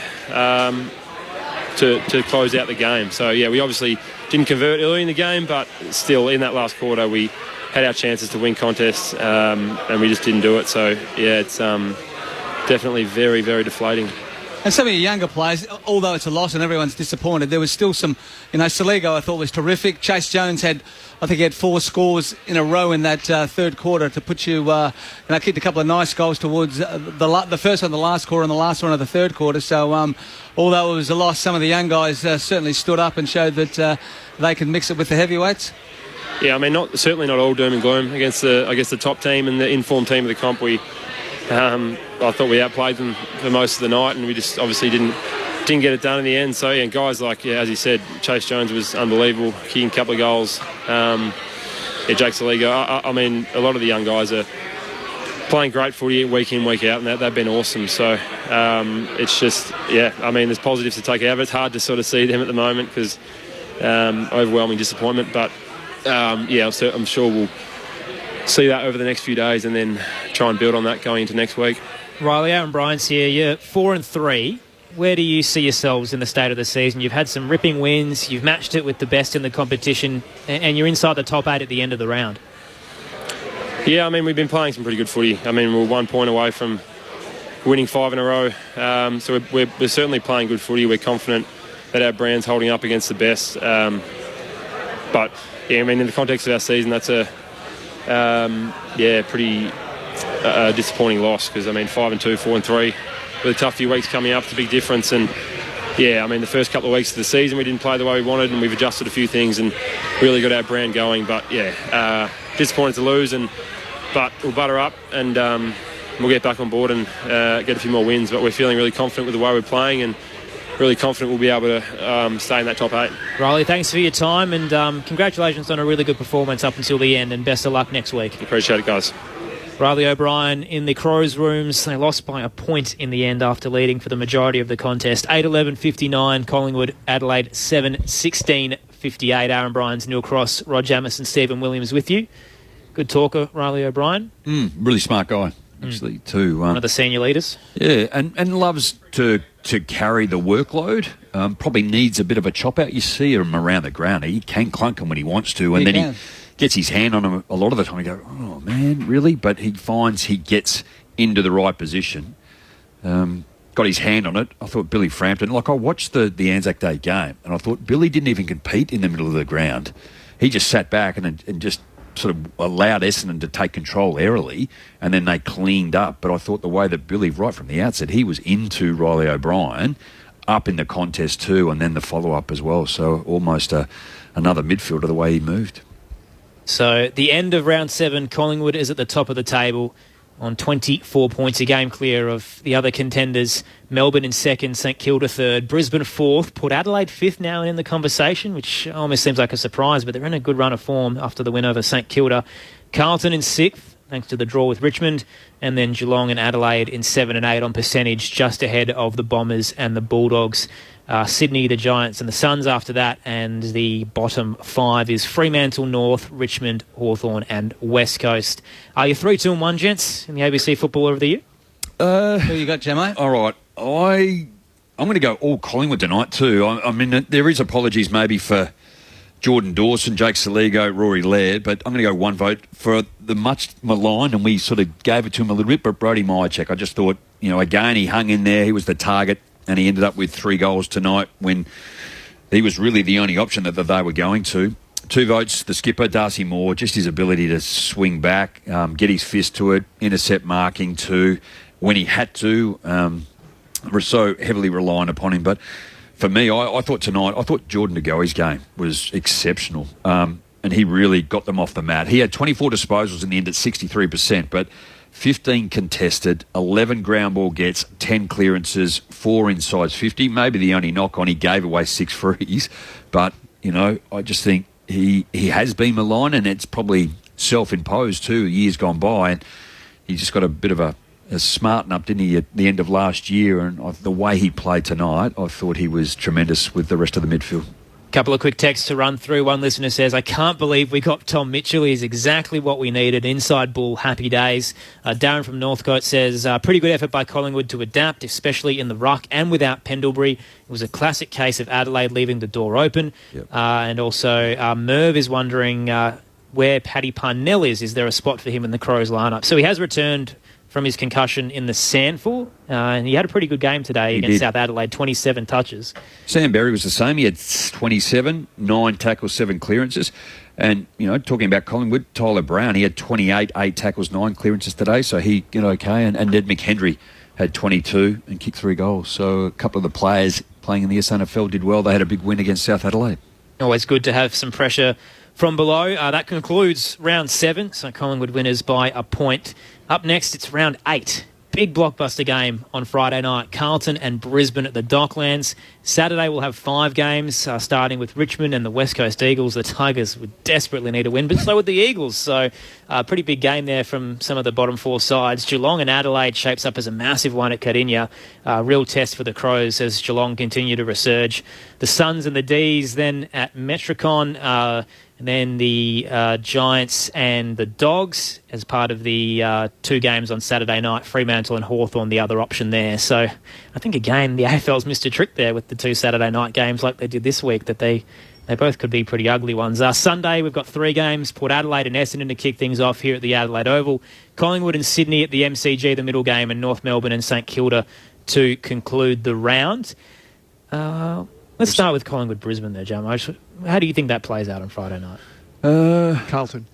to close out the game. So, we obviously didn't convert early in the game, but still, in that last quarter, we had our chances to win contests, and we just didn't do it. So, it's definitely very, very deflating. And some of your younger players, although it's a loss and everyone's disappointed, there was still some, Saligo I thought was terrific. Chase Jones had 4 scores in a row in that third quarter to put you, kicked a couple of nice goals towards the first one, the last quarter, and the last one of the third quarter. So although it was a loss, some of the young guys certainly stood up and showed that they can mix it with the heavyweights. Yeah, I mean, certainly not all doom and gloom against the top team and the informed team of the comp. I thought we outplayed them for most of the night, and we just obviously didn't get it done in the end. So, yeah, guys like, as you said, Chase Jones was unbelievable, kicking a couple of goals. Jake Saligo. I mean, a lot of the young guys are playing great footy week in, week out, and they've been awesome. So it's just, I mean, there's positives to take out of it. It's hard to sort of see them at the moment because overwhelming disappointment. But, I'm sure we'll see that over the next few days and then try and build on that going into next week. Riley, Aaron Bryant's here. You're 4-3. Where do you see yourselves in the state of the season? You've had some ripping wins. You've matched it with the best in the competition, and you're inside the top 8 at the end of the round. Yeah, I mean, we've been playing some pretty good footy. I mean, we're 1 point away from winning 5 in a row. So we're certainly playing good footy. We're confident that our brand's holding up against the best. But, yeah, I mean, in the context of our season, that's a pretty disappointing loss because, I mean, 5-2, 4-3, with a tough few weeks coming up, it's a big difference. And, I mean, the first couple of weeks of the season, we didn't play the way we wanted and we've adjusted a few things and really got our brand going. But, disappointed to lose, but we'll butter up and we'll get back on board and get a few more wins. But we're feeling really confident with the way we're playing and really confident we'll be able to stay in that top 8. Riley, thanks for your time and congratulations on a really good performance up until the end, and best of luck next week. Appreciate it, guys. Riley O'Brien in the Crows rooms. They lost by a point in the end after leading for the majority of the contest. 8-11-59, Collingwood, Adelaide 7-16-58. Aaron Bryans, Neil Cross, Rod Jamison, Stephen Williams with you. Good talker, Riley O'Brien. Really smart guy, actually, too. One of the senior leaders. Yeah, and loves to carry the workload. Probably needs a bit of a chop out. You see him around the ground. He can clunk him when he wants to, and he gets his hand on him a lot of the time. You go, oh, man, really? But he finds he gets into the right position. Got his hand on it. I thought Billy Frampton, I watched the Anzac Day game, and I thought Billy didn't even compete in the middle of the ground. He just sat back and just sort of allowed Essendon to take control airily, and then they cleaned up. But I thought the way that Billy, right from the outset, he was into Riley O'Brien, up in the contest too, and then the follow-up as well. So almost another midfielder the way he moved. So the end of round 7, Collingwood is at the top of the table on 24 points, a game clear of the other contenders. Melbourne in second, St Kilda third, Brisbane fourth, put Adelaide fifth now in the conversation, which almost seems like a surprise, but they're in a good run of form after the win over St Kilda. Carlton in sixth, thanks to the draw with Richmond, and then Geelong and Adelaide in 7 and 8 on percentage, just ahead of the Bombers and the Bulldogs. Sydney, the Giants and the Suns after that, and the bottom 5 is Fremantle North, Richmond, Hawthorn and West Coast. Are you 3-2-1, gents, in the ABC Footballer of the Year? Who you got, Gemmo? All right, I'm going to go all Collingwood tonight too. I mean, there is apologies maybe for Jordan Dawson, Jake Saligo, Rory Laird, but I'm going to go one vote for the much maligned, and we sort of gave it to him a little bit, but Brodie Myercheck. I just thought, again, he hung in there, he was the target, and he ended up with 3 goals tonight when he was really the only option that they were going to. 2 votes, the skipper, Darcy Moore, just his ability to swing back, get his fist to it, intercept marking too, when he had to. We're so heavily reliant upon him. But for me, I thought Jordan De Goey's game was exceptional. And he really got them off the mat. He had 24 disposals in the end at 63%, but 15 contested, 11 ground ball gets, 10 clearances, 4 inside 50. Maybe the only knock on, he gave away 6 frees. But, I just think he has been maligned, and it's probably self-imposed too, years gone by. And he just got a bit of a smarten up, didn't he, at the end of last year? And the way he played tonight, I thought he was tremendous with the rest of the midfield. Couple of quick texts to run through. One listener says, I can't believe we got Tom Mitchell. He's exactly what we needed. Inside bull, happy days. Darren from Northcote says, pretty good effort by Collingwood to adapt, especially in the ruck and without Pendlebury. It was a classic case of Adelaide leaving the door open. Yep. And also Merv is wondering where Paddy Parnell is. Is there a spot for him in the Crows lineup? So he has returned from his concussion in the Sandful. And he had a pretty good game today against South Adelaide, 27 touches. Sam Berry was the same. He had 27, 9 tackles, 7 clearances. And, talking about Collingwood, Tyler Brown, he had 28, 8 tackles, 9 clearances today. So he did okay. And Ned McHenry had 22 and kicked 3 goals. So a couple of the players playing in the SNFL did well. They had a big win against South Adelaide. Always good to have some pressure from below. That concludes round 7. So Collingwood winners by a point. Up next, it's round 8. Big blockbuster game on Friday night. Carlton and Brisbane at the Docklands. Saturday we'll have 5 games, starting with Richmond and the West Coast Eagles. The Tigers would desperately need a win, but so would the Eagles. So a pretty big game there from some of the bottom 4 sides. Geelong and Adelaide shapes up as a massive one at Cardinia. Real test for the Crows as Geelong continue to resurge. The Suns and the D's then at Metricon. And then the Giants and the Dogs as part of the 2 games on Saturday night. Fremantle and Hawthorn, the other option there. So I think, again, the AFL's missed a trick there with the 2 Saturday night games like they did this week, that they both could be pretty ugly ones. Sunday, we've got 3 games. Port Adelaide and Essendon to kick things off here at the Adelaide Oval. Collingwood and Sydney at the MCG, the middle game, and North Melbourne and St Kilda to conclude the round. Let's start with Collingwood-Brisbane there, Jamo. How do you think that plays out on Friday night? Carlton.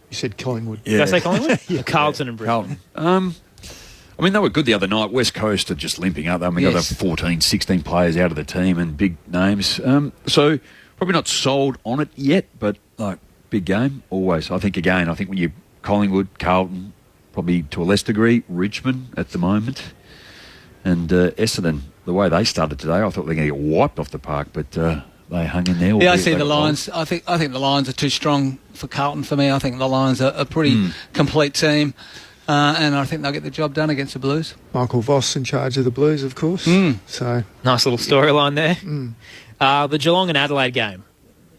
You said Collingwood. Yeah. Did I say Collingwood? Yeah. Carlton and Brisbane. They were good the other night. West Coast are just limping up. We got 14, 16 players out of the team and big names. So probably not sold on it yet, but big game, always. I think when you Collingwood, Carlton, probably to a less degree, Richmond at the moment, and Essendon. The way they started today, I thought they were going to get wiped off the park, but they hung in there. Yeah, I see the Lions. I think the Lions are too strong for Carlton for me. I think the Lions are a pretty complete team, and I think they'll get the job done against the Blues. Michael Voss in charge of the Blues, of course. So nice little storyline there. The Geelong and Adelaide game.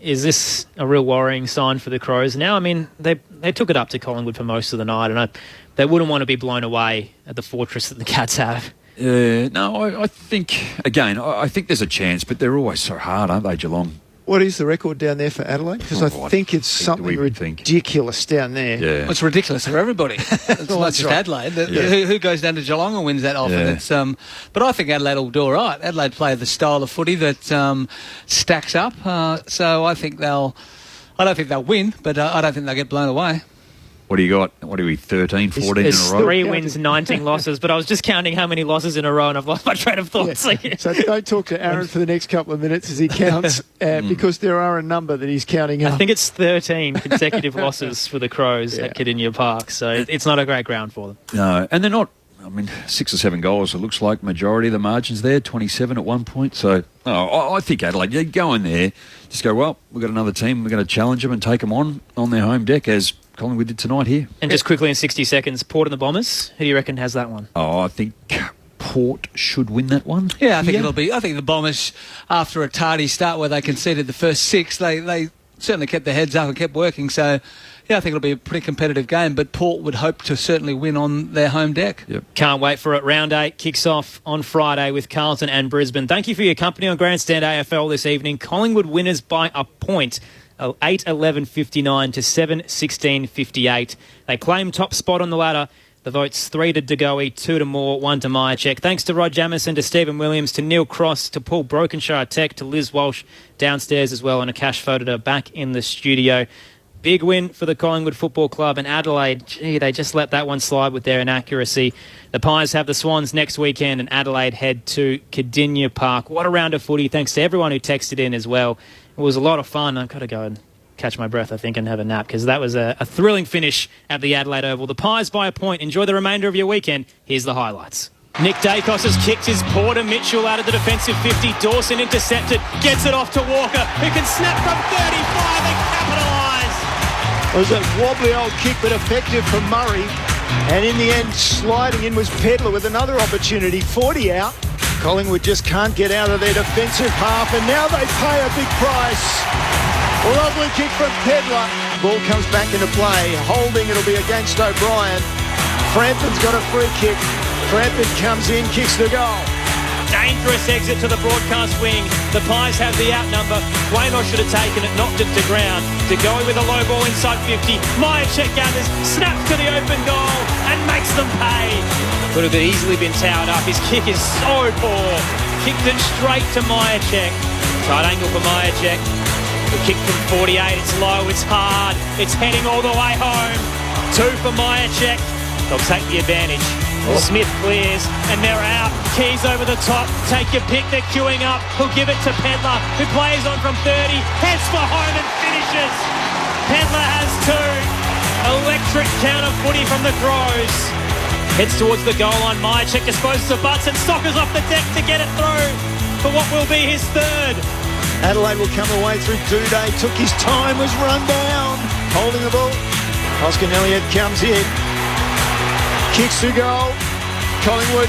Is this a real worrying sign for the Crows now? I mean, they took it up to Collingwood for most of the night, and they wouldn't want to be blown away at the fortress that the Cats have. I think, again, I think there's a chance, but they're always so hard, aren't they, Geelong? What is the record down there for Adelaide? Because I think it's something ridiculous down there. Yeah. Well, it's ridiculous for everybody. It's not just Adelaide. Who goes down to Geelong and wins that often? Yeah. It's, but I think Adelaide will do all right. Adelaide play the style of footy that stacks up. So I don't think they'll win, but I don't think they'll get blown away. What do you got? What are we, 13, 14 in a row? 3 wins, 19 losses, but I was just counting how many losses in a row and I've lost my train of thought. Yeah. So don't talk to Aaron for the next couple of minutes as he counts, because there are a number that he's counting up. I think it's 13 consecutive losses for the Crows at Cardinia Park, so it's not a great ground for them. No, and they're not, 6 or 7 goals, it looks like, majority of the margins there, 27 at one point. So I think Adelaide, you go in there, just go, well, we've got another team, we're going to challenge them and take them on their home deck, as Collingwood did tonight here. And just quickly in 60 seconds, Port and the Bombers, who do you reckon has that one? I think Port should win that one. Yeah, I think it'll be. I think the Bombers, after a tardy start where they conceded the first 6, they certainly kept their heads up and kept working. So, yeah, I think it'll be a pretty competitive game, but Port would hope to certainly win on their home deck. Yep. Can't wait for it. Round 8 kicks off on Friday with Carlton and Brisbane. Thank you for your company on Grandstand AFL this evening. Collingwood winners by a point. 8-11-59 to 7-16-58. They claim top spot on the ladder. The votes 3 to Degoe, 2 to Moore, 1 to Myercheck. Thanks to Rod Jamison, to Stephen Williams, to Neil Cross, to Paul Brokenshire Tech, to Liz Walsh downstairs as well, and a cash photo back in the studio. Big win for the Collingwood Football Club, and Adelaide, they just let that one slide with their inaccuracy. The Pies have the Swans next weekend, and Adelaide head to Cardinia Park. What a round of footy. Thanks to everyone who texted in as well. It was a lot of fun. I've got to go and catch my breath, I think, and have a nap, because that was a thrilling finish at the Adelaide Oval. The Pies by a point. Enjoy the remainder of your weekend. Here's the highlights. Nick Dacos has kicked his Porter Mitchell out of the defensive 50. Dawson intercepted, gets it off to Walker, who can snap from 35 and capitalise. It was a wobbly old kick, but effective from Murray. And in the end, sliding in was Pedler with another opportunity. 40 out. Collingwood just can't get out of their defensive half, and now they pay a big price. Lovely kick from Pedler. Ball comes back into play. Holding, it'll be against O'Brien. Frampton's got a free kick. Frampton comes in, kicks the goal. Dangerous exit to the broadcast wing. The Pies have the outnumber. Waymore should have taken it, knocked it to ground. Degoe with a low ball inside 50. Myercheck gathers, snaps to the open goal and makes them pay. Could have easily been towered up. His kick is so poor. Kicked it straight to Myercheck. Tight angle for Myercheck. The kick from 48, it's low, it's hard. It's heading all the way home. 2 for Myercheck. They'll take the advantage. Smith clears, and they're out. Keys over the top. Take your pick, they're queuing up. He'll give it to Pedler, who plays on from 30. Heads for home and finishes. Pedler has 2. Electric counter footy from the Crows. Heads towards the goal line. Myercheck disposes of butts and sockers off the deck to get it through for what will be his 3rd. Adelaide will come away through Duday. Took his time, was run down. Holding the ball. Oscar Elliott comes in. Kicks to goal. Collingwood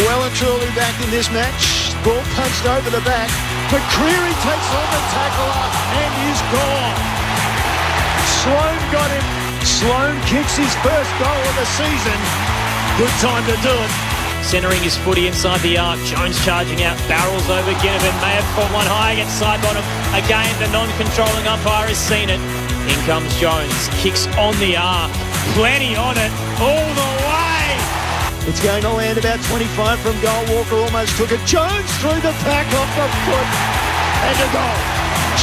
well and truly back in this match. Ball punched over the back. McCreery takes on the tackler and is gone. Sloane got him. Sloane kicks his first goal of the season. Good time to do it. Centering his footy inside the arc. Jones charging out. Barrels over Ginnivan. May have caught one high against side bottom. Again, the non-controlling umpire has seen it. In comes Jones. Kicks on the arc. Plenty on it. All the way. It's going to land about 25 from goal. Walker almost took it. Jones through the pack off the foot. And a goal.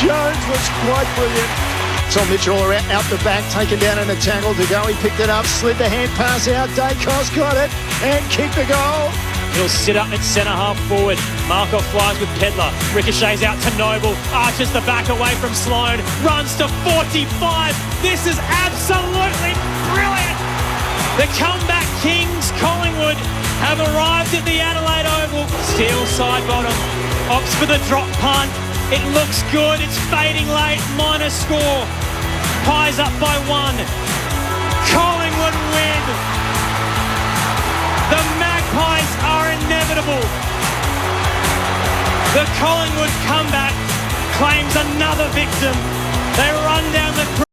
Jones was quite brilliant. Tom Mitchell out the back, taken down in a tackle to go. He picked it up, slid the hand pass out. Dacos got it and kicked the goal. He'll sit up at centre half forward. Markov flies with Pedler. Ricochets out to Noble. Arches the back away from Sloane. Runs to 45. This is absolutely brilliant. The comeback kings, Collingwood, have arrived at the Adelaide Oval. Steele side bottom. Opts for the drop punt. It looks good. It's fading late. Minor score. Pies up by 1. Collingwood win. The Magpies are inevitable. The Collingwood comeback claims another victim. They run down the